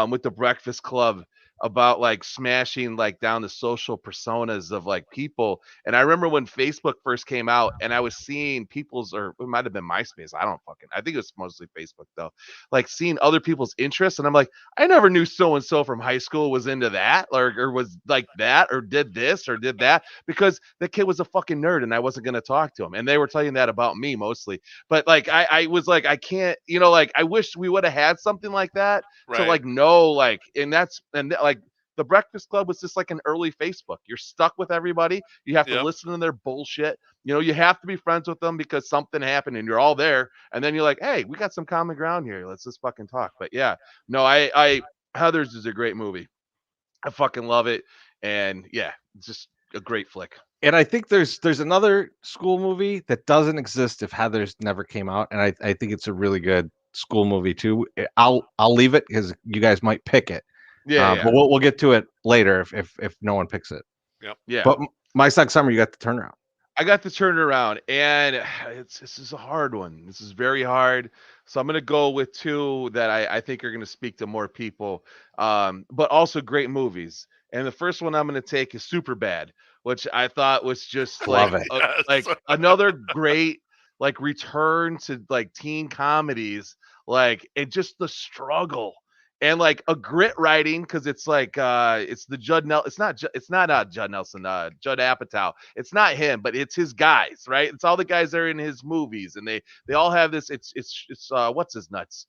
with the Breakfast Club about like smashing like down the social personas of like people. And I remember when Facebook first came out and I was seeing people's, or it might have been MySpace, I think it was mostly Facebook though, like seeing other people's interests. And I'm like, I never knew so-and-so from high school was into that or was like that or did this or did that, because the kid was a fucking nerd and I wasn't going to talk to him. And they were telling that about me mostly. But like, I was like, I can't, like I wish we would have had something like that. Right. To like know, like, like The Breakfast Club was just like an early Facebook. You're stuck with everybody. You have to Yep. listen to their bullshit. You know, you have to be friends with them because something happened and you're all there. And then you're like, hey, we got some common ground here. Let's just fucking talk. But yeah, no, I Heathers is a great movie. I fucking love it. And yeah, it's just a great flick. And I think there's another school movie that doesn't exist if Heathers never came out, and I think it's a really good school movie too. I'll leave it because you guys might pick it. Yeah, But we'll get to it later if no one picks it. yeah. But My Suck Summer, you got the turnaround. I got to turn it around, and this is a hard one. This is very hard. So I'm gonna go with two that I think are gonna speak to more people, but also great movies. And the first one I'm gonna take is Superbad, which I thought was just Love like it. Yes. like another great like return to like teen comedies, like and just the struggle and like a grit writing because it's like it's the it's not Judd Nelson, Judd Apatow. It's not him, but it's his guys, right? It's all the guys that are in his movies, and they all have this. It's what's his nuts,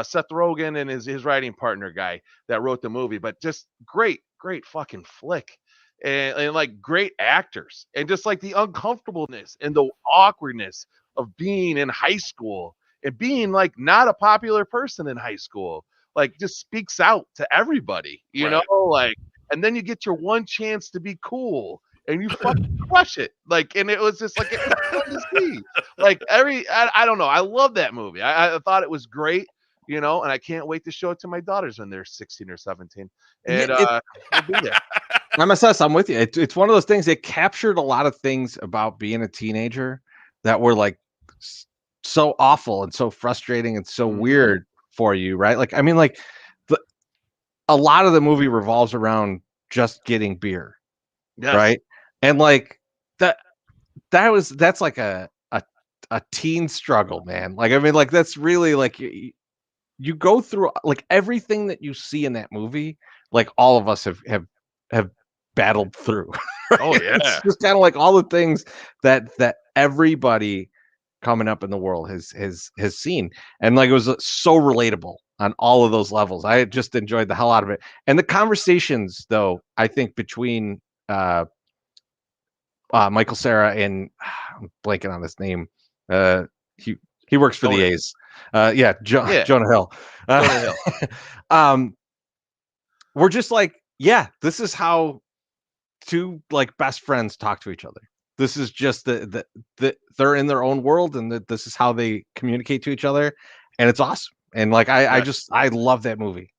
Seth Rogen and his writing partner guy that wrote the movie, but just great fucking flick. And like great actors and just like the uncomfortableness and the awkwardness of being in high school and being like not a popular person in high school, like just speaks out to everybody, you Right. know, like, and then you get your one chance to be cool and you fucking crush it. Like, and it was just like, it was fun to see. Like I don't know. I love that movie. I thought it was great, you know, and I can't wait to show it to my daughters when they're 16 or 17. And we'll be there. MSS, I'm with you. It's one of those things that captured a lot of things about being a teenager that were like so awful and so frustrating and so weird for you, right? Like, I mean, like a lot of the movie revolves around just getting beer, Yes. right? And like that's like a teen struggle, man. Like, I mean, like that's really like you go through like everything that you see in that movie, like all of us have battled through. Right? Oh yeah. It's just kind of like all the things that everybody coming up in the world has seen, and like it was so relatable on all of those levels. I just enjoyed the hell out of it, and the conversations though, I think between Michael Cera and I'm blanking on his name. He works for the A's. Jonah Hill. Jonah Hill. We're just like, yeah, this is how two like best friends talk to each other. This is just the they're in their own world, and this is how they communicate to each other, and it's awesome. And like I love that movie.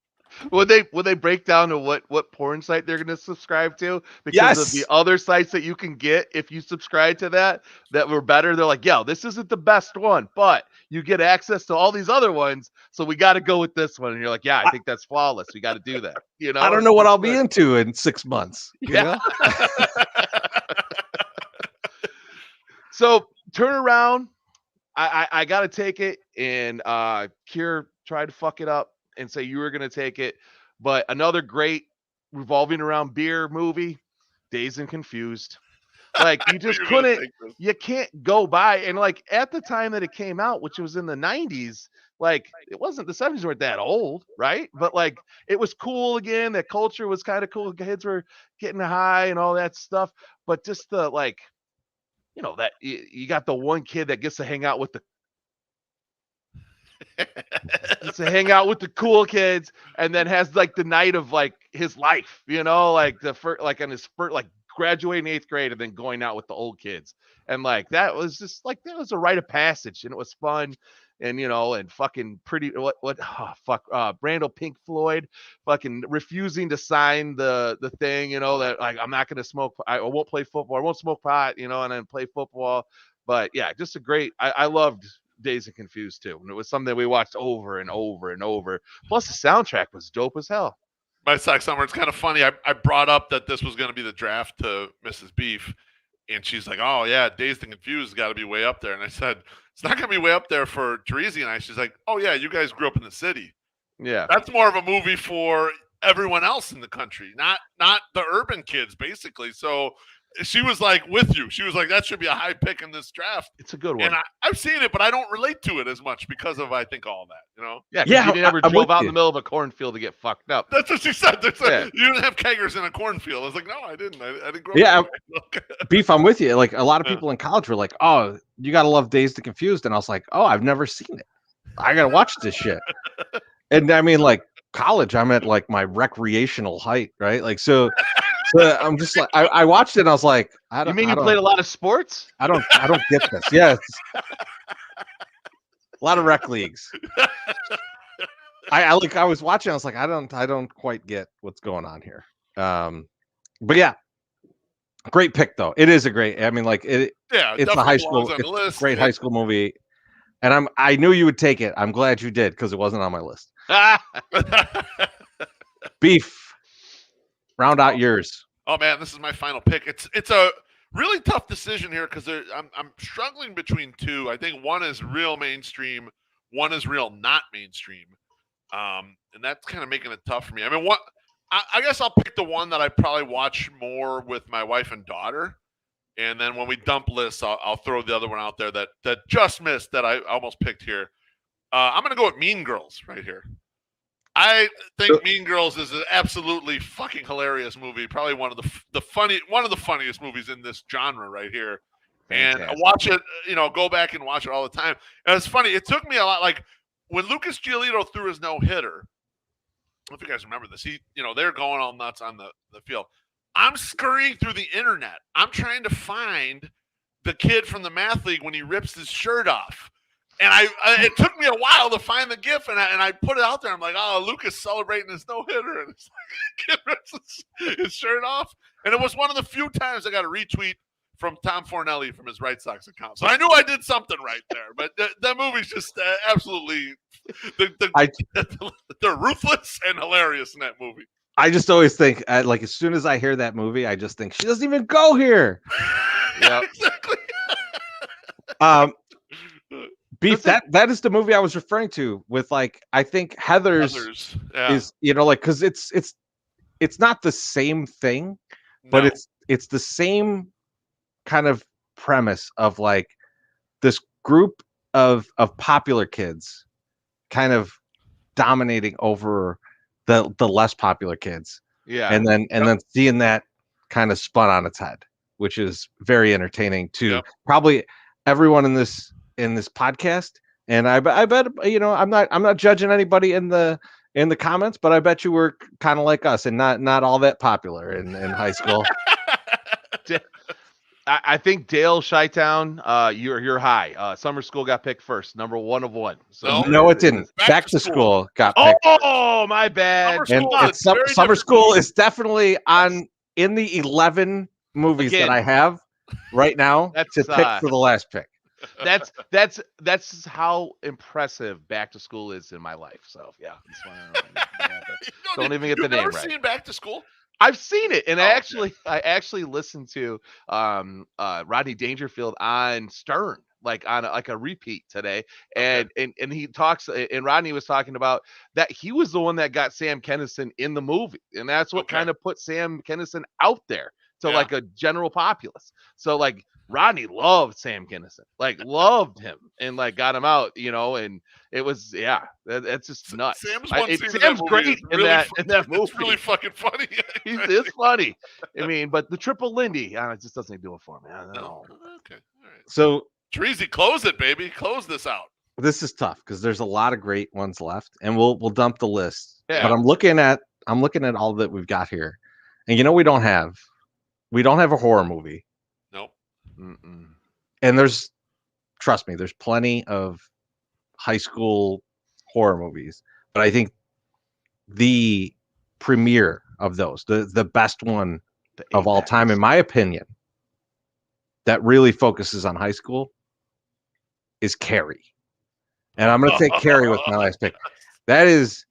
Would they break down to what porn site they're going to subscribe to because of the other sites that you can get if you subscribe to that were better? They're like, yo, this isn't the best one, but you get access to all these other ones, so we got to go with this one. And you're like, yeah, I think that's flawless. We got to do that. You know, I don't know what I'll be into in 6 months. You know? So turn around. I got to take it, and Kier tried to fuck it up and say you were going to take it. But another great revolving around beer movie, Dazed and Confused. Like you just you can't go by. And like at the time that it came out, which was in the 90s, like it wasn't, the 70s weren't that old, right? But like it was cool again. That culture was kind of cool. Kids were getting high and all that stuff. But just the like, you know, that you got the one kid that gets to hang out with the cool kids, and then has like the night of like his life, you know, like the first, like on his first, like graduating 8th grade and then going out with the old kids, and like that was just like that was a rite of passage, and it was fun. And you know, and fucking pretty Brando Pink Floyd fucking refusing to sign the thing, you know, that like I'm not gonna smoke, I won't play football, I won't smoke pot, you know, and then play football. But yeah, just a great, I loved Dazed and Confused too, and it was something that we watched over and over and over. Plus the soundtrack was dope as hell. My Sack Summer, it's kind of funny. I brought up that this was going to be the draft to Mrs. Beef, and she's like, oh yeah, Dazed and Confused has got to be way up there. And I said, it's not going to be way up there for Teresi and I. She's like, oh yeah, you guys grew up in the city. Yeah, that's more of a movie for everyone else in the country, not the urban kids, basically. So she was like with you. She was like, that should be a high pick in this draft. It's a good one. And I've seen it, but I don't relate to it as much because of, I think, all that, you know? Yeah, Yeah, you never I'm drove with out in you. the middle of a cornfield to get fucked up. That's what she said. Yeah. You didn't have keggers in a cornfield. I was like, no, I didn't. I didn't grow Yeah, up. Beef, I'm with you. Like a lot of Yeah. people in college were like, "Oh, you gotta love Dazed and Confused," and I was like, "Oh, I've never seen it. I gotta watch this shit." And I mean, like college, I'm at like my recreational height, right? Like so I'm just like, I watched it and I was like, I don't. You mean I you don't, played a lot of sports? I don't get this. Yes, a lot of rec leagues. I was watching. I was like, I don't quite get what's going on here. But yeah, great pick though. It is a great. I mean, like it's a high school. It's a great high school movie, and I knew you would take it. I'm glad you did because it wasn't on my list. Beef, round out yours. Oh man, this is my final pick. It's a really tough decision here because I'm struggling between two. I think one is real mainstream, one is real not mainstream, and that's kind of making it tough for me. I mean, I guess I'll pick the one that I probably watch more with my wife and daughter, and then when we dump lists, I'll throw the other one out there that just missed that I almost picked here. I'm gonna go with Mean Girls right here. I think Mean Girls is an absolutely fucking hilarious movie. Probably one of the funniest movies in this genre right here. Fantastic. And I watch it, go back and watch it all the time. And it's funny. It took me a lot. Like when Lucas Giolito threw his no-hitter, I don't know if you guys remember this. They're going all nuts on the field. I'm scurrying through the internet. I'm trying to find the kid from the math league when he rips his shirt off. And it took me a while to find the GIF, and I put it out there. I'm like, oh, Lucas celebrating his no-hitter, and it's like, kid rips his shirt off. And it was one of the few times I got a retweet from Tom Fornelli from his Red Sox account. So I knew I did something right there. But that movie's just absolutely they're ruthless and hilarious in that movie. I just always think, like, as soon as I hear that movie, I just think she doesn't even go here. Yeah, exactly. Beef, that is the movie I was referring to with, like, I think Heathers is, like, because it's not the same thing, but it's the same kind of premise of like this group of popular kids kind of dominating over the less popular kids. Yeah. And then seeing that kind of spun on its head, which is very entertaining to probably everyone in this podcast. And I bet I'm not judging anybody in the comments, but I bet you were kind of like us and not all that popular in high school. I think Dale Chi-Town, you're high. Summer School got picked first, number 1 of 1. So no, it didn't. Back to School got picked. Oh, my bad. Summer School is definitely in the 11 movies that I have right now to pick for the last pick. That's how impressive Back to School is in my life. So yeah, don't even get the name right. You've never seen Back to School? I've seen it, and I actually listened to Rodney Dangerfield on Stern, like on a repeat today, and he talks, and Rodney was talking about that he was the one that got Sam Kinison in the movie, and that's what kind of put Sam Kinison out there to like a general populace. So like Rodney loved Sam Kinison, like loved him, and like got him out, and it was that's just nuts. Sam's great in that movie. It's really fucking funny. It's funny. I mean, but the Triple Lindy, it just doesn't do it for me. No. Okay. All right. So Treasy, close it, baby. Close this out. This is tough because there's a lot of great ones left, and we'll dump the list. Yeah. But I'm looking at all that we've got here, and we don't have a horror movie. Nope. Mm-mm. And trust me, there's plenty of high school horror movies, but I think the premiere of those, the best one of all time, in my opinion, that really focuses on high school is Carrie. And I'm going to take Carrie with my last pick. That is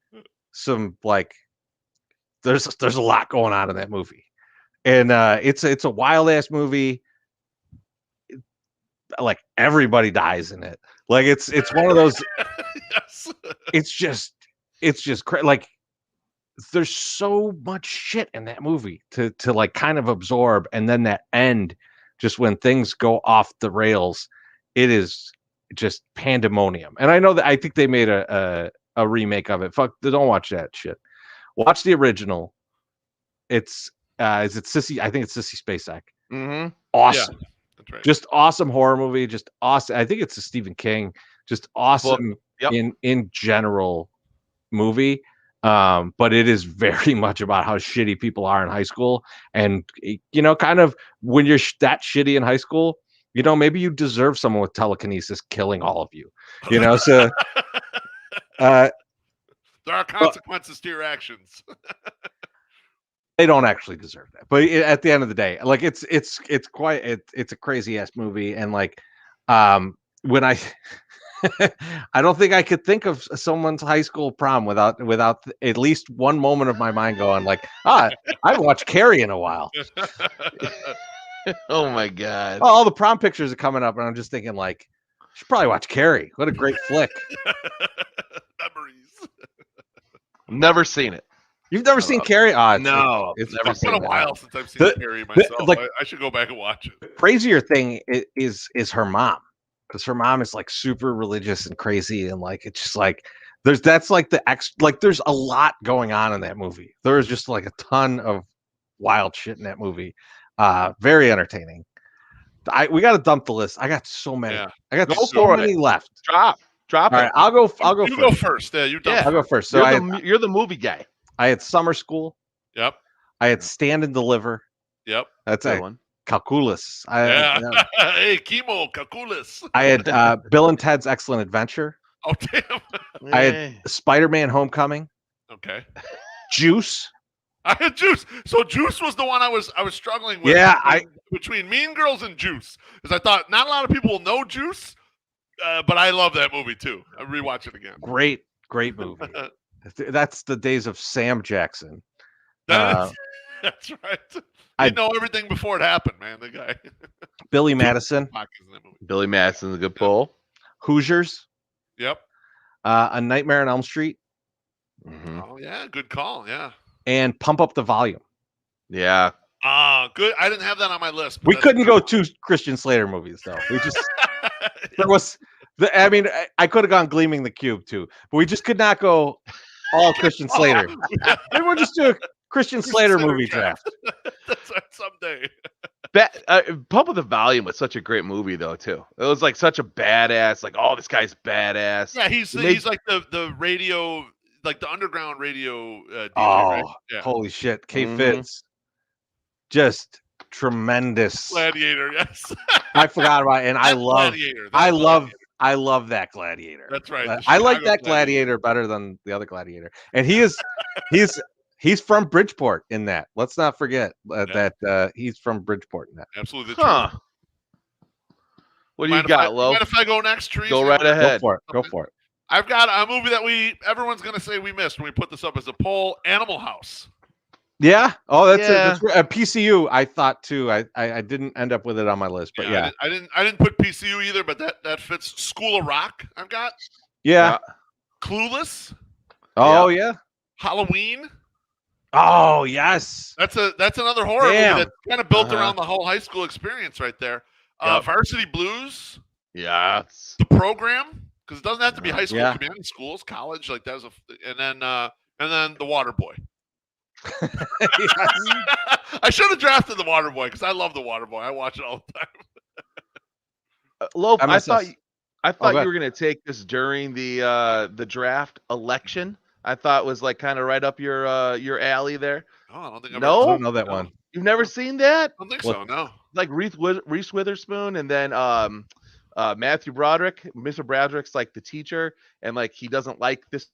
some, like, there's a lot going on in that movie. And it's a wild ass movie. Like everybody dies in it. Like it's one of those. Yes. It's just like there's so much shit in that movie to like kind of absorb, and then that end, just when things go off the rails, it is just pandemonium. And I know that I think they made a remake of it. Fuck, don't watch that shit. Watch the original. It's is it Sissy? I think it's Sissy Spacek. Mm-hmm. Awesome. Yeah, that's right. Just awesome horror movie. Just awesome. I think it's a Stephen King. Just awesome Yep. in general movie. But it is very much about how shitty people are in high school, and kind of when you're that shitty in high school, maybe you deserve someone with telekinesis killing all of you. So there are consequences to your actions. they don't actually deserve that, but at the end of the day, like it's a crazy ass movie, and like when I I don't think I could think of someone's high school prom without at least one moment of my mind going like, I haven't watched Carrie in a while. Oh my god! All the prom pictures are coming up, and I'm just thinking like, I should probably watch Carrie. What a great flick! Memories. Never seen it. You've never seen Carrie? No, it's never It's been a seen while since I've seen Carrie myself. like- I should go back and watch it. Crazier thing is her mom, because her mom is like super religious and crazy, and like it's just like there's a lot going on in that movie. There is just like a ton of wild shit in that movie. Very entertaining. We got to dump the list. I got so many. Yeah. I got Go so for many it. left. Drop All right, it. I'll go. You first. go first. Yeah, you Yeah. I'll go first. So You're the movie guy. I had Summer School. Yep. I had Stand and Deliver. Yep. That's Good a one. calculus. Yeah. Hey, chemo, calculus. I had Bill and Ted's Excellent Adventure. Oh, damn. I had Spider-Man: Homecoming. Okay. Juice. I had Juice. So Juice was the one I was struggling with. Yeah, between Mean Girls and Juice, because I thought not a lot of people will know Juice, but I love that movie too. I rewatch it again. Great movie. That's the days of Sam Jackson. That's right. I know everything before it happened, man. The guy. Billy Madison. Billy Madison's a good pull. Hoosiers. Yep. A Nightmare on Elm Street. Mm-hmm. Oh yeah, good call. Yeah. And Pump Up the Volume. Yeah. Good. I didn't have that on my list. We couldn't go 2 Christian Slater movies though. We just there was I could have gone Gleaming the Cube too, but we just could not go all Christian Slater. Maybe we'll just do a Christian Slater movie draft. That's right, someday. Pump Up the Volume was such a great movie though too. It was like such a badass. Like, oh, this guy's badass. Yeah, he's like the radio, like the underground radio. DJ, Oh, right? Yeah. Holy shit! K Fitz, just tremendous. Gladiator, yes. I forgot about it, and I love that Gladiator. That's right. I like that Gladiator better than the other Gladiator, and he's from Bridgeport in that. Let's not forget that he's from Bridgeport in that. Absolutely. Huh. What do you got, Lo? Mind if I go next, Trees? Go right ahead. Go for it. I've got a movie that everyone's going to say we missed when we put this up as a poll, Animal House. Yeah. Oh, that's a PCU. I thought too. I didn't end up with it on my list, but yeah. I didn't put PCU either, but that fits. School of Rock. I've got. Yeah. Clueless. Oh yeah. Halloween. Oh yes. That's another horror movie that's kind of built around the whole high school experience right there. Varsity Blues. Yes. The Program, because it doesn't have to be high school, community schools, college, like that was and then The Waterboy. I should have drafted The Waterboy because I love The Waterboy. I watch it all the time. Lope, I thought you were gonna take this during the draft election. I thought it was like kind of right up your alley there. Oh, I don't think I don't know that one. You've never seen that? I don't think so. No. Like Reese Witherspoon, and then Matthew Broderick. Mr. Broderick's like the teacher, and like he doesn't like this.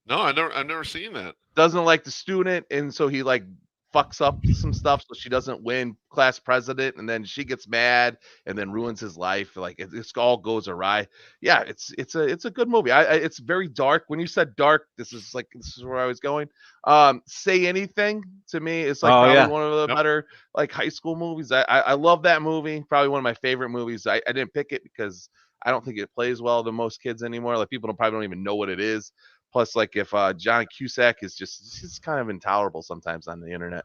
No, I've never seen that. Doesn't like the student, and so he like fucks up some stuff so she doesn't win class president, and then she gets mad and then ruins his life. Like it all goes awry. Yeah, it's a good movie. It's very dark. When you said dark, this is where I was going. Say Anything to me is like probably one of the better like high school movies. I love that movie. Probably one of my favorite movies. I didn't pick it because I don't think it plays well to most kids anymore. Like people probably don't even know what it is. Plus, like if John Cusack is he's kind of intolerable sometimes on the internet.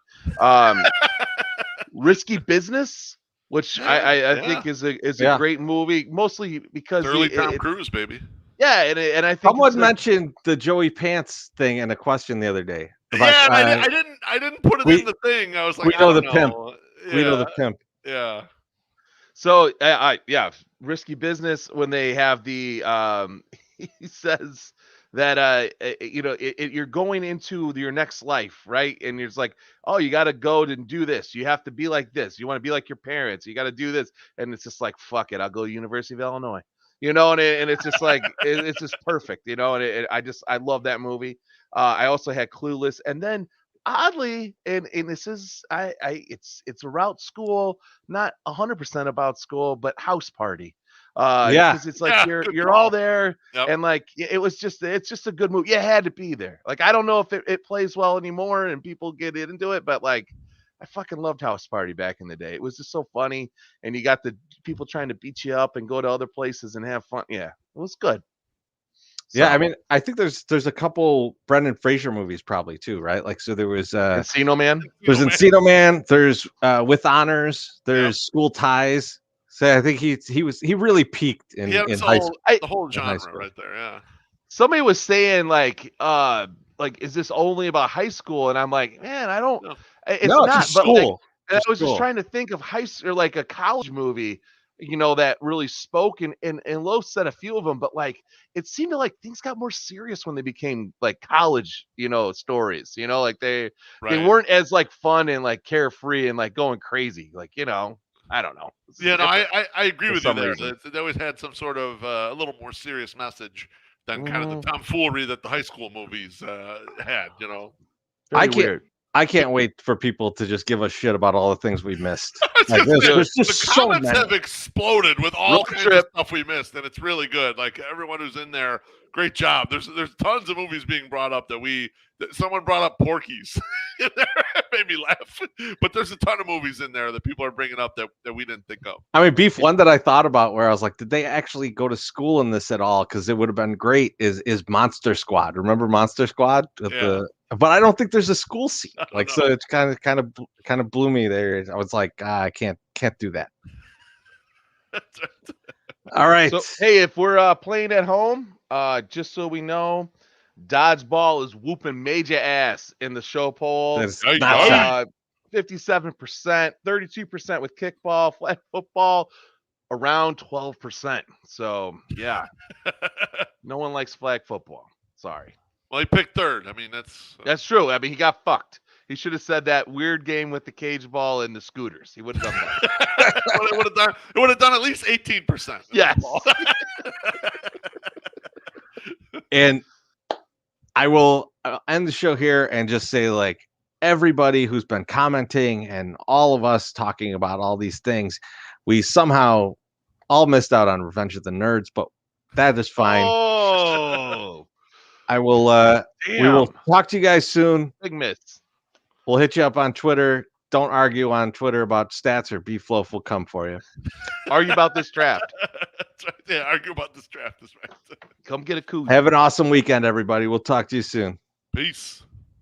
Risky Business, which I think is a great movie, mostly because it's early Tom Cruise, baby. Yeah, and I think someone mentioned the Joey Pants thing in a question the other day. About, I didn't put it in the thing. I was like, we know the pimp. Yeah. We know the pimp. Yeah. So Risky Business, when they have the he says that you're going into your next life, right? And you're just like, oh, you got to go and do this. You have to be like this. You want to be like your parents. You got to do this. And it's just like, fuck it, I'll go to University of Illinois. And it's just like it's just perfect, and I love that movie. I also had Clueless, and then oddly, and this is it's about school, not 100% about school, but House Party. Because it's like you're all there, and like it's just a good movie. You had to be there. Like I don't know if it plays well anymore and people get into it, but like I fucking loved House Party back in the day. It was just so funny, and you got the people trying to beat you up and go to other places and have fun. Yeah, it was good. So, yeah, I mean, I think there's a couple Brendan Fraser movies probably too, right? Like, so there was Encino Man. There's Encino Man. There's With Honors. There's School Ties. So I think he really peaked in high school. The whole genre right there. Yeah. Somebody was saying like is this only about high school? And I'm like, man, I don't. No. It's not. But school. I was just trying to think of high school or like a college movie, that really spoke. And Lowe said a few of them, but like it seemed to like things got more serious when they became like college, stories. Like they weren't as like fun and like carefree and like going crazy. Like I don't know. Yeah, no, I agree with you there. They always had some sort of a little more serious message than kind of the tomfoolery that the high school movies had. I can't wait for people to just give us shit about all the things we missed. The comments have exploded with all kinds of stuff we missed, and it's really good. Like everyone who's in there, great job. There's tons of movies being brought up that someone brought up Porky's. It made me laugh. But there's a ton of movies in there that people are bringing up that we didn't think of. I mean, Beef, one that I thought about where I was like, did they actually go to school in this at all? Because it would have been great is Monster Squad. Remember Monster Squad? But I don't think there's a school scene. Like, so it's kind of blew me there. I was like, I can't do that. All right. So, hey, if we're playing at home, just so we know, Dodgeball is whooping major ass in the show poll. 57%, 32% with kickball, flag football, around 12%. So yeah, no one likes flag football. Sorry. Well, he picked third. I mean, that's true. I mean, he got fucked. He should have said that weird game with the cage ball and the scooters. He would have done that. It would have done at least 18%. Yes. And I will end the show here and just say, like, everybody who's been commenting and all of us talking about all these things, we somehow all missed out on Revenge of the Nerds, but that is fine. Oh, I will. We will talk to you guys soon. Big miss. We'll hit you up on Twitter. Don't argue on Twitter about stats, or Beef Loaf will come for you. Argue about this draft. That's right. Yeah, argue about this draft. That's right. Come get a coup. Have an awesome weekend, everybody. We'll talk to you soon. Peace.